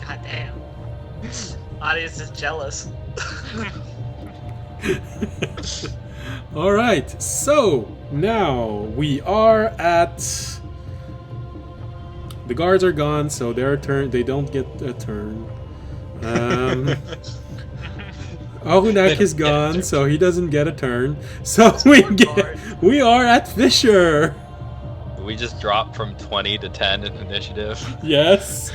God damn. Audience is jealous. All right, so now we are at. The guards are gone, so their turn. They don't get a turn. Arunak is gone, so he doesn't get a turn. So we are at Fisher. We just dropped from 20 to 10 in initiative. Yes.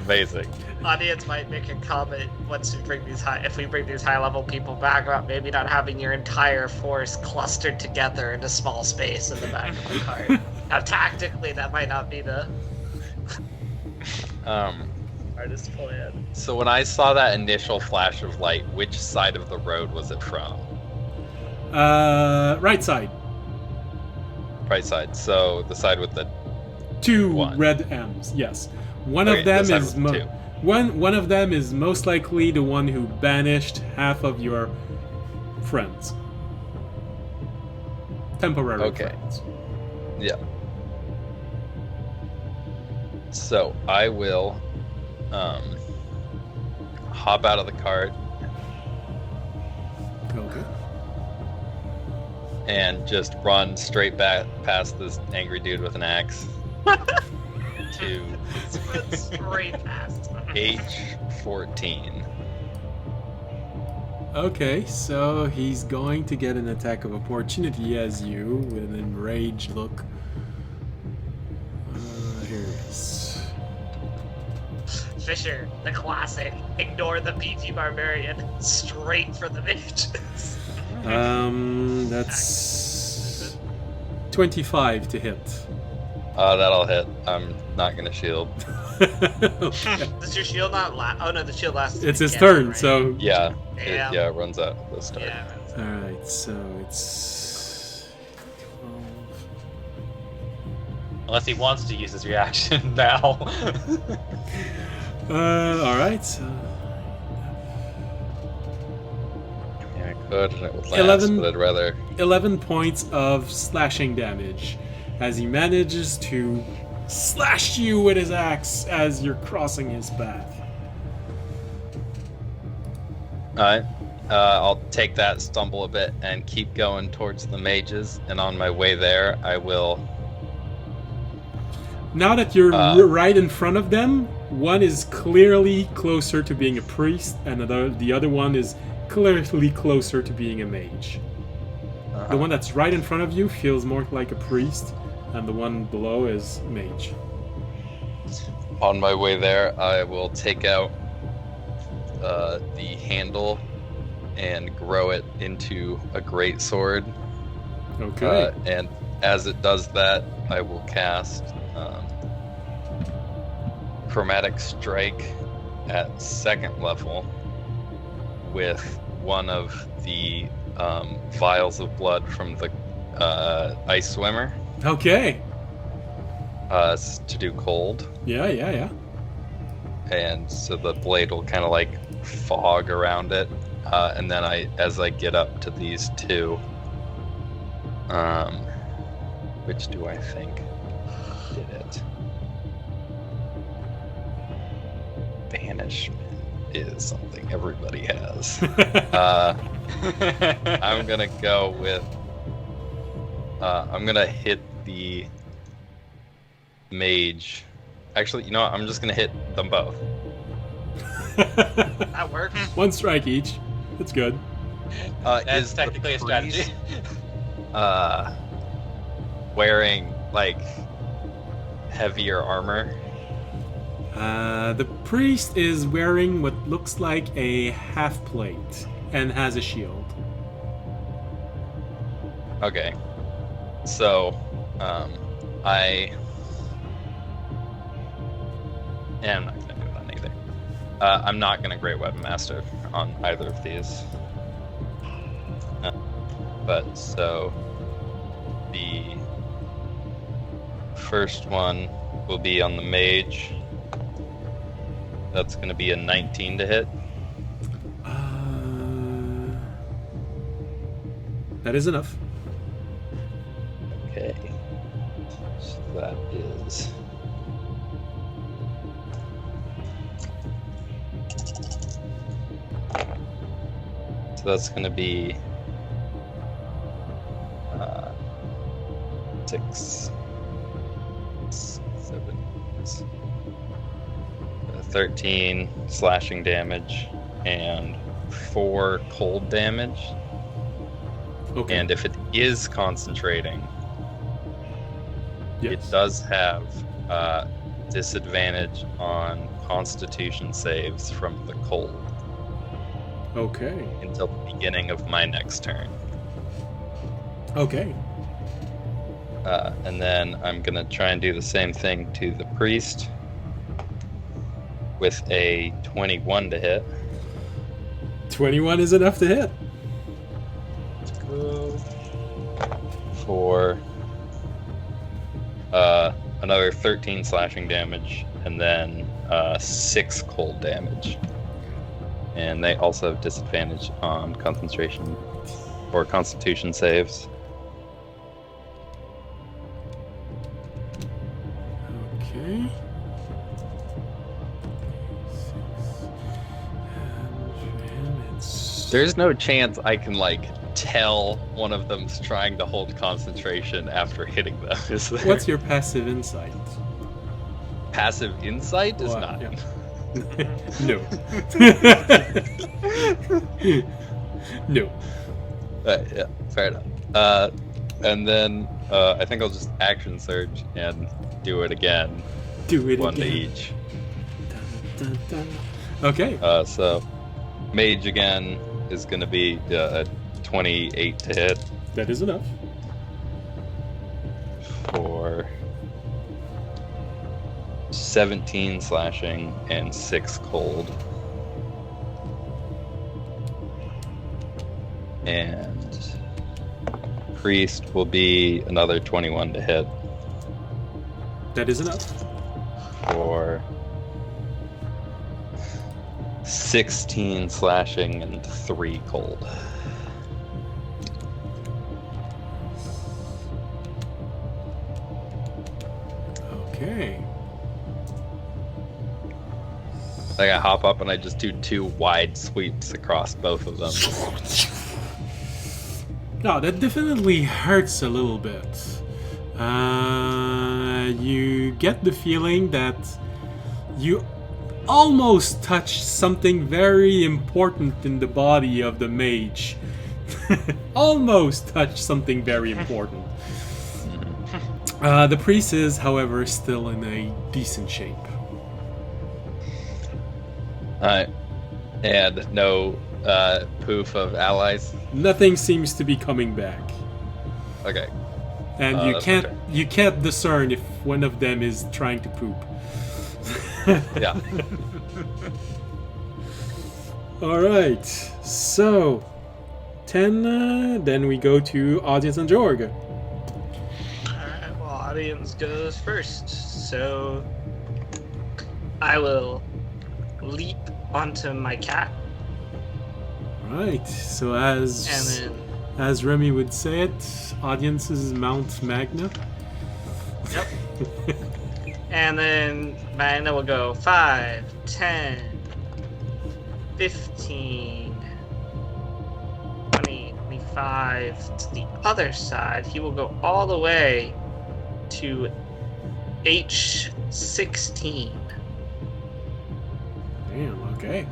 Amazing. Audience might make a comment once we bring these if we bring these high level people back about maybe not having your entire force clustered together in a small space in the back of the cart. Now tactically that might not be the hardest plan. So when I saw that initial flash of light, which side of the road was it from? Right side. Right side. So the side with the Two one. red M's. Yes. One Okay, of them the side is with the two. one of them is most likely the one who banished half of your friends. Temporary Okay. friends. Yeah. So I will hop out of the cart Okay. and just run straight back past this angry dude with an axe to Straight past. H14. Okay, so he's going to get an attack of opportunity as you with an enraged look. Here it is. Fisher, the classic. Ignore the PG barbarian. Straight for the mages. That's 25 to hit. That'll hit. I'm not gonna shield. Okay. Does your shield not last? Oh no, the shield lasts. It's his again, turn, right? so Yeah. Damn. It runs out at the start. Yeah. Alright, so it's 12. Unless he wants to use his reaction now. Alright, so Yeah, I could, and it would last, 11 but I'd rather. 11 points of slashing damage as he manages to slash you with his axe as you're crossing his path. Alright. I'll take that, stumble a bit, and keep going towards the mages. And on my way there, I will. Now that you're right in front of them, one is clearly closer to being a priest, and the other one is clearly closer to being a mage. The one that's right in front of you feels more like a priest, and the one below is mage. On my way there, I will take out the handle and grow it into a great sword. Okay. And as it does that, I will cast Chromatic Strike at 2nd level with one of the vials of blood from the ice swimmer Okay. to do cold. Yeah. And so the blade will kind of like fog around it, and then as I get up to these two, which do I think did it? Banishment is something everybody has. I'm gonna go with. I'm gonna hit the mage. Actually, you know what? I'm just gonna hit them both. That works. One strike each. That's good. That's Is the technically a strategy. priest, wearing like heavier armor. The priest is wearing what looks like a half plate and has a shield. Okay, so I am not gonna do it on either. I'm not gonna Great Weapon Master on either of these. But so the first one will be on the mage. That's going to be a 19 to hit. That is enough. Okay. So that is... So that's going to be 6, 7, 13 slashing damage and 4 cold damage. Okay. And if it is concentrating, Yes. it does have disadvantage on Constitution saves from the cold Okay. until the beginning of my next turn. Okay. And then I'm going to try and do the same thing to the priest with a 21 to hit. 21 is enough to hit. For another 13 slashing damage and then 6 cold damage. And they also have disadvantage on concentration or constitution saves. Okay. There's no chance I can tell one of them's trying to hold concentration after hitting them. Is there? What's your passive insight? Passive insight is Well, not. yeah. No. No. Yeah, fair enough. And then I think I'll just action surge and do it again. Do it One to again. each. Dun, dun, dun. Okay. So mage again is going to be a 28 to hit That is enough. for 17 slashing and 6 cold. And priest will be another 21 to hit That is enough. for 16 slashing and 3 cold. Okay. I hop up and I just do 2 wide sweeps across both of them. No, that definitely hurts a little bit. You get the feeling that you almost touched something very important in the body of the mage. Almost touched something very important. The priest is, however, still in a decent shape. Alright. And no poof of allies. Nothing seems to be coming back, Okay. and That's okay. you can't discern if one of them is trying to poop. Yeah. All right, so 10. Then we go to audience and Jorg. Alright, well, audience goes first. So I will leap onto my cat, Right. So and as Remy would say it, audience is Mount Magna. then and then Magna will go 5, 10, 15, 20, 25 to the other side. He will go all the way to H16. Damn. Okay.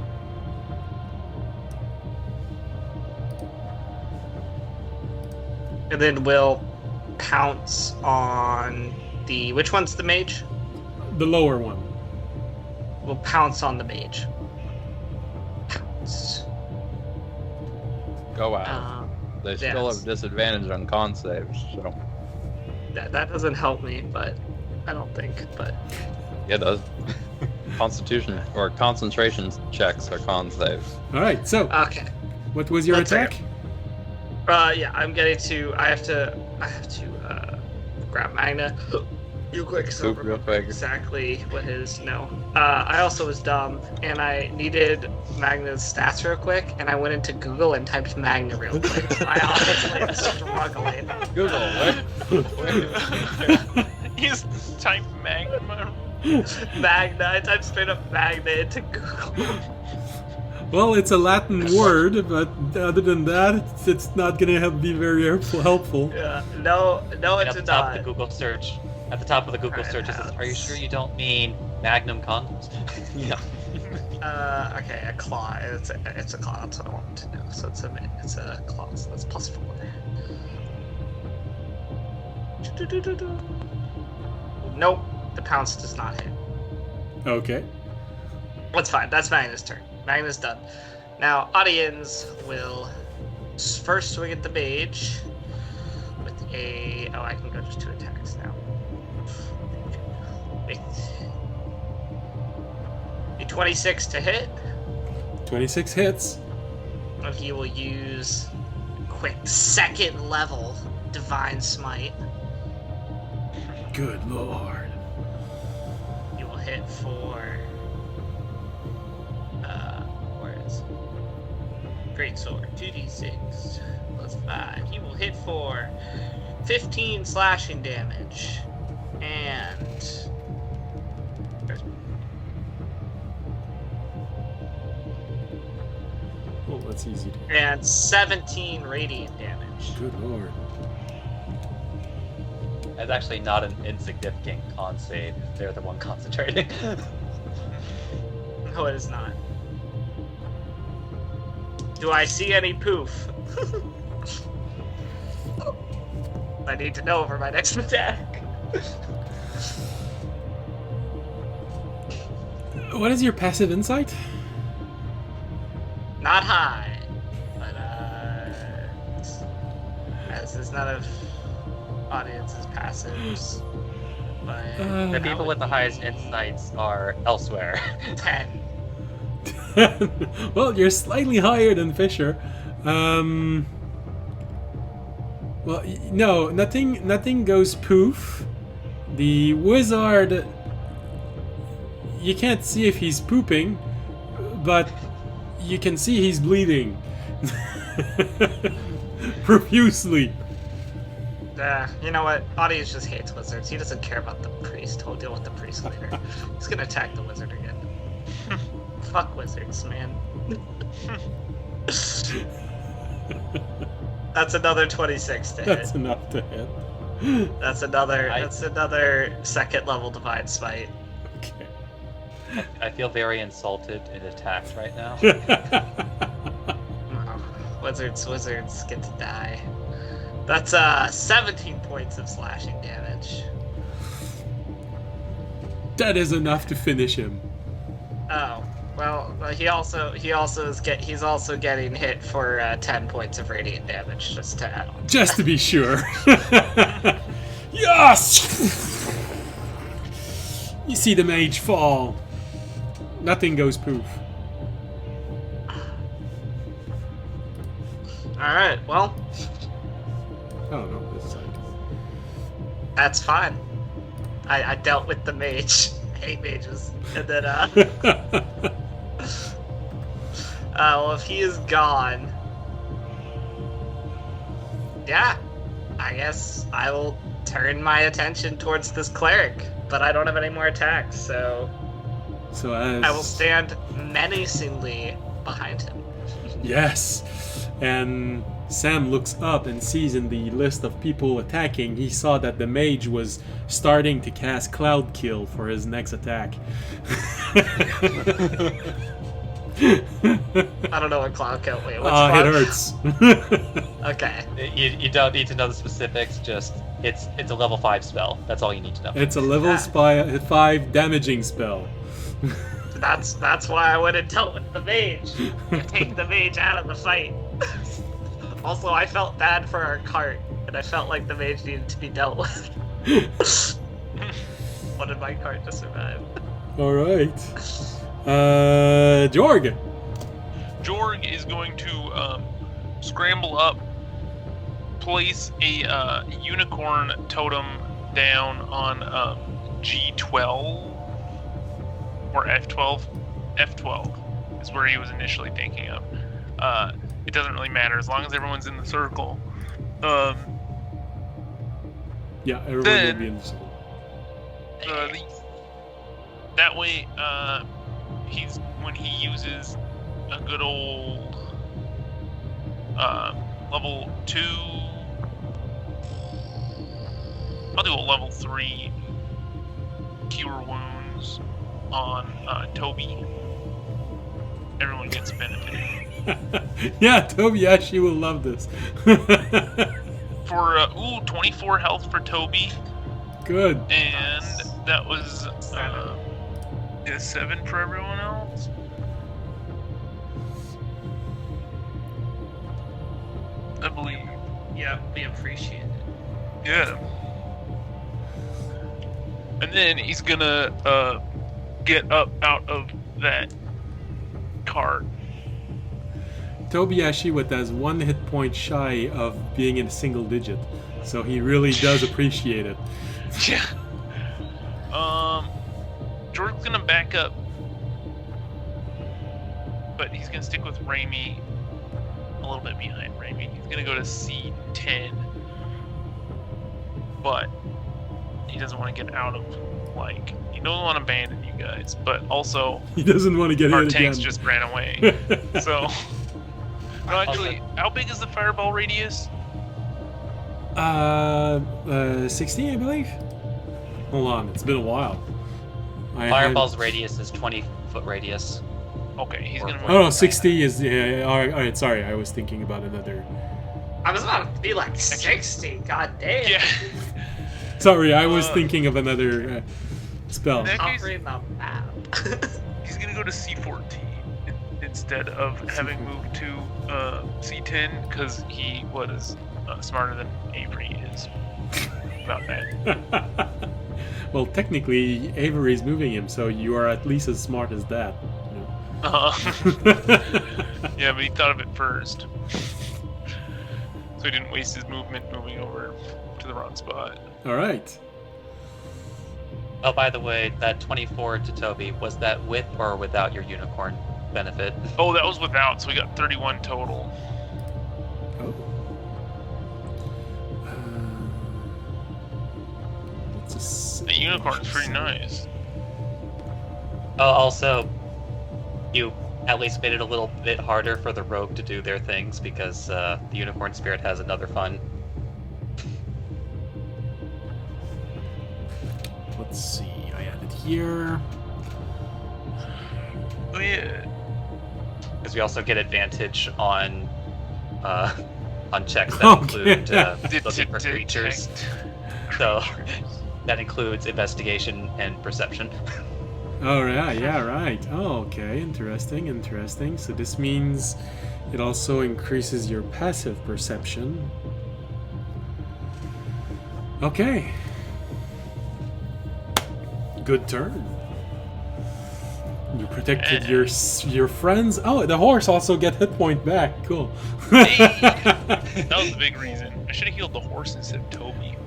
And then we'll pounce on the... Which one's the mage? The lower one. We'll pounce on the mage. Pounce. Go out. They still yes. have disadvantage on con saves, so That doesn't help me, but I don't think. But yeah, it does. Constitution or concentration checks are con saves. All right. So okay. what was your Let's say- attack? Yeah, I'm getting to. I have to grab Magna You quick so Poop real remember quick. exactly what his I also was dumb and I needed Magna's stats real quick and I went into Google and typed Magna real quick. I honestly am struggling. Google, what? He's typed magma. Magna, I typed straight up Magna into Google. Well, it's a Latin word, but other than that, it's not gonna be very helpful. Yeah, no, And it's at the top of not. the Google search, at the top of the Google Alright, search, it says, Alex. "Are you sure you don't mean Magnum condoms?" Yeah. Okay, a claw. It's a claw. That's what I wanted to know. So it's a claw. So that's +4. Nope, the pounce does not hit. Okay. That's fine. That's Magna's turn. Magna's done. Now, audience will first swing at the mage with a. Oh, I can go just 2 attacks now. Wait. A 26 to hit. 26 hits. And he will use quick 2nd level Divine Smite. Good lord. He will hit for. Where is it? Greatsword, 2d6 plus 5. He will hit for 15 slashing damage. And. Oh, that's easy. And 17 radiant damage. Good lord. That's actually not an insignificant con save if they're the one concentrating. No, it is not. Do I see any poof? I need to know for my next attack. What is your passive insight? Not high, but as is none of audience's passives. But The people with the highest insights are elsewhere. 10. Well, you're slightly higher than Fisher. Well, no, nothing goes poof. The wizard, you can't see if he's pooping, but you can see he's bleeding profusely. You know what? Audience just hates wizards. He doesn't care about the priest. He'll deal with the priest later. He's gonna attack the wizard again. Fuck wizards, man. That's another 26 to hit. That's enough to hit. That's another 2nd level Divine Smite. Okay. I feel very insulted and attacked right now. Oh, wizards get to die. That's 17 points of slashing damage. That is enough to finish him. Oh, well, he's also getting hit for 10 points of radiant damage, just to add on. Just to be sure. Yes! You see the mage fall. Nothing goes poof. Alright, well, Oh no, this side. that's fine. I dealt with the mage. I hate mages. And then, well, if he is gone, yeah, I guess I will turn my attention towards this cleric. But I don't have any more attacks, so So as I will stand menacingly behind him. Yes. And Sam looks up and sees in the list of people attacking, he saw that the mage was starting to cast Cloud Kill for his next attack. I don't know what cloud kill. Wait, what's It cloud? hurts. Okay. You don't need to know the specifics. Just it's a level 5 spell. That's all you need to know. It's a level 5 damaging spell. That's why I went and dealt with the mage. Take the mage out of the fight. Also, I felt bad for our cart, and I felt like the mage needed to be dealt with. Wanted my cart to survive. Alright. Jorg. Jorg is going to scramble up, place a unicorn totem down on G12 or F12. F12 is where he was initially thinking of. It doesn't really matter as long as everyone's in the circle. Yeah, everyone Then- will be in the circle. That way, he's when he uses a good old level 2. I'll do a level 3 cure wounds on Toby. Everyone gets benefited. Yeah, Tobiyashi will love this. For 24 health for Toby, Good. and that was 7 for everyone else. I believe. Yeah, we appreciate it. Yeah. And then he's gonna get up out of that cart. Tobiyashi has 1 hit point shy of being in single digit, so he really does appreciate it. Yeah. Jordan's gonna back up, but he's gonna stick with Raimi a little bit behind Raimi. He's gonna go to C10, but he doesn't want to get out of, like, he doesn't want to abandon you guys, but also He doesn't want to get our hit tanks again. just ran away. So, no, actually, how big is the fireball radius? 60, I believe. Hold on, it's been a while. Fireball's radius is 20-foot radius. Okay, he's gonna. Oh no, 60 is. Yeah, all right, sorry, I was thinking about another. I was about to be like 60. God damn. Yeah. Sorry, I was thinking of another spell. In that case, Covering the map. he's gonna go to C14 instead of having moved to C10 because he was smarter than Avery is about that. Well, technically, Avery's moving him, so you are at least as smart as that. You know? Yeah, but he thought of it first, so he didn't waste his movement moving over to the wrong spot. All right. Oh, by the way, that 24 to Toby, was that with or without your unicorn benefit? Oh, that was without, so we got 31 total. Oh. The unicorn's pretty nice. Oh, also, you at least made it a little bit harder for the rogue to do their things because the unicorn spirit has another fun. Let's see. I added here. Oh yeah. Because we also get advantage on checks that include looking for creatures. So that includes investigation and perception. Oh yeah, right. Oh, okay, interesting. So this means it also increases your passive perception. Okay. Good turn. You protected your friends. Oh, the horse also get hit point back. Cool. Hey, that was the big reason. I should have healed the horse instead of Toby.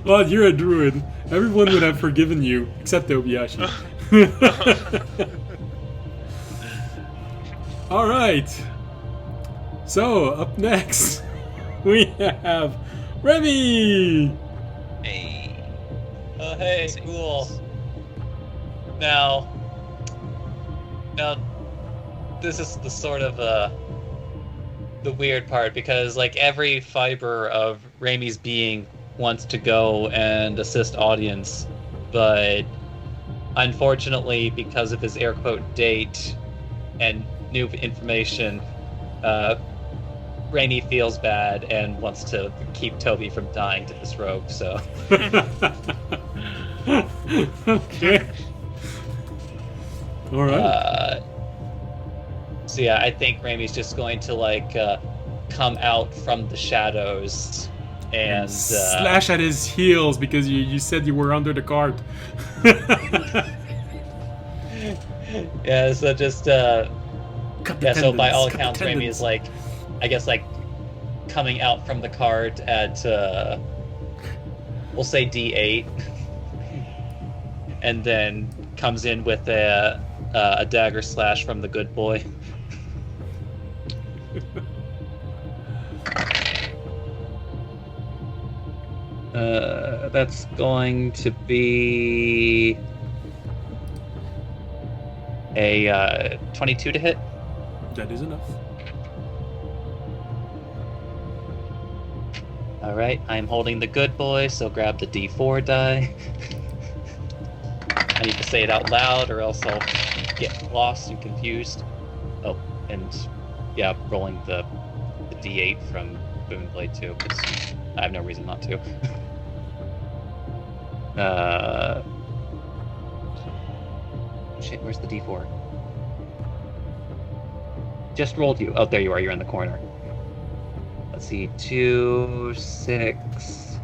Well, you're a druid. Everyone would have forgiven you, except Tobiyashi. Alright. So, up next, we have Remy! Hey. Hey, cool. Now, this is the sort of the weird part because like every fiber of Raimi's being wants to go and assist audience, but unfortunately because of his air quote date and new information, Raimi feels bad and wants to keep Toby from dying to this rogue, so Okay. Alright. So yeah, I think Raimi's just going to like come out from the shadows and slash at his heels because you said you were under the cart. yeah, so just Cut the Yeah, so by tendons, all cut the accounts, Raimi tendons. is like, I guess, like, coming out from the cart at, we'll say D8, and then comes in with a dagger slash from the good boy. That's going to be a 22 to hit. That is enough. All right, I'm holding the good boy, so grab the D4 die. I need to say it out loud, or else I'll get lost and confused. Oh, and yeah, rolling the D8 from Boom Blade too, because I have no reason not to. Shit, where's the D4? Just rolled you. Oh, there you are. You're in the corner. Let's see. 2, 6,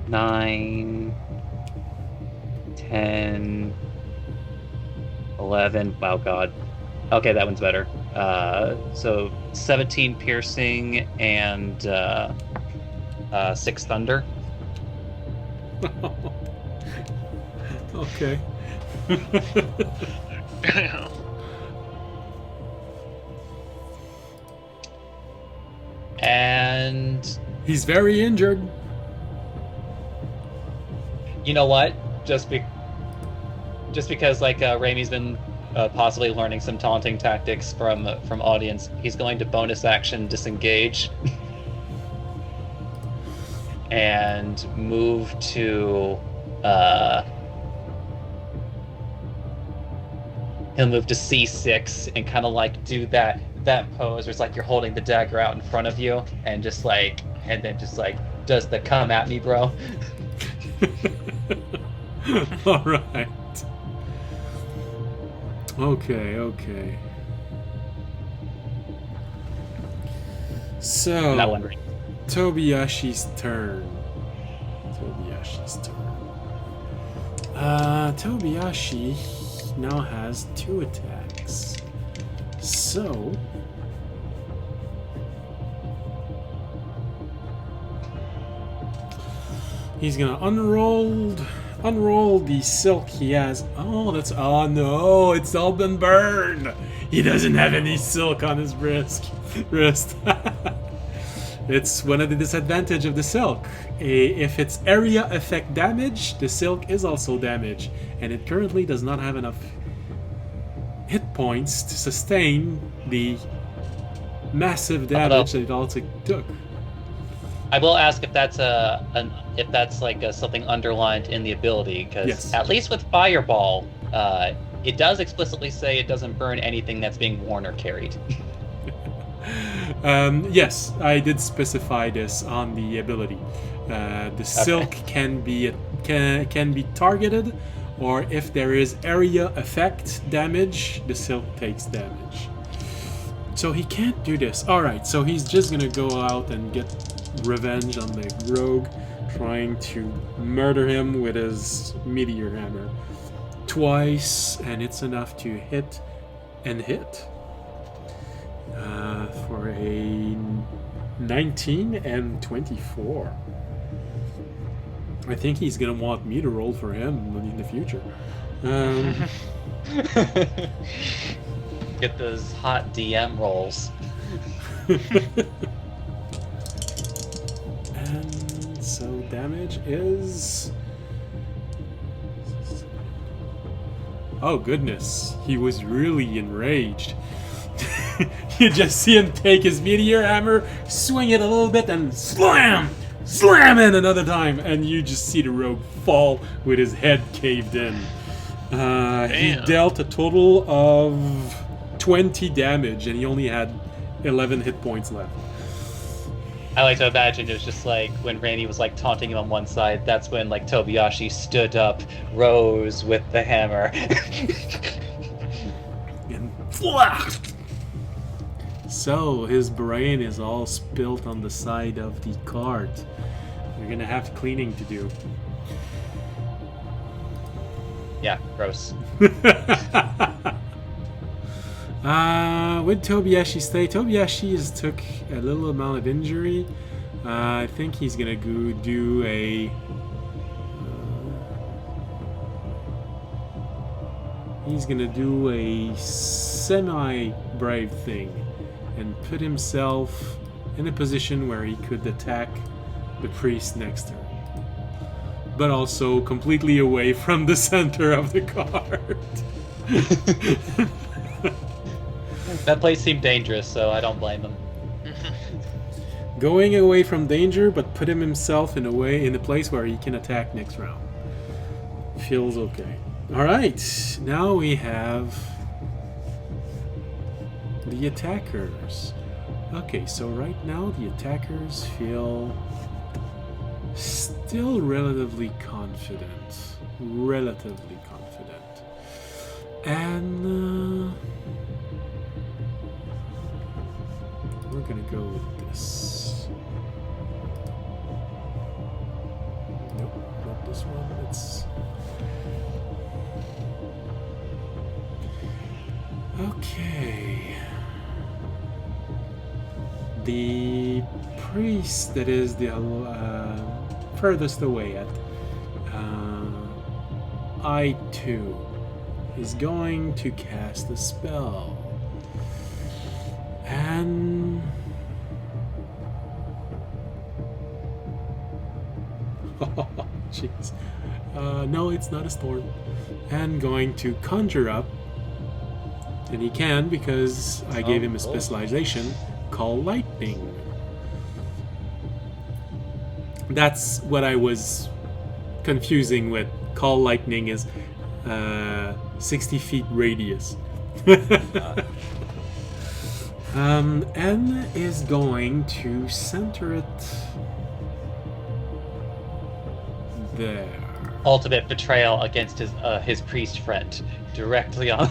9, 10, 11. Wow, God. Okay, that one's better. So 17 piercing and 6 thunder. Okay. And He's very injured. you know what? Just because like Raimi's been possibly learning some taunting tactics from audience, he's going to bonus action disengage and move to he'll move to C6 and kind of like do that pose where it's like you're holding the dagger out in front of you and just like, and then just like does the come at me, bro. All right. Okay. So, That one. Tobiyashi's turn. Tobiyashi now has 2 attacks. So, he's gonna unroll the silk he has. Oh no, it's all been burned. He doesn't have any silk on his wrist. It's one of the disadvantages of the silk. If it's area effect damage, the silk is also damaged, and it currently does not have enough hit points to sustain the massive damage that it also took. I will ask if that's something underlined in the ability, because Yes. at least with Fireball, it does explicitly say it doesn't burn anything that's being worn or carried. Yes, I did specify this on the ability. The silk can be targeted, or if there is area effect damage, the silk takes damage. So he can't do this. All right, so he's just gonna go out and get revenge on the rogue, trying to murder him with his meteor hammer twice, and it's enough to hit for a 19 and 24. I think he's gonna want me to roll for him in the future. Get those hot DM rolls. And so damage is... Oh goodness, he was really enraged. You just see him take his meteor hammer, swing it a little bit, and slam it another time, and you just see the rogue fall with his head caved in. He dealt a total of 20 damage, and he only had 11 hit points left. I like to imagine it was just like when Randy was like taunting him on one side, that's when like Tobiyashi stood up, rose with the hammer. And flah! So his brain is all spilt on the side of the cart. You're gonna have cleaning to do. Yeah, gross. With Tobiashi stay, Tobiashi has took a little amount of injury. I think he's gonna go do a. He's gonna do a semi-brave thing and put himself in a position where he could attack the priest next turn, but also completely away from the center of the card. That place seemed dangerous, so I don't blame him. Going away from danger, but put himself in a place where he can attack next round. Feels okay. Alright, now we have the attackers. Okay, so right now the attackers feel still relatively confident. And we're gonna go with this. Nope, not this one. It's okay. The priest that is the furthest away at I2 is going to cast a spell. And oh, jeez. No, it's not a storm. And going to conjure up, and he can because I gave him a specialization, call lightning. That's what I was confusing with. Call lightning is 60 feet radius. N is going to center it there. Ultimate betrayal against his priest friend, directly on.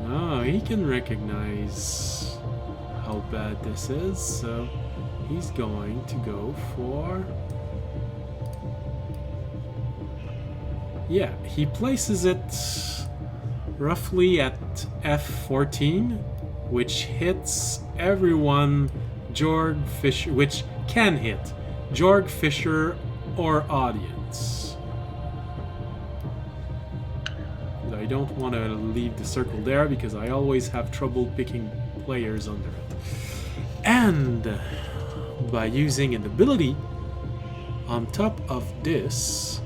Oh, he can recognize how bad this is, so he's going to go for. Yeah, he places it roughly at F14, which hits everyone, Jorg, Fisher, which can hit Jorg, Fisher, or audience. I don't want to leave the circle there because I always have trouble picking players under it. And by using an ability on top of this,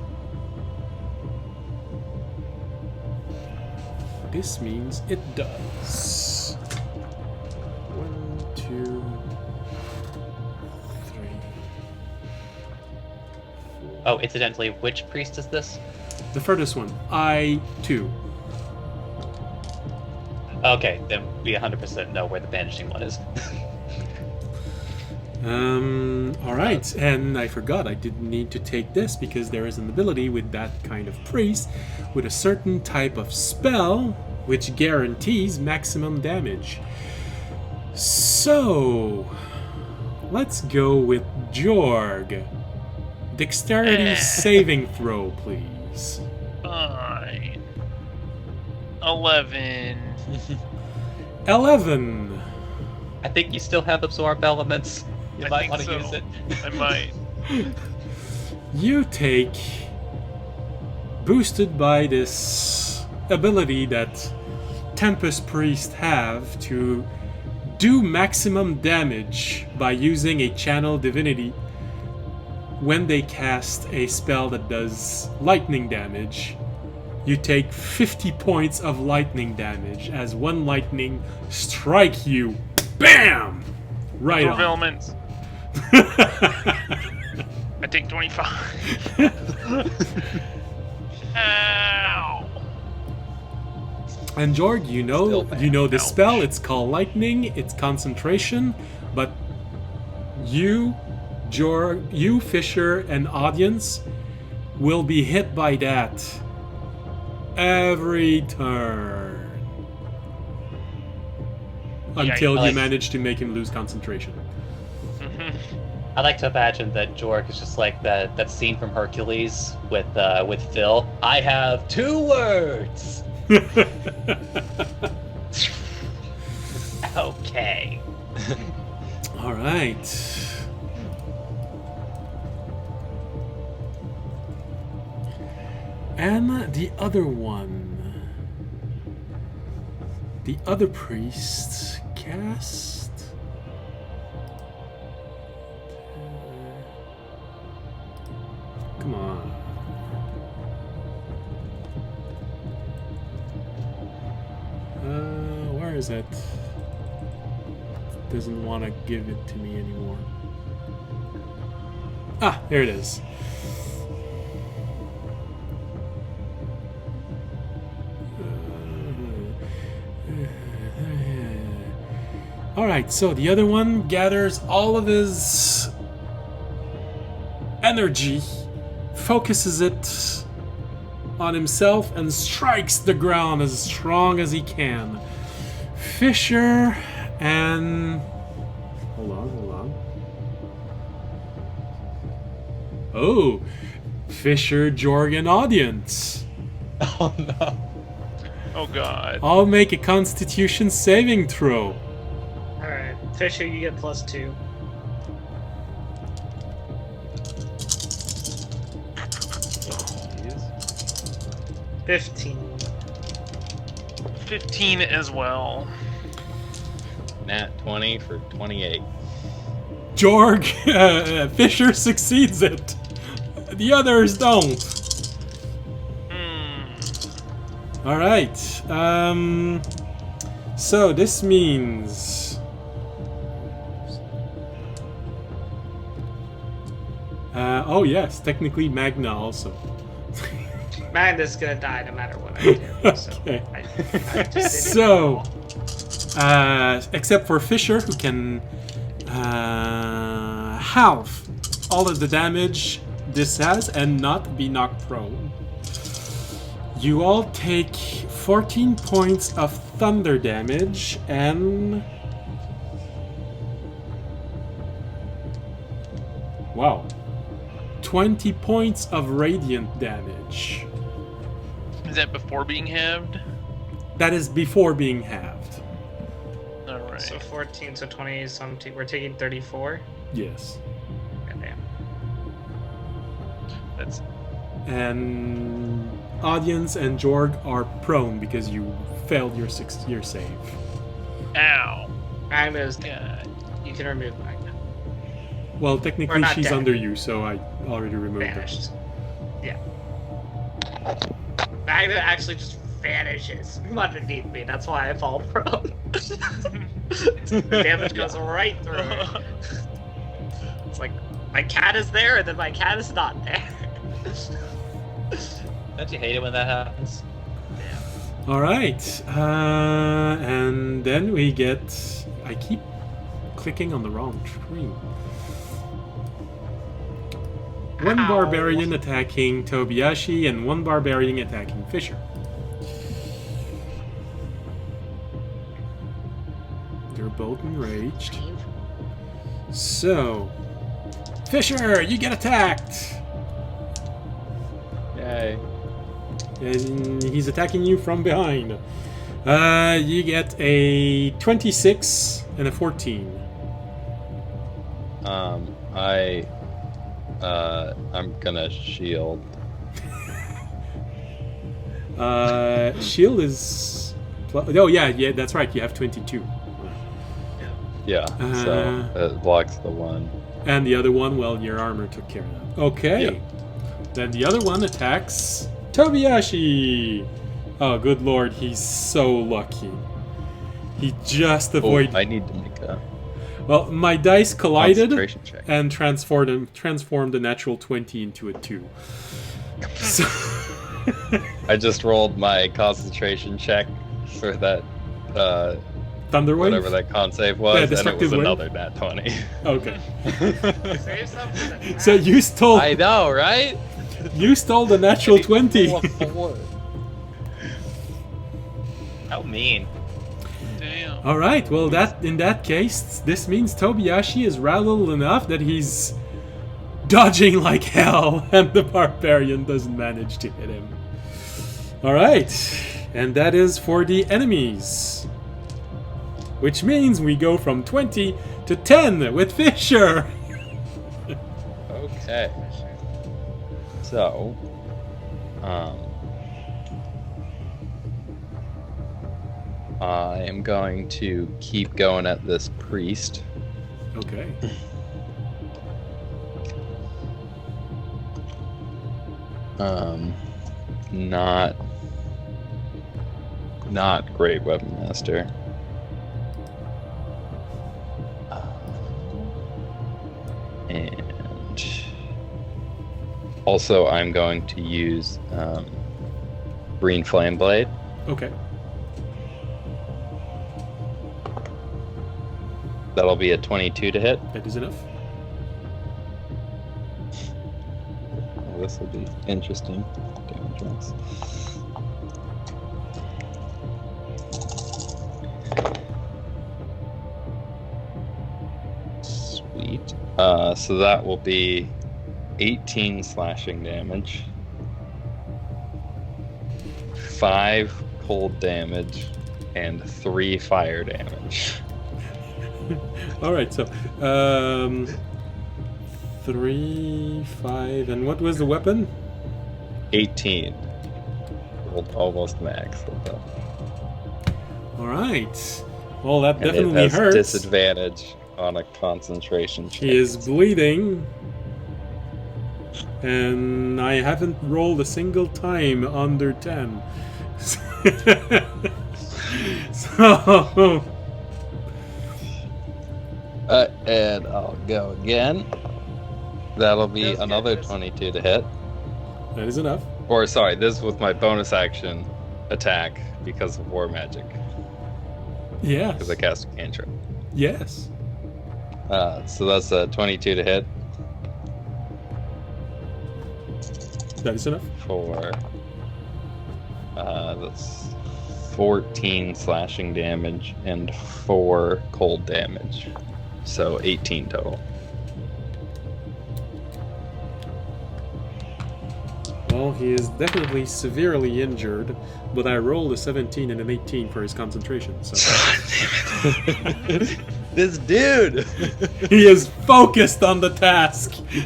this means it does. 1, 2, 3. Oh, incidentally, which priest is this? The furthest one, I2. Okay, then we 100% know where the banishing one is. Alright, and I forgot I didn't need to take this because there is an ability with that kind of priest with a certain type of spell which guarantees maximum damage. So, let's go with Jorg. Dexterity saving throw, please. Fine. 11. 11. I think you still have absorb elements. You I might think want to so. use it. I might. You take, boosted by this ability that Tempest Priest have to do maximum damage by using a channel divinity when they cast a spell that does lightning damage. You take 50 points of lightning damage as one lightning strike you. BAM! Right Absorb on. elements. I take 25. Ow! And Jorg, you know the Ouch. spell. It's called lightning. It's concentration, but you, Jorg, you, Fisher, and audience will be hit by that every turn until Yikes. you manage to make him lose concentration. I like to imagine that Jorg is just like that scene from Hercules with Phil. I have 2 words. right. And the other one. The other priest cast. Come on. Where is it? Doesn't want to give it to me anymore. Ah, there it is. Alright, so the other one gathers all of his energy, focuses it on himself, and strikes the ground as strong as he can. Fisher and... Hold on. Oh! Fisher, Jorg, and audience. Oh no. Oh god. I'll make a Constitution saving throw. Alright, Fisher, you get +2. Jeez. 15. 15 as well. Nat 20 for 28. Jorg, Fisher succeeds it. The others don't. All right. So this means. Oh yes, technically Magna also. Magna's gonna die no matter what I do. Okay. I just didn't So, know. except for Fisher, who can halve all of the damage this has and not be knocked prone. You all take 14 points of thunder damage and... Wow. 20 points of radiant damage. Is that before being halved? That is before being halved. Alright. So 14, so 20, so we're taking 34. Yes. Goddamn. That's And audience and Jorg are prone because you failed your save. ow. Magna's God. You can remove Magna. Well, Or technically not she's dead. under you, so I already removed her. Vanished. Yeah. Magna actually just vanishes from underneath me. That's why I fall prone. The damage goes right through it. It's like my cat is there, and then my cat is not there. Don't you hate it when that happens? All right, and then we get. I keep clicking on the wrong screen. One Ow. barbarian attacking Tobiyashi and one barbarian attacking Fisher. They're both enraged. So, Fisher, you get attacked. Yay. And he's attacking you from behind. You get a 26 and a 14. I'm gonna shield. Shield is... Oh, yeah, that's right. You have 22. Yeah, so it blocks the one. And the other one, well, your armor took care of that. Okay. Yep. Then the other one attacks Tobiyashi. Oh, good lord, he's so lucky. He just avoided... I need to make a Well, my dice collided concentration check. and transformed a natural 20 into a 2. So... I just rolled my concentration check for that, Thunderwave? whatever that con save was, Yeah, and it destructive was wave? another nat 20. Okay. Save something. So you stole... I know, right? You stole the natural 20. How mean. Damn. All right. Well, in that case, this means Tobiyashi is rattled enough that he's dodging like hell, and the barbarian doesn't manage to hit him. All right, and that is for the enemies. which means we go from 20 to 10 with Fisher. Okay. So, I am going to keep going at this priest. Okay. Not great weapon master. And also I'm going to use green flame blade. Okay. That'll be a 22 to hit. That is enough. This will be interesting. Damage rolls. Sweet. So that will be 18 slashing damage, 5 cold damage, and 3 fire damage. All right. So, 3, 5, and what was the weapon? 18. Rolled almost max. All right. Well, that And definitely it has hurts. disadvantage on a concentration check. He is bleeding. And I haven't rolled a single time under 10. So... And I'll go again. That'll be Feels good, another Chris. 22 to hit. That is enough. Or, sorry, this with my bonus action attack because of war magic. Yes. Because I cast a cantrip. Yes. So that's a 22 to hit That is enough. for... that's 14 slashing damage and 4 cold damage. So 18 total. Well, he is definitely severely injured, but I rolled a 17 and an 18 for his concentration, so... This dude! He is focused on the task! He's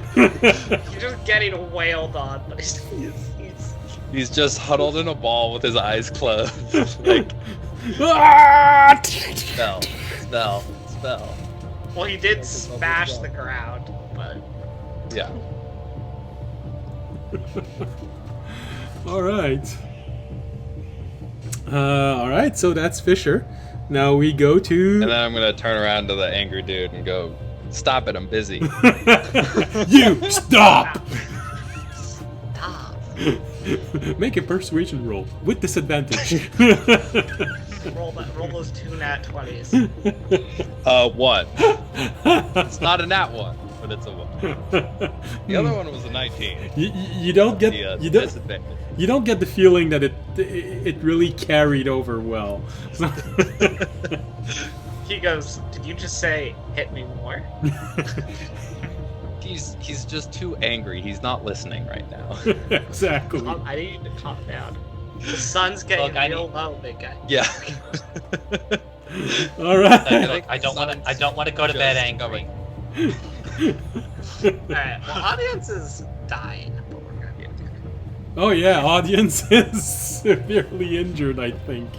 just getting wailed on, but he's He's just huddled in a ball with his eyes closed. Like, Ah! spell. well, he did smash the ground, but Yeah. Alright. Alright, so that's Fisher. Now we go to... And then I'm gonna turn around to the angry dude and go, "Stop it, I'm busy." You stop! stop. Make a persuasion roll with disadvantage. Roll those 2 nat 20s. 1. It's not a nat 1, but it's a 1. The other one was a 19. You don't get The you don't disadvantage. you don't get the feeling that it really carried over well. He goes, "Did you just say hit me more?" He's just too angry. He's not listening right now. Exactly. I need you to calm down. The sun's getting Look, I real need- low, big guy. Yeah. All right. Look, I don't want to go to bed angry. Alright, well, audience is dying, but we're gonna be okay. Oh yeah, audience is severely injured, I think.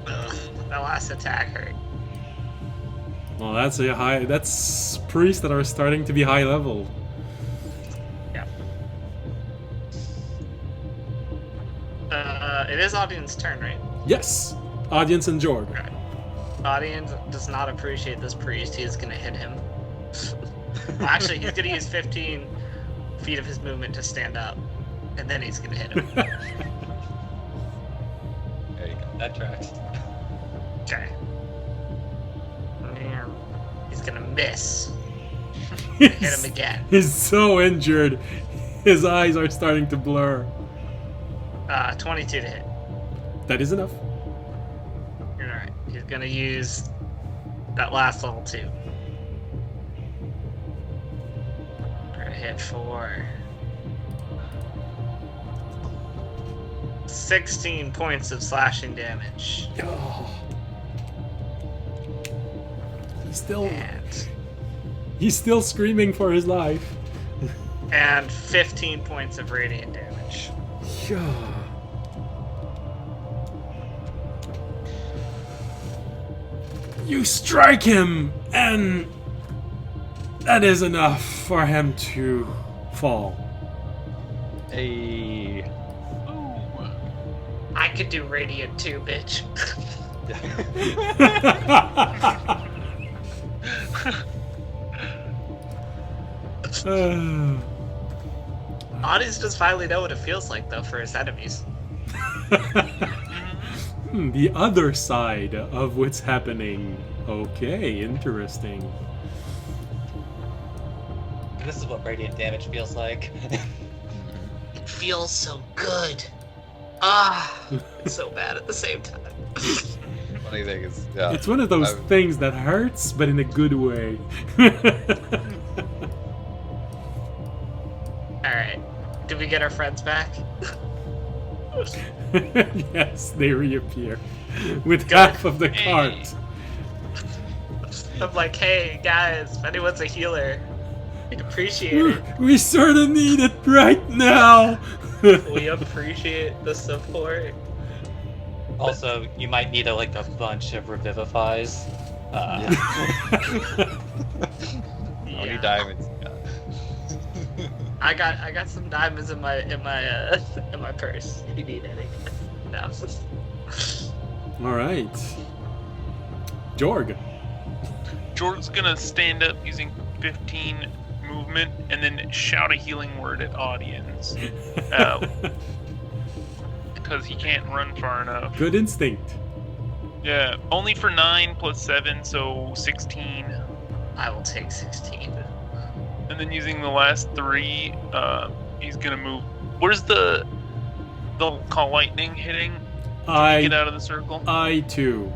Ugh, that last attack hurt. Well, that's priests that are starting to be high level. It is audience turn, right? Yes. Audience and Jorg. Alright. Audience does not appreciate this priest. He is gonna hit him. Well, actually, he's gonna use 15 feet of his movement to stand up, and then he's gonna hit him. There you go. That tracks. Okay. He's gonna miss. Hit him again. He's so injured. His eyes are starting to blur. 22 to hit. That is enough. You're alright. He's gonna use that last level 2. We're gonna hit for 16 points of slashing damage. He's still screaming for his life. And 15 points of radiant damage. Yeah. You strike him, and that is enough for him to fall. Hey. Ooh. I could do radiant too, bitch. Audis just finally know what it feels like, though, for his enemies. The other side of what's happening. Okay, interesting. This is what radiant damage feels like. It feels so good. Ah, it's so bad at the same time. Funny thing is, yeah. It's one of those things that hurts, but in a good way. Alright. Did we get our friends back? Yes, they reappear with half of the Hey. cart. I'm like, hey, guys, if anyone's a healer, we'd appreciate it. We sort of need it right now. We appreciate the support. Also, you might need a bunch of revivifies. How many Yeah. diamonds? I got some diamonds in my in my purse. If you need any. No. All right, Jorg. Jordan's gonna stand up using 15 movement and then shout a healing word at audience. Because he can't run far enough. Good instinct. Yeah, only for 9 plus 7, so 16. I will take 16. And then using the last 3, he's gonna move. Where's the call lightning hitting? Get out of the circle. I too.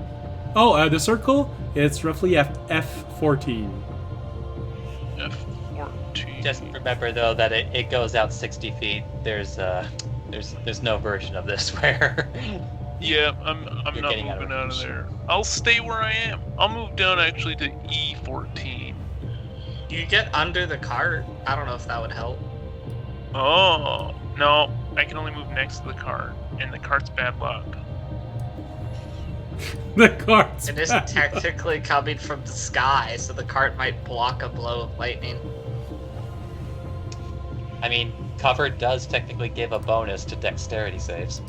Oh, the circle. It's roughly F14. F14. Just remember though that it goes out 60 feet. There's no version of this where Yeah, I'm You're not getting moving out of out of range. there. I'll stay where I am. I'll move down actually to E14. You get under the cart. I don't know if that would help. Oh no, I can only move next to the cart, and the cart's bad luck. The cart's It is back. technically coming from the sky, so the cart might block a blow of lightning. I mean, cover does technically give a bonus to dexterity saves.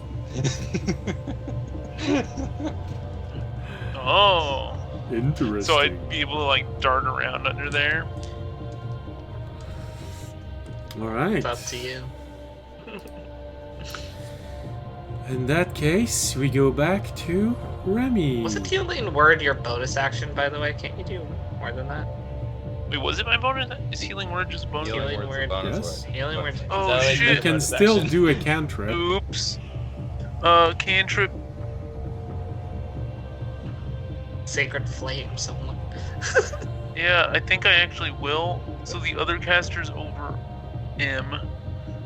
Oh, Interesting. so I'd be able to like dart around under there. All right. It's up to you. In that case, we go back to Remy. Was it healing word your bonus action, by the way? Can't you do more than that? Wait, was it my bonus? Is healing word just a bonus? Healing Healing word's a word. bonus Yes. word. Healing word. Oh So it's You shit! a can bonus still action. do a cantrip. Oops. Cantrip. Sacred flame, someone. Yeah, I think I actually will. So the other caster's over M.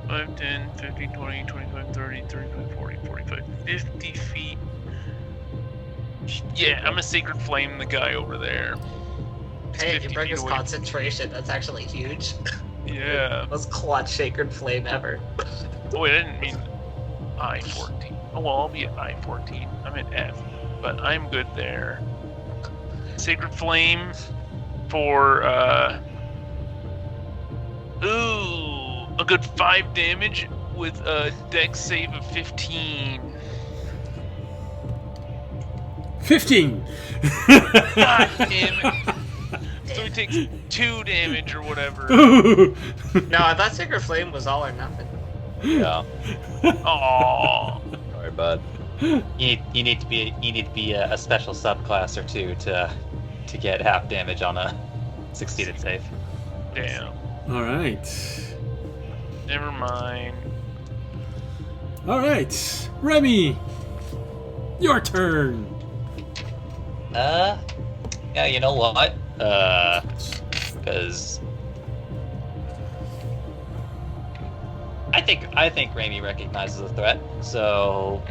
5, 10, 15, 20, 25, 30, 35, 40, 45, 50 feet. Yeah, I'm a Sacred Flame the guy over there. It's Hey, if 50 you bring feet us away. concentration, that's actually huge. Yeah. Most clutch sacred flame ever. Oh, wait, I didn't mean I-14. Oh, well, I'll be at I-14. I'm at F, but I'm good there. Sacred Flame for, ooh, a good 5 damage with a dex save of 15. 15. God damn it. So he takes 2 damage or whatever. Ooh. No, I thought sacred flame was all or nothing. Yeah. Aww. Sorry, bud. You need to be a special subclass or two to get half damage on a succeeded save. Damn. All right. Never mind. All right. Remy, your turn. Yeah, you know what? Because I think Raimi recognizes the threat, so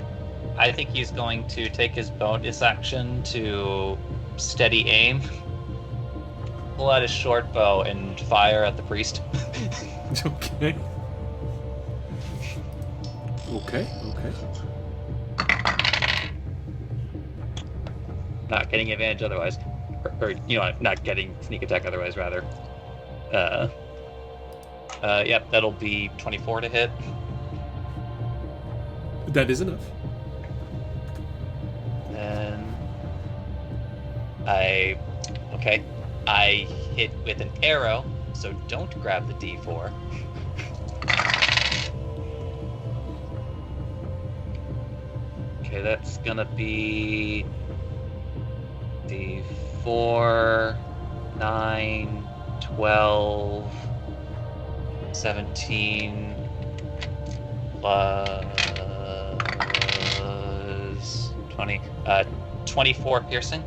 I think he's going to take his bonus action to steady aim pull out his short bow and fire at the priest. Okay. Okay. Not getting advantage otherwise. Or, not getting sneak attack otherwise, rather. Yep, that'll be 24 to hit. That is enough. And I hit with an arrow, so don't grab the D4. Okay, that's gonna be D4, 9, 12, 17, plus 20, 24 piercing.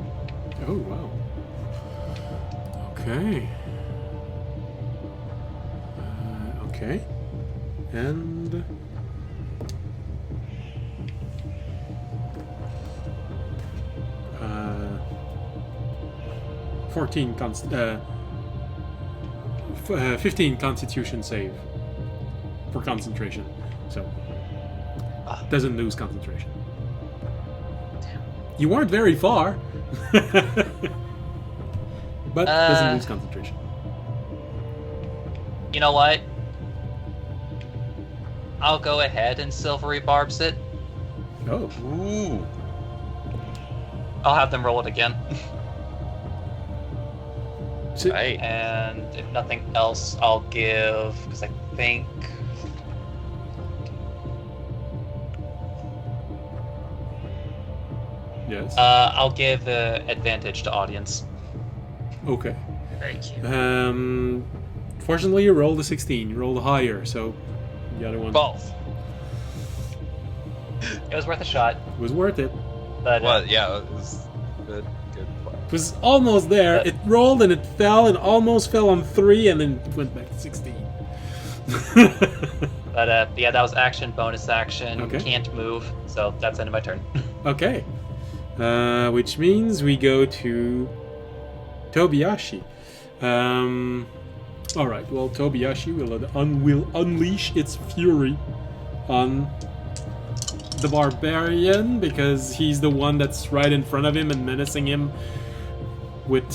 Oh wow. Okay. Okay. And 15 Constitution save for concentration, so doesn't lose concentration. You weren't very far, but doesn't lose concentration. You know what? I'll go ahead and silvery barbs it. Oh, Ooh. I'll have them roll it again. so, Right. And if nothing else, I'll give, because I think... yes. I'll give the advantage to audience. Okay. Thank you. Fortunately, you rolled a 16. You rolled higher, so the other one Both. It was worth a shot, was worth it. but Well, yeah, it was good play. It was almost there. It rolled and it fell and almost fell on 3 and then it went back to 16. yeah, that was action, bonus action, Okay. can't move, so that's the end of my turn. Okay. Which means we go to Tobiyashi. Alright, well, Tobiyashi will unleash its fury on the barbarian because he's the one that's right in front of him and menacing him with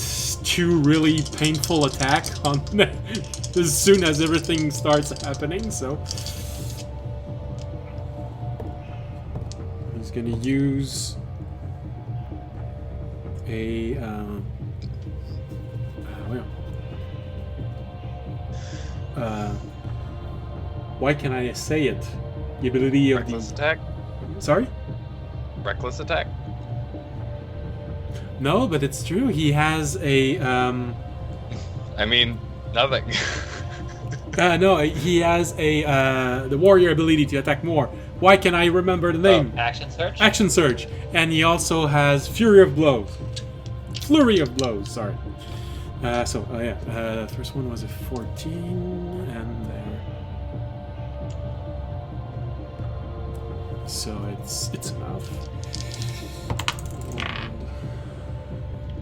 2 really painful attacks on as soon as everything starts happening, so he's gonna use a why can I say it? The ability of Reckless the attack? sorry? Reckless attack? No, but it's true. He has a I mean, nothing. no, he has a the warrior ability to attack more. Why can I remember the name? Action search? Action Surge, and he also has Fury of Blows. Flurry of Blows, sorry. The first one was a 14, and there. So it's enough. And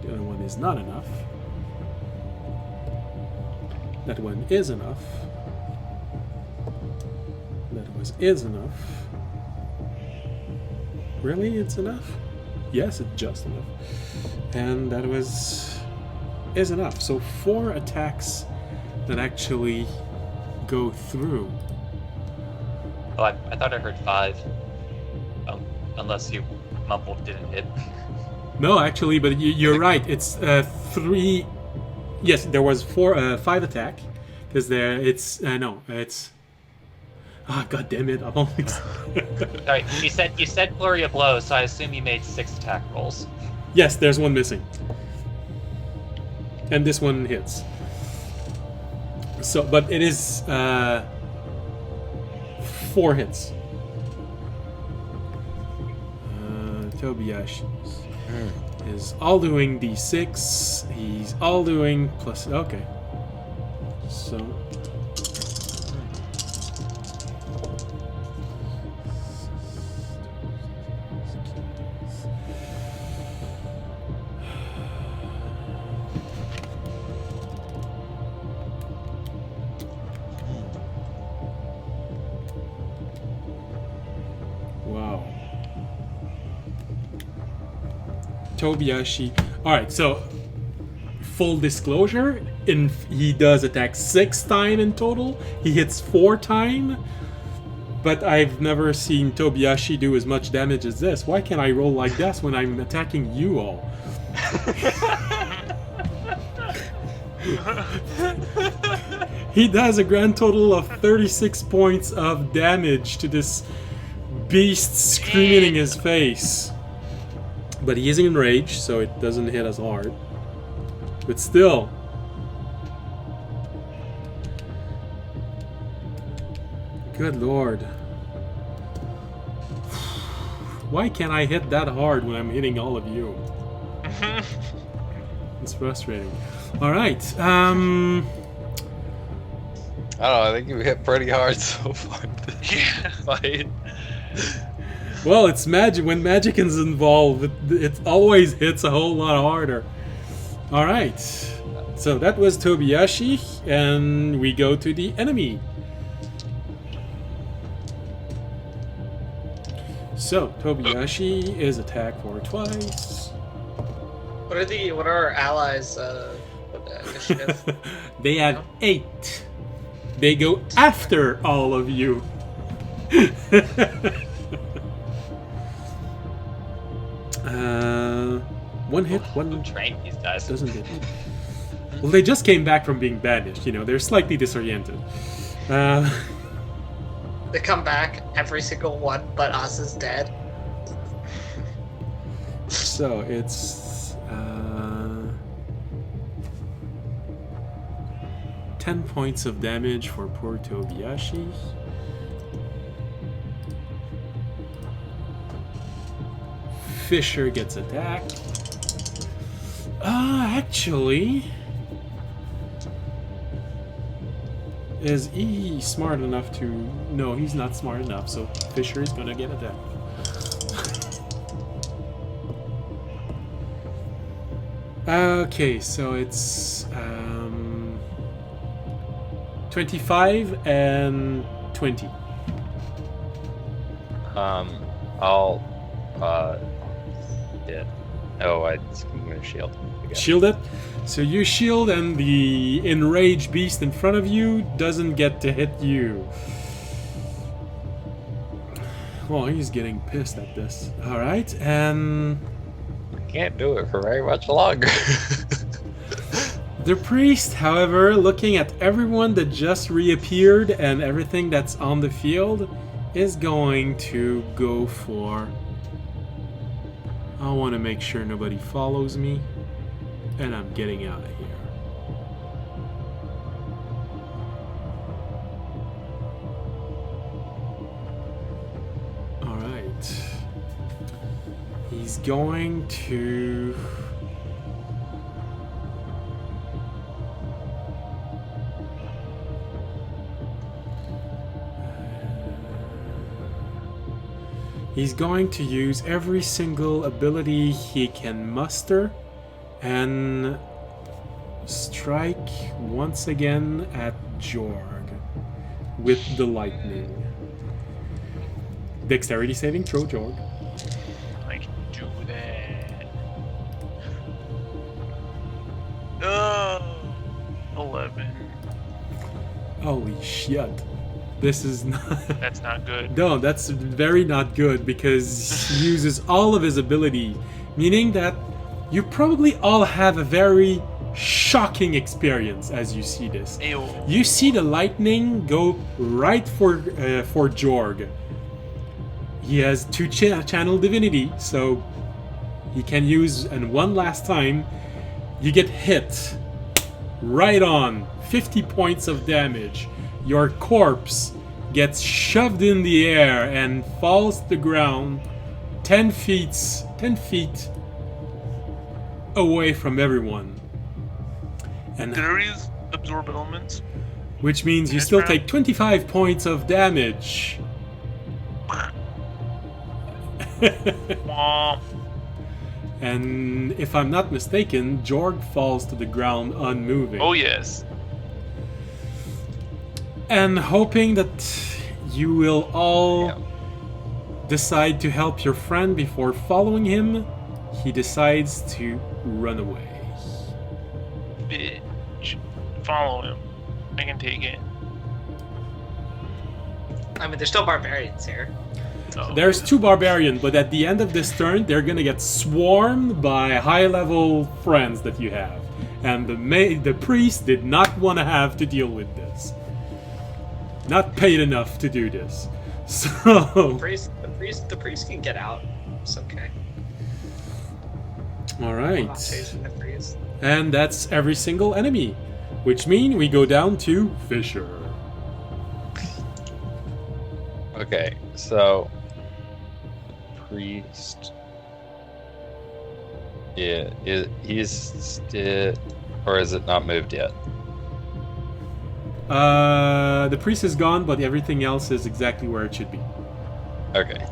the other one is not enough. That one is enough. That is enough. Really, it's enough? Yes, it's just enough. And that is enough. So 4 attacks that actually go through. Oh, I thought I heard 5. Unless you mumbled didn't hit. No, actually, but you're right. It's 3. Yes, there was 5 attack because it's. Ah, god damn it! I'm only. Sorry, you said flurry of blows, so I assume you made 6 attack rolls. Yes, there's one missing, and this one hits. So, but it is 4 hits. Tobiyashi is all doing d6. He's all doing plus. Okay, so. Tobiyashi. Alright, so full disclosure, he does attack 6 times in total. He hits 4 times. But I've never seen Tobiyashi do as much damage as this. Why can't I roll like this when I'm attacking you all? He does a grand total of 36 points of damage to this beast screaming in his face. But he is enraged, so it doesn't hit as hard. But still. Good lord. Why can't I hit that hard when I'm hitting all of you? It's frustrating. Alright, I don't know, I think you hit pretty hard so far. Yeah. Fight. well, it's magic. When magic is involved, it always hits a whole lot harder. Alright, so that was Tobiyashi, and we go to the enemy. So, Tobiyashi is attacked for twice. What are our allies' initiative? They had 8. They go after all of you. One hit, one Train these guys. doesn't hit. Well, they just came back from being banished. They're slightly disoriented. They come back, every single one but us is dead. So it's 10 points of damage for poor Tobiyashi. Fisher gets attacked. Actually, is he smart enough to? No, he's not smart enough. So Fisher is gonna get attacked. Okay, so it's 25 and 20. I'll yeah. Oh, I'm gonna shield. Again. Shield it. So you shield, and the enraged beast in front of you doesn't get to hit you. Well, he's getting pissed at this. All right, and Can't do it for very much longer. the priest, however, looking at everyone that just reappeared and everything that's on the field, is going to go for... I want to make sure nobody follows me, and I'm getting out of here. Alright. He's going to... He's going to use every single ability he can muster and strike once again at Jorg with the lightning. Dexterity saving throw, Jorg. I can do that. Oh, 11. Holy shit. This is not... That's not good. No, that's very not good, because he uses all of his ability, meaning that you probably all have a very shocking experience as you see this. Ew. You see the lightning go right for Jorg. He has 2 channel divinity, so he can use, and one last time, you get hit right on 50 points of damage. Your corpse gets shoved in the air and falls to the ground 10 feet away from everyone. And Did I use absorb elements? which means you still take 25 points of damage. Womp. And if I'm not mistaken, Jorg falls to the ground unmoving. Oh yes. And hoping that you will all decide to help your friend before following him, he decides to run away. Bitch. Follow him. I can take it. I mean, there's still barbarians here. Oh. There's 2 barbarian, but at the end of this turn, they're gonna get swarmed by high-level friends that you have, and the priest did not want to have to deal with this. Not paid enough to do this, so. The priest can get out. It's okay. All I'm right, not chasing the priest. and that's every single enemy, which means we go down to Fisher. Okay, so priest. Yeah, he's still, or is it not moved yet? The priest is gone, but everything else is exactly where it should be. Okay.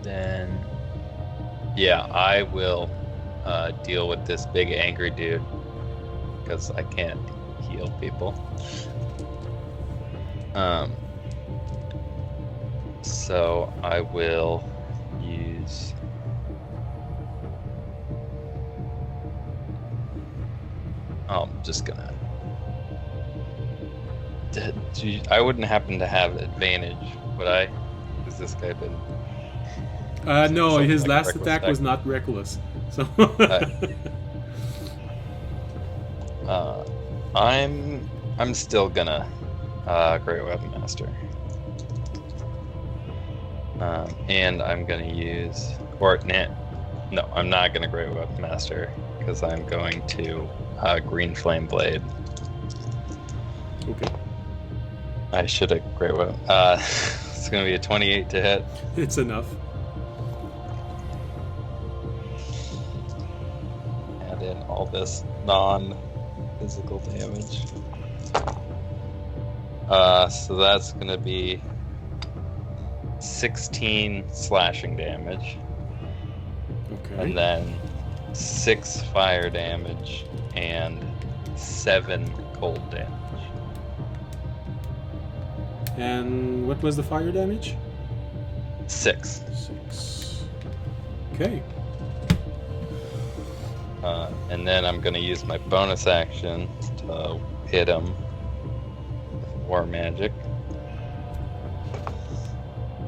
Then, yeah, I will deal with this big angry dude because I can't heal people. So I will use. I'm just gonna. I wouldn't happen to have advantage, would I? Has this guy been? No, Something his like last reckless attack attack. was not reckless. So. I'm still gonna Great Weapon Master, and I'm gonna use no, I'm not gonna Great Weapon Master because I'm going to Green Flame Blade. Okay. I should have Great Weapon. It's gonna be a 28 to hit. It's enough. Add in all this non-physical damage. So that's gonna be 16 slashing damage, Okay. and then 6 fire damage and 7 cold damage. And what was the fire damage? 6. 6. Okay. And then I'm gonna use my bonus action to hit him with War Magic.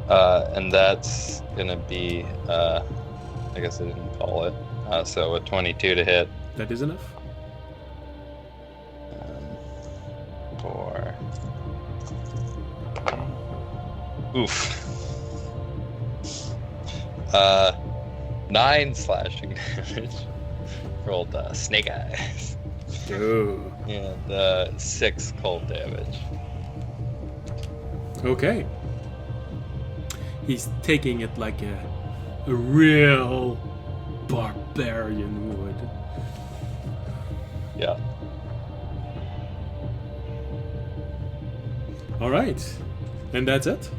And that's gonna be, I guess I didn't call it, so a 22 to hit. That is enough. For... Oof. 9 slashing damage. Rolled snake eyes. Oh. And 6 cold damage. Okay. He's taking it like a real barbarian would. Yeah. All right. And that's it.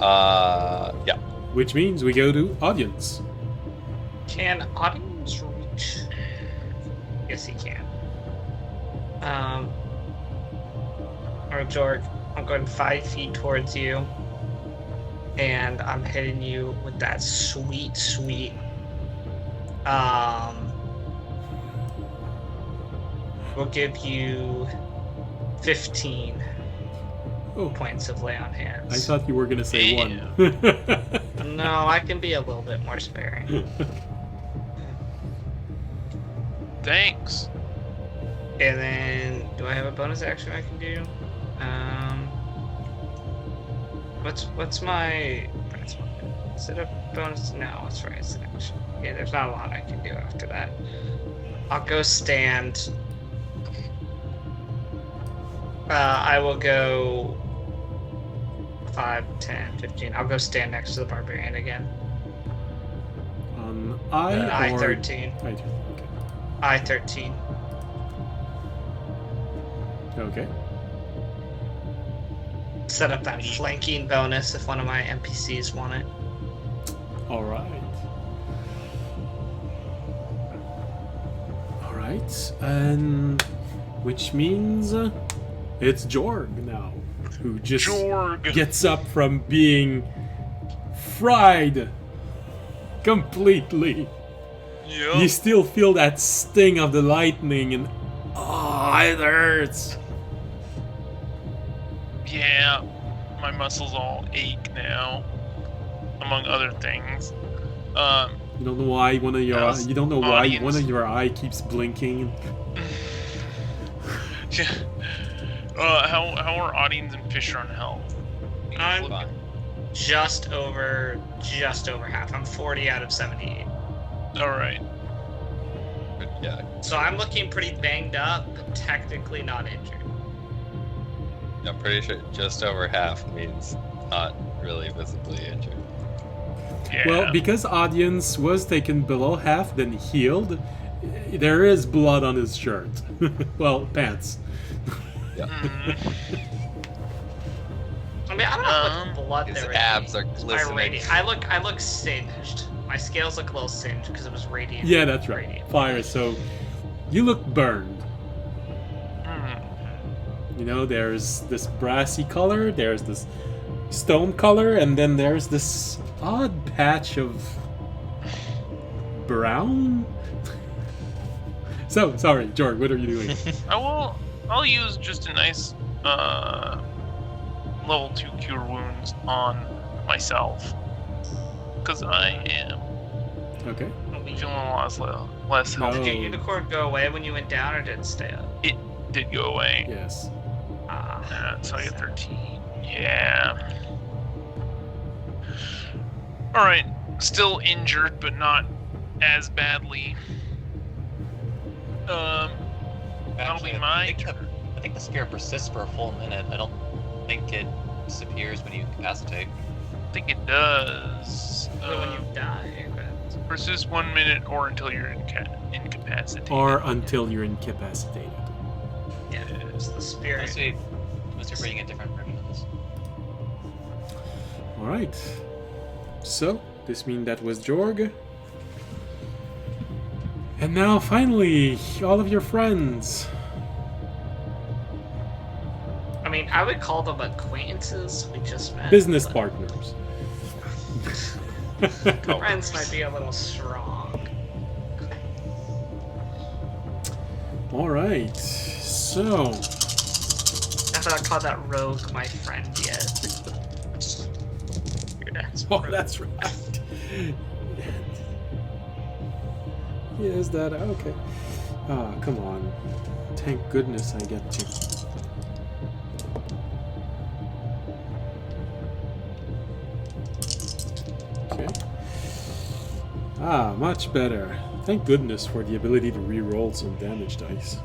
Yeah. Which means we go to audience. Can audience reach? Yes, he can. Alright, Jorg, I'm going 5 feet towards you. And I'm hitting you with that sweet, sweet. We'll give you 15 points of lay on hands. I thought you were gonna say Damn. 1. No, I can be a little bit more sparing. Thanks. And then, do I have a bonus action I can do? What's my? Is it a bonus? No, it's right. It's an action. Yeah, there's not a lot I can do after that. I'll go stand. I will go 5, 10, 15. I'll go stand next to the barbarian again. On I or I-13. I-13. I-13. Okay. Set up that flanking bonus if one of my NPCs want it. All right. All right. And which means it's Jorg now, who just Jorg. gets up from being fried completely. Yep. You still feel that sting of the lightning, and it hurts. Yeah, my muscles all ache now, among other things. You don't know why one of your How's you don't know why audience? one of your eye keeps blinking. Yeah. How are Audience and Fisher on health? I'm Fine. just over half. I'm 40 out of 78. All right. Yeah, So I'm looking pretty banged up, but technically not injured. I'm pretty sure just over half means not really visibly injured. Yeah. Well, because audience was taken below half, then healed, there is blood on his shirt. Well, pants. Yeah. I mean, I don't know how much blood His there is. abs are My glistening. I look singed. My scales look a little singed because it was radiant. Yeah, that's right. Radiant. Fire. So you look burned. Hmm. You know, there's this brassy color, there's this stone color, and then there's this odd patch of brown. So sorry, Jorg. What are you doing? I'll use just a nice level 2 cure wounds on myself, because I am Okay. feeling a lot less No. healthy. Did your unicorn go away when you went down, or did it stay up? It did go away. Yes. So I get 13. Yeah. All right. Still injured, but not as badly. That'll be my turn. I think the scare persists for a full minute. I don't think it disappears when you incapacitate. I think it does. So when you die, but Persist 1 minute or until you're incapacitated. Or until you're incapacitated. yeah, it's the spirit. Unless you're bringing a different version of this. All right. So this means that was Jorg. And now, finally, all of your friends. I mean, I would call them acquaintances. We just met. Business but partners. Friends might be a little strong. All right. So, I've not called that rogue my friend yet. Weird ass oh, rogue. that's right. Yes, that okay. Ah, come on. Thank goodness I get to. Okay. Ah, much better. Thank goodness for the ability to re-roll some damage dice.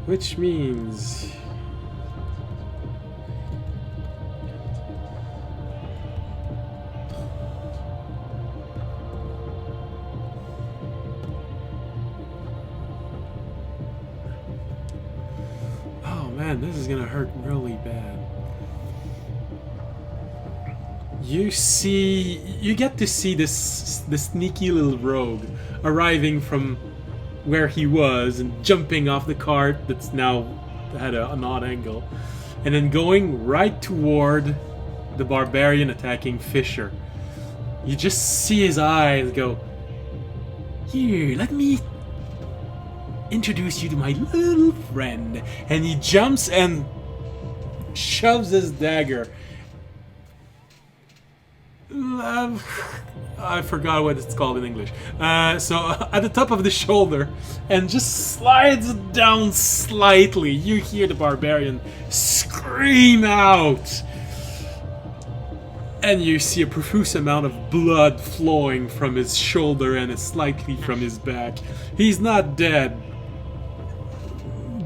Which means... Oh man, this is gonna hurt really bad. You get to see this sneaky little rogue arriving from where he was and jumping off the cart that's now had an odd angle, and then going right toward the barbarian attacking Fisher. You just see his eyes go, "Here, let me introduce you to my little friend," and he jumps and shoves his dagger. I forgot what it's called in English. So at the top of the shoulder, and just slides it down slightly. You hear the barbarian scream out, and you see a profuse amount of blood flowing from his shoulder and slightly from his back. He's not dead,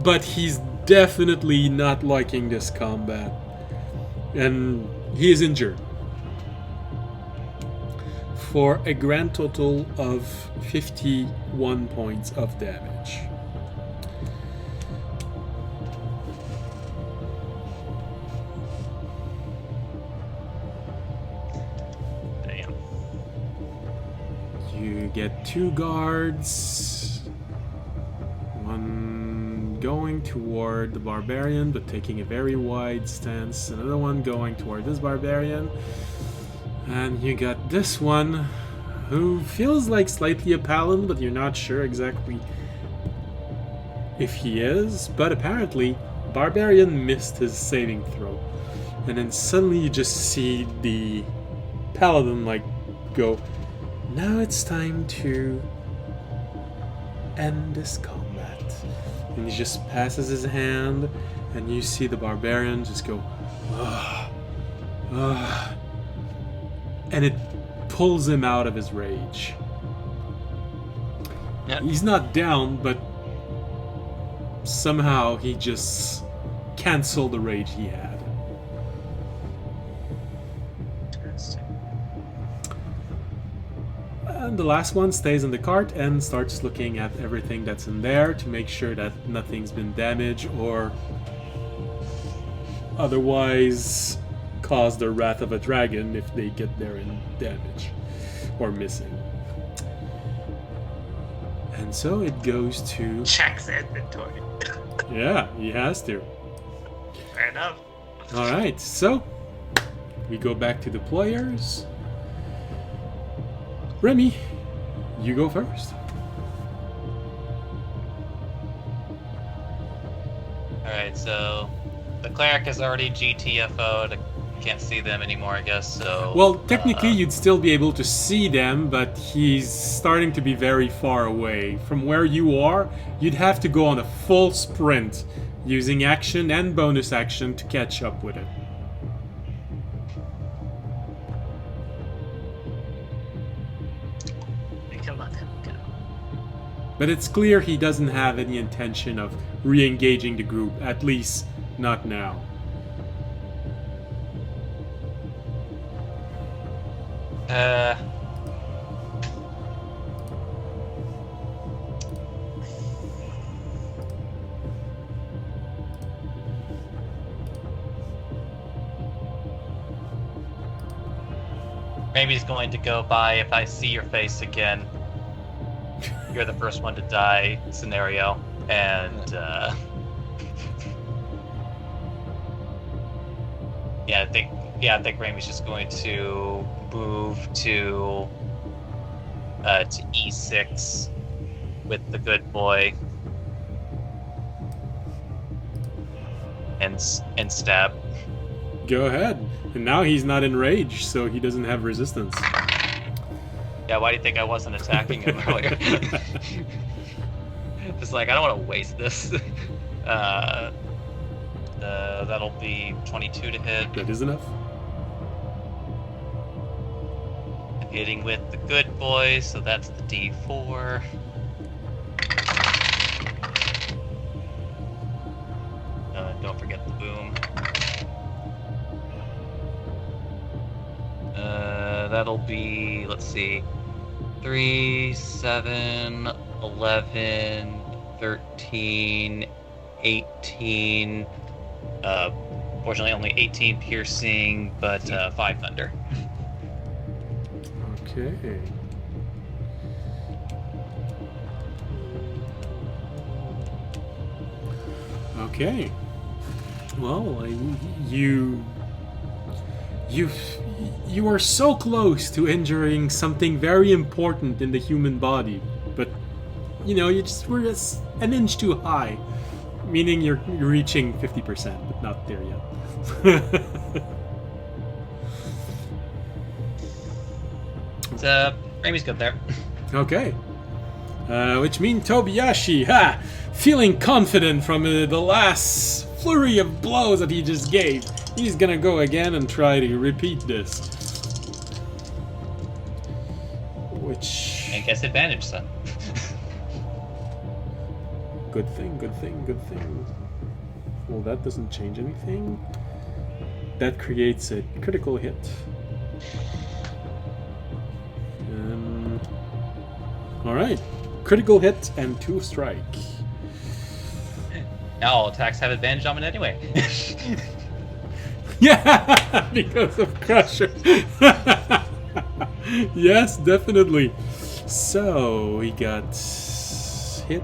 but he's definitely not liking this combat, and he is injured for a grand total of 51 points of damage. Damn. You get 2 guards. One going toward the barbarian, but taking a very wide stance. Another one going toward this barbarian. And you got this one, who feels like slightly a paladin, but you're not sure exactly if he is. But apparently, barbarian missed his saving throw. And then suddenly you just see the paladin like go, now it's time to end this combat. And he just passes his hand, and you see the barbarian just go, ah, ah, and it pulls him out of his rage. Yeah. He's not down, but somehow he just canceled the rage he had. And the last one stays in the cart and starts looking at everything that's in there to make sure that nothing's been damaged or otherwise cause the wrath of a dragon if they get there in damage or missing. And so it goes to... Checks inventory. Yeah, he has to. Fair enough. Alright, so we go back to the players. Remy, you go first. Alright, so the cleric is already GTFO'd. I can't see them anymore, I guess, so... Well, technically you'd still be able to see them, but he's starting to be very far away. From where you are, you'd have to go on a full sprint, using action and bonus action to catch up with it. We can let him go. But it's clear he doesn't have any intention of re-engaging the group, at least not now. Maybe he's going to go by if I see your face again. You're the first one to die scenario, and I think Ramey's just going to move to E6 with the good boy and stab. Go ahead. And now he's not in rage, so he doesn't have resistance. Yeah, why do you think I wasn't attacking him earlier? Just like, I don't want to waste this. That'll be 22 to hit. That is enough. Hitting with the good boy, so that's the D4. Don't forget the boom. That'll be, let's see, 3, 7, 11, 13, 18. Fortunately, only 18 piercing, but 5 thunder. Okay. Okay. Well, you are so close to injuring something very important in the human body, but we're just an inch too high, meaning you're reaching 50%, but not there yet. Ramey's good there. Okay. Which means Tobiyashi, feeling confident from the last flurry of blows that he just gave, he's gonna go again and try to repeat this. Which... I guess advantage, son. Good thing. Well, that doesn't change anything. That creates a critical hit. Alright. Critical hit and 2 strike. Now all attacks have advantage on it anyway. Yeah, because of Crusher. Yes, definitely. So we got hit.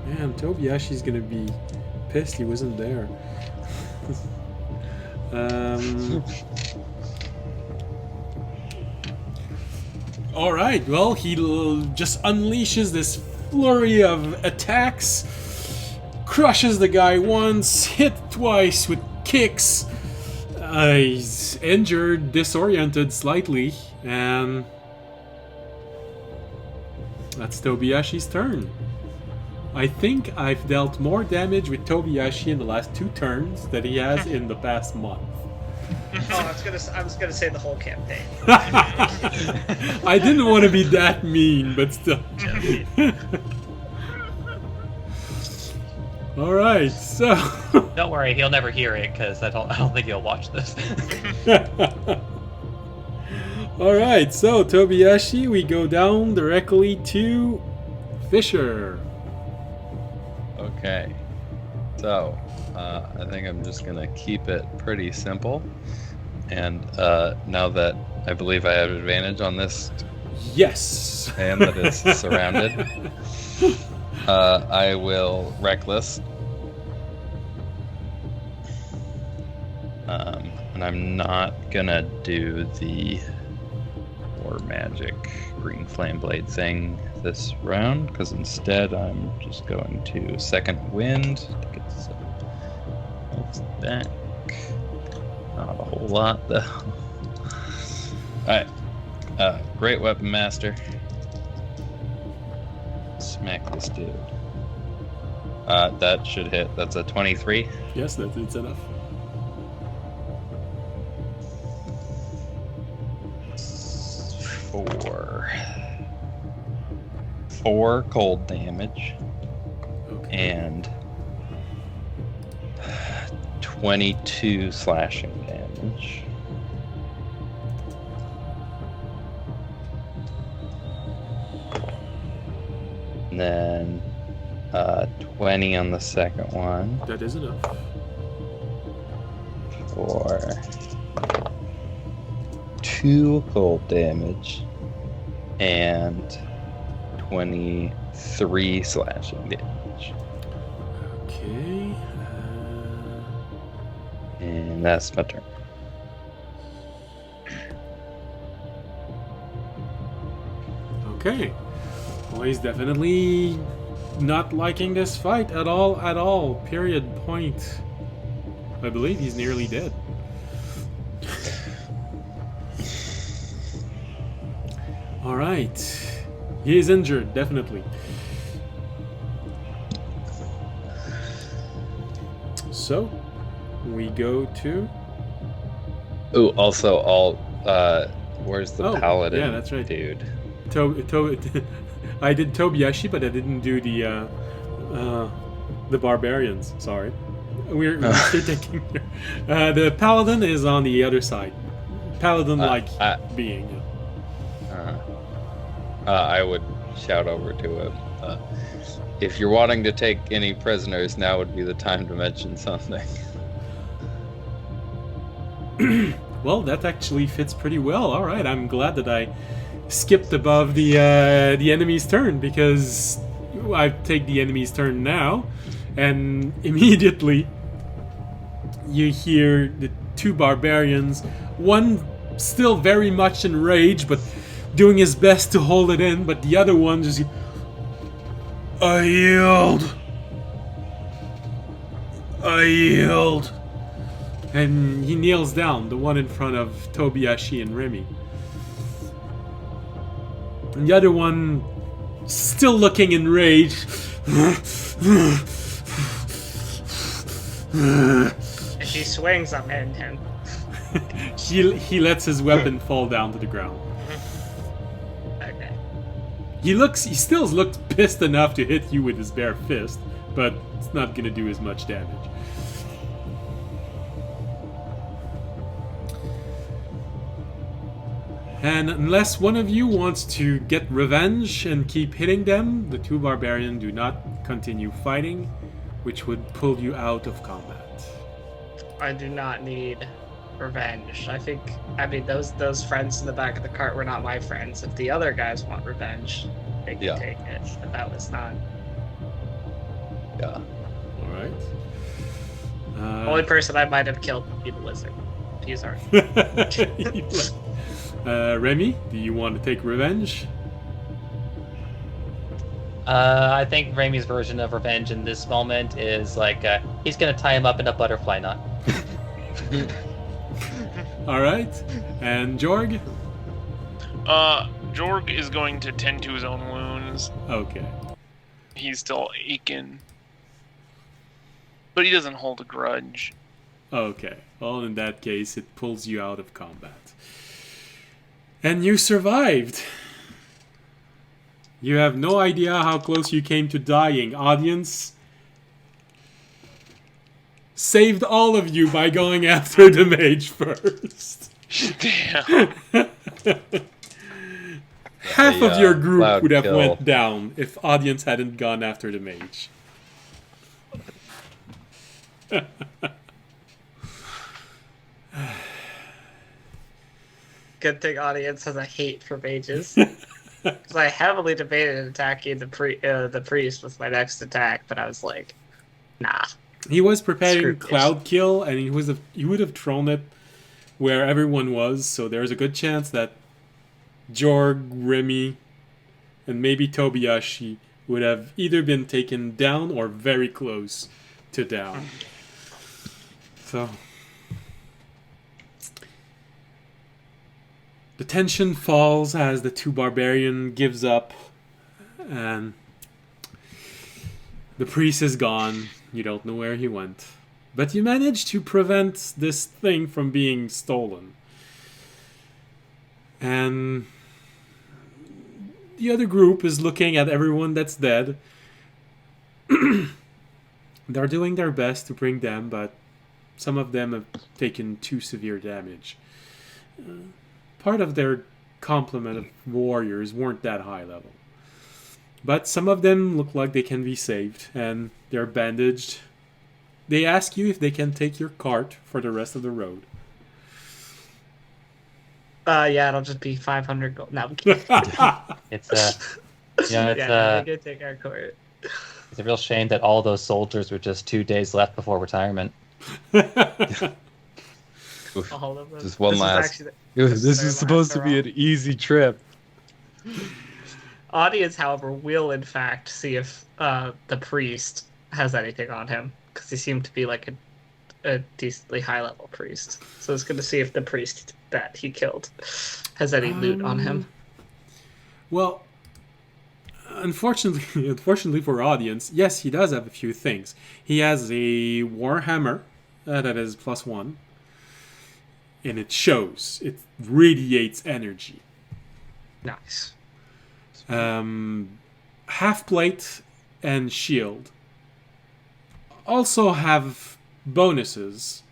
Man, Tobiashi's gonna be pissed he wasn't there. Alright, well, he just unleashes this flurry of attacks, crushes the guy once, hit twice with kicks. He's injured, disoriented slightly, and that's Tobiashi's turn. I think I've dealt more damage with Tobiashi in the last 2 turns than he has in the past month. Oh, I was gonna say the whole campaign. I didn't want to be that mean, but still. Alright, so... Don't worry, he'll never hear it because I don't think he'll watch this. Alright, so Tobiashi, we go down directly to Fisher. Okay. So, I think I'm just gonna keep it pretty simple. And now that I believe I have advantage on this Yes. hand that is surrounded, I will reckless. And I'm not gonna do the war magic green flame blade thing this round, because instead I'm just going to second wind to get some health back. Not a whole lot though. Alright. Great weapon master. Smack this dude. That should hit. That's a 23. Yes, that's enough. Four cold damage. Okay. And 22 slashing damage. And then 20 on the second one That is enough. for 2 cold damage and 23 slashing damage. Okay. And that's my turn. Okay. Well, he's definitely not liking this fight at all. Period. Point. I believe he's nearly dead. Alright. He is injured, definitely. So, we go to... Oh, also, where's the paladin? Yeah, that's right. Dude. I did Tobiashi, but I didn't do the barbarians. Sorry, we're still taking. The paladin is on the other side. Paladin-like being. I would shout over to him. If you're wanting to take any prisoners, now would be the time to mention something. Well, that actually fits pretty well. All right, I'm glad that I skipped above the enemy's turn, because I take the enemy's turn now, and immediately you hear the 2 barbarians, one still very much in rage, but doing his best to hold it in, but the other one just, I yield. And he kneels down, the one in front of Tobiashi and Remy. And the other one, still looking in rage. If he swings, I'm hitting him. He lets his weapon fall down to the ground. Okay. He still looks pissed enough to hit you with his bare fist, but it's not gonna do as much damage. And unless one of you wants to get revenge and keep hitting them, the two barbarians do not continue fighting, which would pull you out of combat. I do not need revenge. I mean, those friends in the back of the cart were not my friends. If the other guys want revenge, they can take it. But that was not. Yeah. All right. The only person I might have killed would be the wizard. He's already. Remy, do you want to take revenge? I think Raimi's version of revenge in this moment is like he's gonna tie him up in a butterfly knot. All right. And Jorg? Jorg is going to tend to his own wounds. Okay. He's still aching. But he doesn't hold a grudge. Okay. Well, in that case, it pulls you out of combat. And you survived. You have no idea how close you came to dying. Audience saved all of you by going after the mage first. Damn. Half of your group loud would have kill. went down if audience hadn't gone after the mage. Good thing audience has a hate for mages. Because I heavily debated attacking the priest with my next attack, but I was like, nah. He was preparing Screw Cloud Kill, and he would have thrown it where everyone was, so there's a good chance that Jorg, Remy, and maybe Tobiyashi would have either been taken down or very close to down. So the tension falls as the two barbarian gives up, and the priest is gone. You don't know where he went. But you managed to prevent this thing from being stolen. And the other group is looking at everyone that's dead. They're doing their best to bring them, but some of them have taken too severe damage. Part of their complement of warriors weren't that high level. But some of them look like they can be saved, and they're bandaged. They ask you if they can take your cart for the rest of the road. Yeah, it'll just be 500 gold. No, I'm kidding. It's it's yeah, we could take our court. it's a real shame that all those soldiers were just 2 days left before retirement. Oof. All of them. Just one This is last. actually This their is supposed to last be hurrah. an easy trip. Audience, however, will in fact see if the priest has anything on him, because he seemed to be like a decently high level priest. So it's good to see if the priest that he killed has any loot on him. Well, unfortunately for audience, yes, he does have a few things. He has a warhammer that is +1, and it shows. It radiates energy. Nice. Half plate and shield also have bonuses.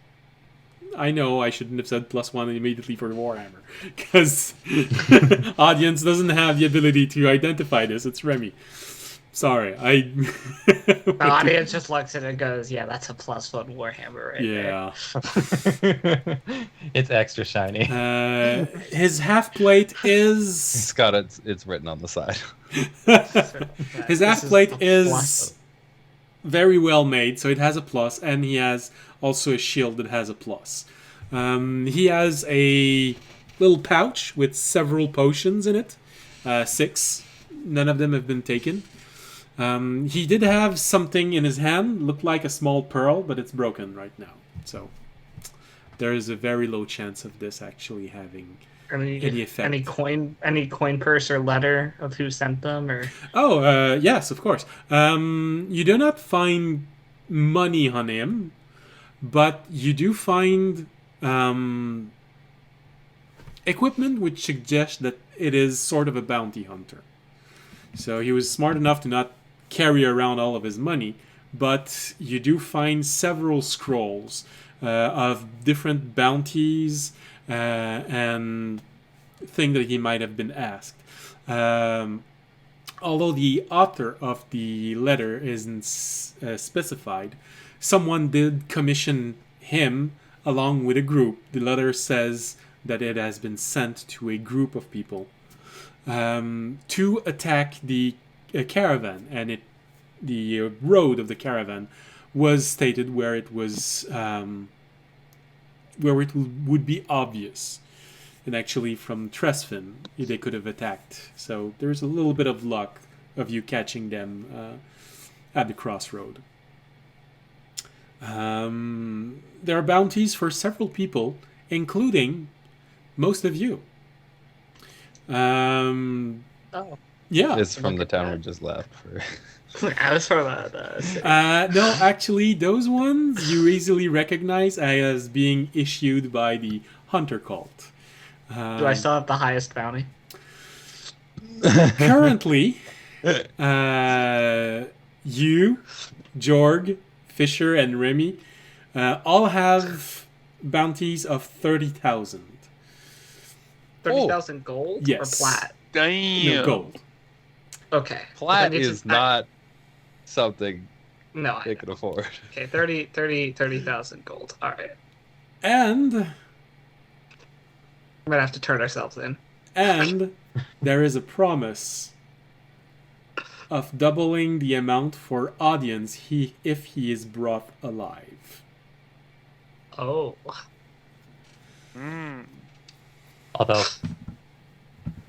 I know I shouldn't have said +1 immediately for Warhammer, because audience doesn't have the ability to identify this. It's Remy. Sorry, The audience just looks at it and goes, "Yeah, that's a +1 Warhammer right there." Yeah. It's extra shiny. His half plate is It's got it's written on the side. his This half is plate a is plus. very well made, so it has a plus, and he has also a shield that has a plus. He has a little pouch with several potions in it, 6. None of them have been taken. He did have something in his hand, looked like a small pearl, but it's broken right now. So there is a very low chance of this actually having any effect. Any coin purse or letter of who sent them, or Oh, yes, of course. You do not find money on him, but you do find equipment which suggests that it is sort of a bounty hunter. So he was smart enough to not carry around all of his money, but you do find several scrolls of different bounties and thing that he might have been asked. Although the author of the letter isn't specified, someone did commission him along with a group. The letter says that it has been sent to a group of people to attack the caravan, and the road of the caravan was stated where it was where it would be obvious. And actually from Tresfin they could have attacked. So there's a little bit of luck of you catching them at the crossroad. There are bounties for several people, including most of you. Oh. Yeah. It's from the town we just left. I was from No, actually, those ones you easily recognize as being issued by the Hunter Cult. Do I still have the highest bounty? Currently, you, Jorg, Fisher, and Remy all have bounties of 30,000. 30,000 gold? Yes. Or plat? Damn. No, gold. Okay. Plat is not something No, I they know. could afford. Okay, 30,000 gold. Alright. And We're gonna have to turn ourselves in. there is a promise of doubling the amount for audience if he is brought alive. Oh. Mm. Although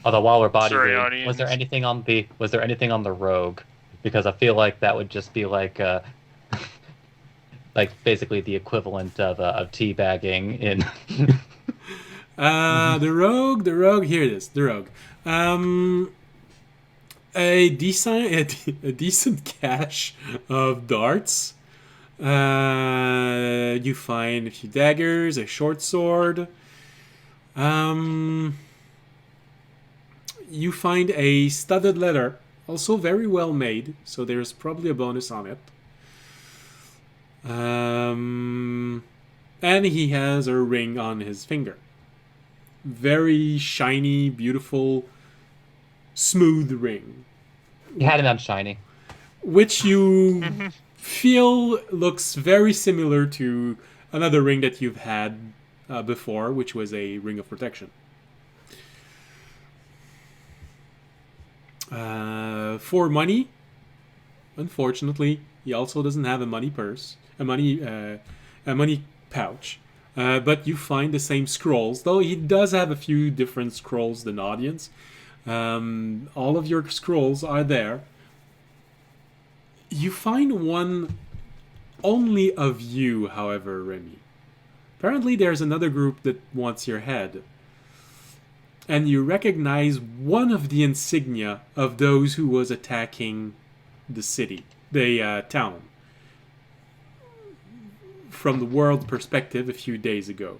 while we're body Sorry, weight, audience. was there anything on the rogue? Because I feel like that would just be like like basically the equivalent of teabagging in. The rogue. Here it is. The rogue. A decent cache of darts. You find a few daggers, a short sword. You find a studded letter, also very well made, so there's probably a bonus on it. And he has a ring on his finger. Very shiny, beautiful, smooth ring. You had him on shiny. Which you feel looks very similar to another ring that you've had before, which was a ring of protection. For money, unfortunately, he also doesn't have a money purse, a money pouch. But you find the same scrolls, though he does have a few different scrolls than audience. All of your scrolls are there. You find one only of you, however, Remy. Apparently there's another group that wants your head. And you recognize one of the insignia of those who was attacking the city, the town, from the world perspective a few days ago.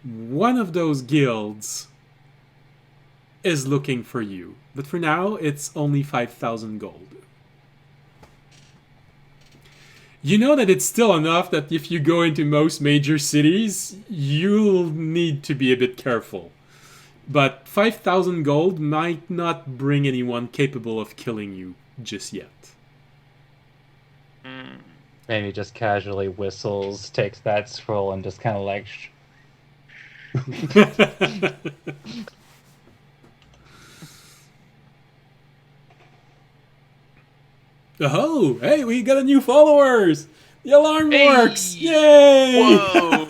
One of those guilds is looking for you, but for now it's only 5,000 gold. You know that it's still enough that if you go into most major cities, you'll need to be a bit careful. But 5,000 gold might not bring anyone capable of killing you just yet. Maybe just casually whistles, takes that scroll, and just kind of like. Oh, hey, we got a new followers! The alarm works! Yay! Whoa!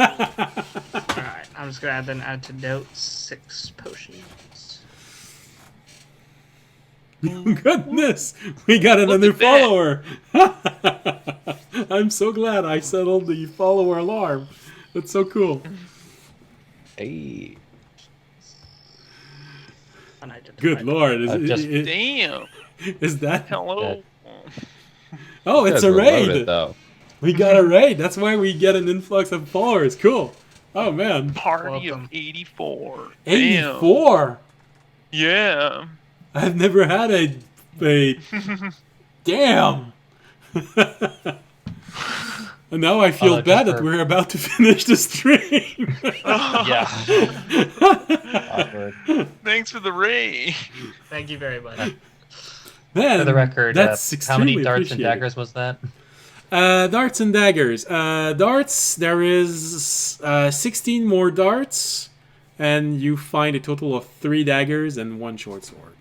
Alright, I'm just gonna add an antidote, 6 potions. Goodness! We got another Look at follower! I'm so glad I settled the follower alarm. That's so cool. Hey. Unidentified. Good lord. Damn. Is that... Hello. Oh, it's Guys a were loaded, raid! though. We got a raid! That's why we get an influx of followers. Cool. Oh, man. Party Welcome. of 84. 84! Damn. Yeah. I've never had a damn. And now I feel Although, bad just that for- we're about to finish the stream. Yeah. Awkward. Thanks for the ray. Thank you very much. Man, For the record, that's how many extremely darts and appreciated. daggers was that? Darts and daggers. Darts, there is 16 more darts, and you find a total of 3 daggers and 1 short sword.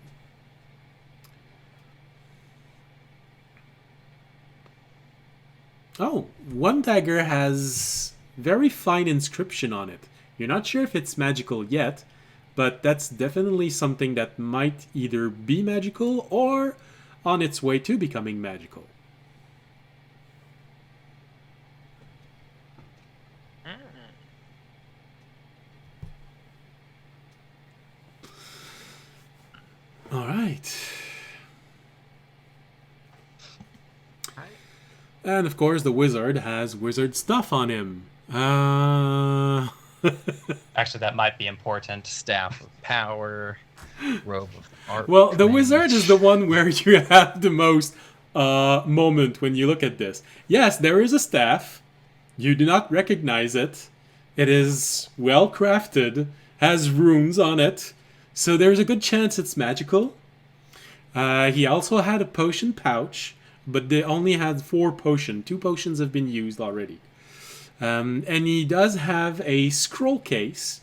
Oh, 1 dagger has very fine inscription on it. You're not sure if it's magical yet, but that's definitely something that might either be magical or on its way to becoming magical. All right. And of course, the wizard has wizard stuff on him. Actually, that might be important. Staff of power, robe of art. Well, the wizard is the one where you have the most moment when you look at this. Yes, there is a staff. You do not recognize it. It is well crafted, has runes on it, so there's a good chance it's magical. He also had a potion pouch, but they only had 4 potions. 2 potions have been used already. And he does have a scroll case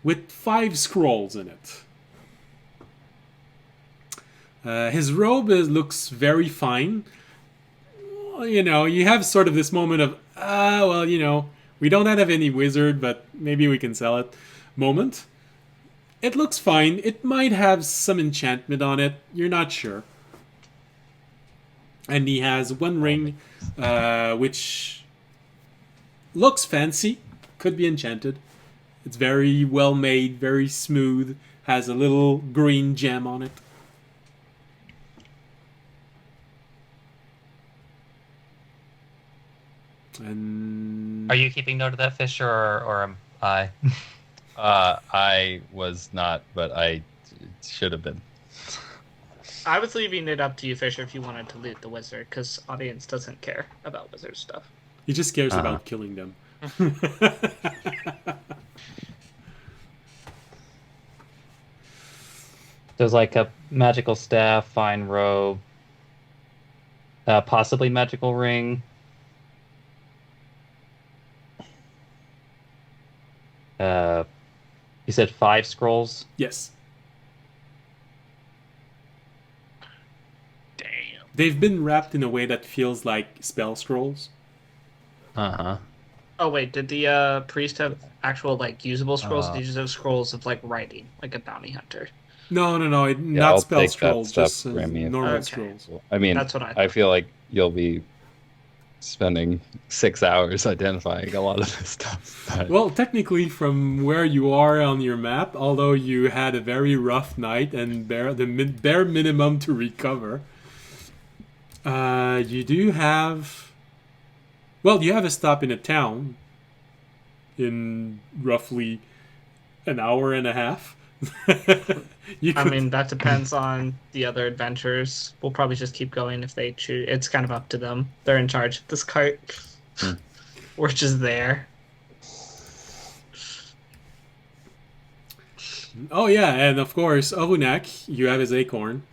with 5 scrolls in it. His robe looks very fine. You know, you have sort of this moment of, well, you know, we don't have any wizard, but maybe we can sell it moment. It looks fine. It might have some enchantment on it. You're not sure. And he has 1 ring, which looks fancy. Could be enchanted. It's very well made, very smooth. Has a little green gem on it. And Are you keeping note of that, Fisher, or am I? I was not, but I should have been. I was leaving it up to you, Fisher, if you wanted to loot the wizard, because audience doesn't care about wizard stuff. he just cares Uh-huh. about killing them. There's like a magical staff, fine robe, possibly magical ring. You said 5 scrolls. Yes. Damn. They've been wrapped in a way that feels like spell scrolls. Uh-huh. Oh wait, did the priest have actual like usable scrolls? Or did you just have scrolls of like writing, like a bounty hunter? No, Yeah, not I'll spell take that scrolls, stuff, just Remy. normal Okay. scrolls. I mean, That's what I I thought. feel like you'll be spending 6 hours identifying a lot of this stuff. But Well, technically, from where you are on your map, although you had a very rough night and bare minimum to recover, you do have. Well, you have a stop in a town in roughly an hour and a half. You I could- mean, that depends on the other adventurers. We'll probably just keep going if they choose. It's kind of up to them. They're in charge of this cart. We're just there. Oh yeah, and of course, Ohunak, you have his acorn.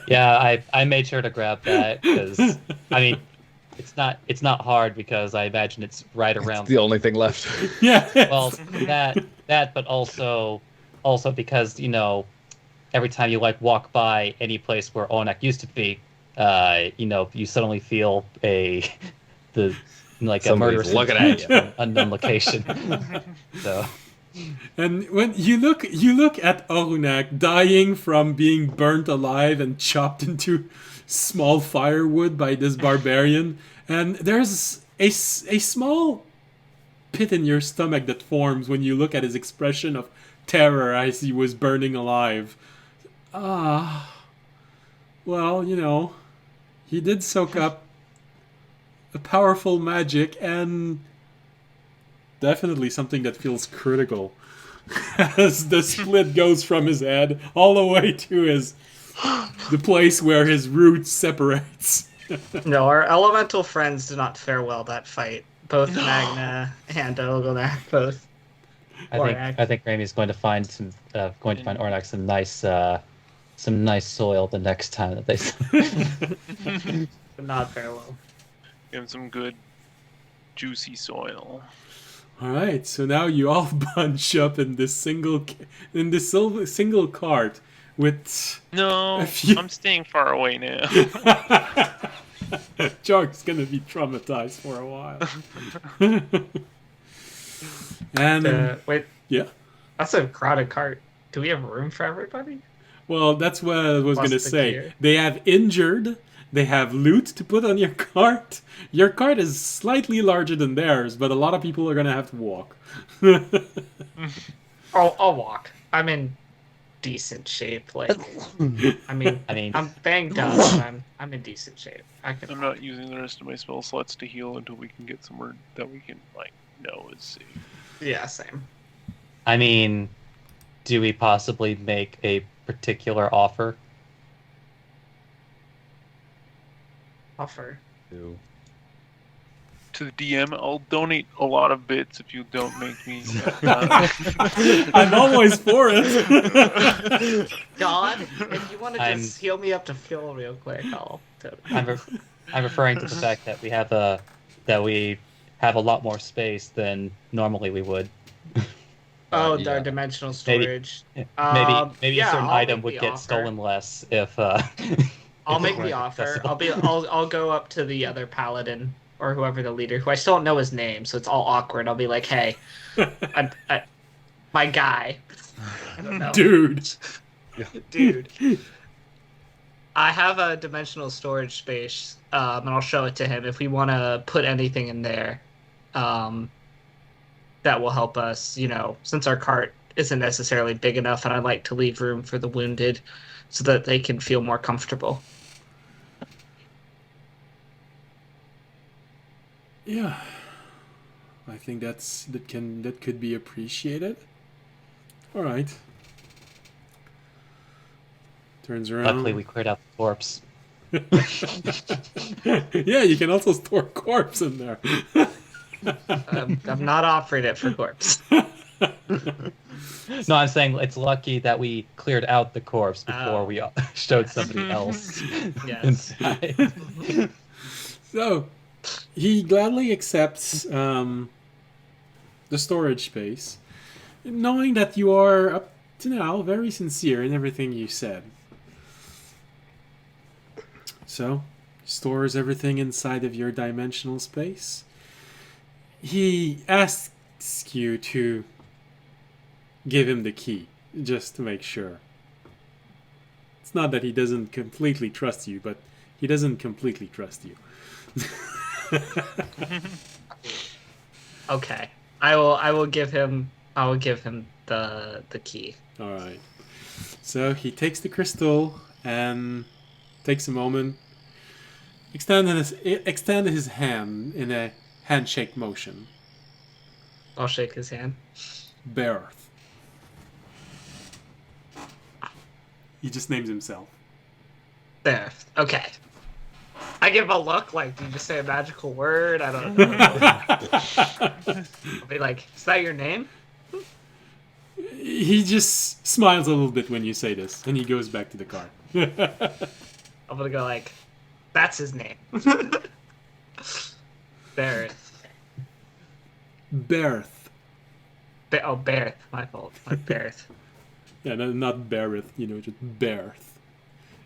Yeah, I made sure to grab that because I mean, it's not hard because I imagine it's right it's around. the only thing left. Yeah. Well, that, but also because every time you like walk by any place where Onak used to be, you suddenly feel a Somebody's murderous looking at intent from unknown location. So And when you look at Orunak dying from being burnt alive and chopped into small firewood by this barbarian, and there's a small pit in your stomach that forms when you look at his expression of terror as he was burning alive. Well, he did soak up a powerful magic and definitely something that feels critical as the split goes from his head all the way to the place where his root separates. No, our elemental friends did not fare well that fight. Both No. Magna and Olgonak both. I think Raimi's going to find Ornak some nice soil the next time that they. Did not fare well. Give him some good, juicy soil. All right, so now you all bunch up in this single cart with No, A few- I'm staying far away now. Jark's gonna be traumatized for a while. And Wait, yeah, that's a crowded cart. Do we have room for everybody? well, that's what I was Plus gonna the say. gear. They have injured. They have loot to put on your cart. Your cart is slightly larger than theirs, but a lot of people are gonna have to walk. I'll walk. I'm in decent shape. Like, I mean, I'm banged up, but I'm in decent shape. I can. I'm not using the rest of my spell slots to heal until we can get somewhere that we can know is safe. Yeah, same. I mean, do we possibly make a particular offer? Offer. To the DM, I'll donate a lot of bits if you don't make me. I'm always for it. God, if you want to I'm- just heal me up to fuel real quick, I'll. I'm referring to the fact that we have a lot more space than normally we would. Oh, yeah. our dimensional Maybe- storage. Maybe Yeah, a certain I'll item make would the get offer. stolen less if. I'll if it make the weren't offer. accessible. I'll go up to the other paladin or whoever the leader, who I still don't know his name, so it's all awkward. I'll be like, "Hey, my guy, I don't know. Dude. dude. I have a dimensional storage space, and I'll show it to him if we want to put anything in there. That will help us, since our cart isn't necessarily big enough, and I like to leave room for the wounded so that they can feel more comfortable. Yeah, I think that could be appreciated. All right. Turns around. Luckily, we cleared out the corpse. Yeah, you can also store corpse in there. I'm not offering it for corpse. No, I'm saying it's lucky that we cleared out the corpse before Oh. we showed somebody else Yes. inside. So, he gladly accepts the storage space, knowing that you are, up to now, very sincere in everything you said. So, stores everything inside of your dimensional space. He asks you to give him the key, just to make sure. It's not that he doesn't completely trust you, but he doesn't completely trust you. Okay. I will give him the key. All right. So he takes the crystal and takes a moment, extend his hand in a handshake motion. I'll shake his hand. Barth. He just names himself. There. Okay. I give a look like, do you just say a magical word? I don't know. I'll be like, is that your name? He just smiles a little bit when you say this, and he goes back to the car. I'm gonna go like, that's his name. Barrett. Barth. Barrett. My fault. Like Barrett. Yeah, no, not Bareth, just Barth.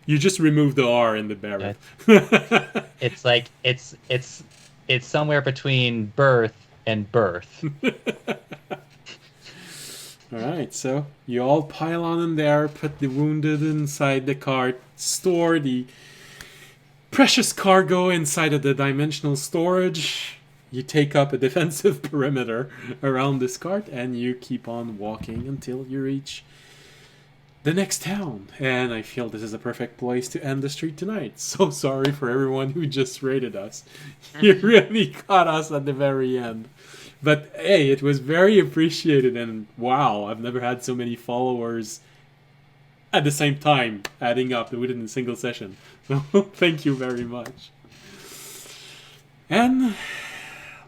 You just remove the R in the Bareth. It's like it's somewhere between birth and birth. Alright, so you all pile on in there, put the wounded inside the cart, store the precious cargo inside of the dimensional storage. You take up a defensive perimeter around this cart, and you keep on walking until you reach the next town. And I feel this is a perfect place to end the street tonight. So sorry for everyone who just raided us. You really caught us at the very end. But hey, it was very appreciated, and wow, I've never had so many followers at the same time adding up within a single session. So thank you very much. And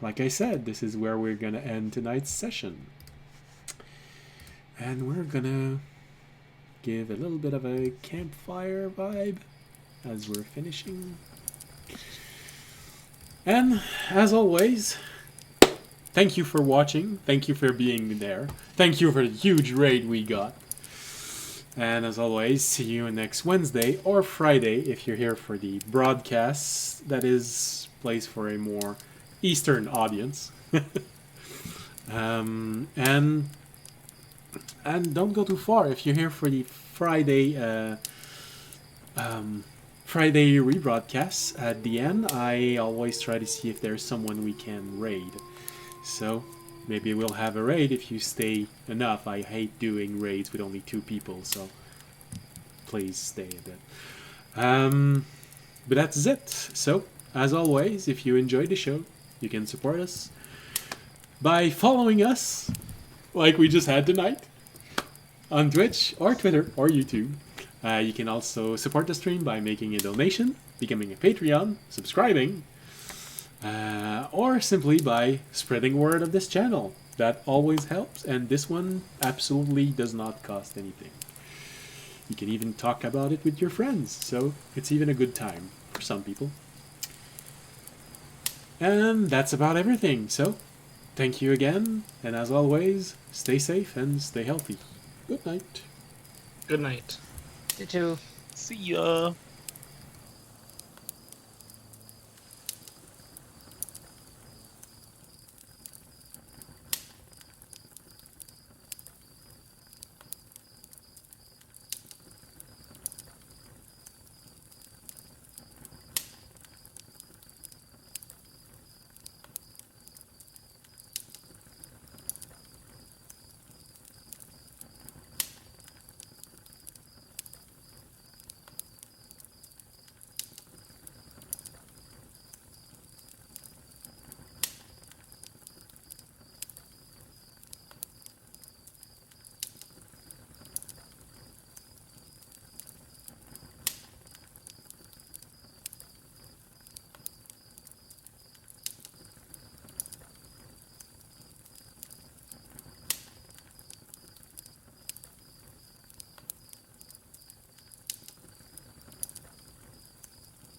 like I said, this is where we're gonna end tonight's session. And we're gonna give a little bit of a campfire vibe as we're finishing. And as always, thank you for watching. Thank you for being there. Thank you for the huge raid we got. And as always, see you next Wednesday or Friday if you're here for the broadcast that is placed for a more Eastern audience. And don't go too far if you're here for the Friday Friday rebroadcasts. At the end, I always try to see if there's someone we can raid. So maybe we'll have a raid if you stay enough. I hate doing raids with only 2 people, so please stay a bit. But that's it. So as always, if you enjoyed the show, you can support us by following us, like we just had tonight, on Twitch or Twitter or YouTube. You can also support the stream by making a donation, becoming a Patreon, subscribing, or simply by spreading word of this channel. That always helps, and this one absolutely does not cost anything. You can even talk about it with your friends, so it's even a good time for some people. And that's about everything, so thank you again, and as always, stay safe and stay healthy. Good night. Good night. You too. See ya.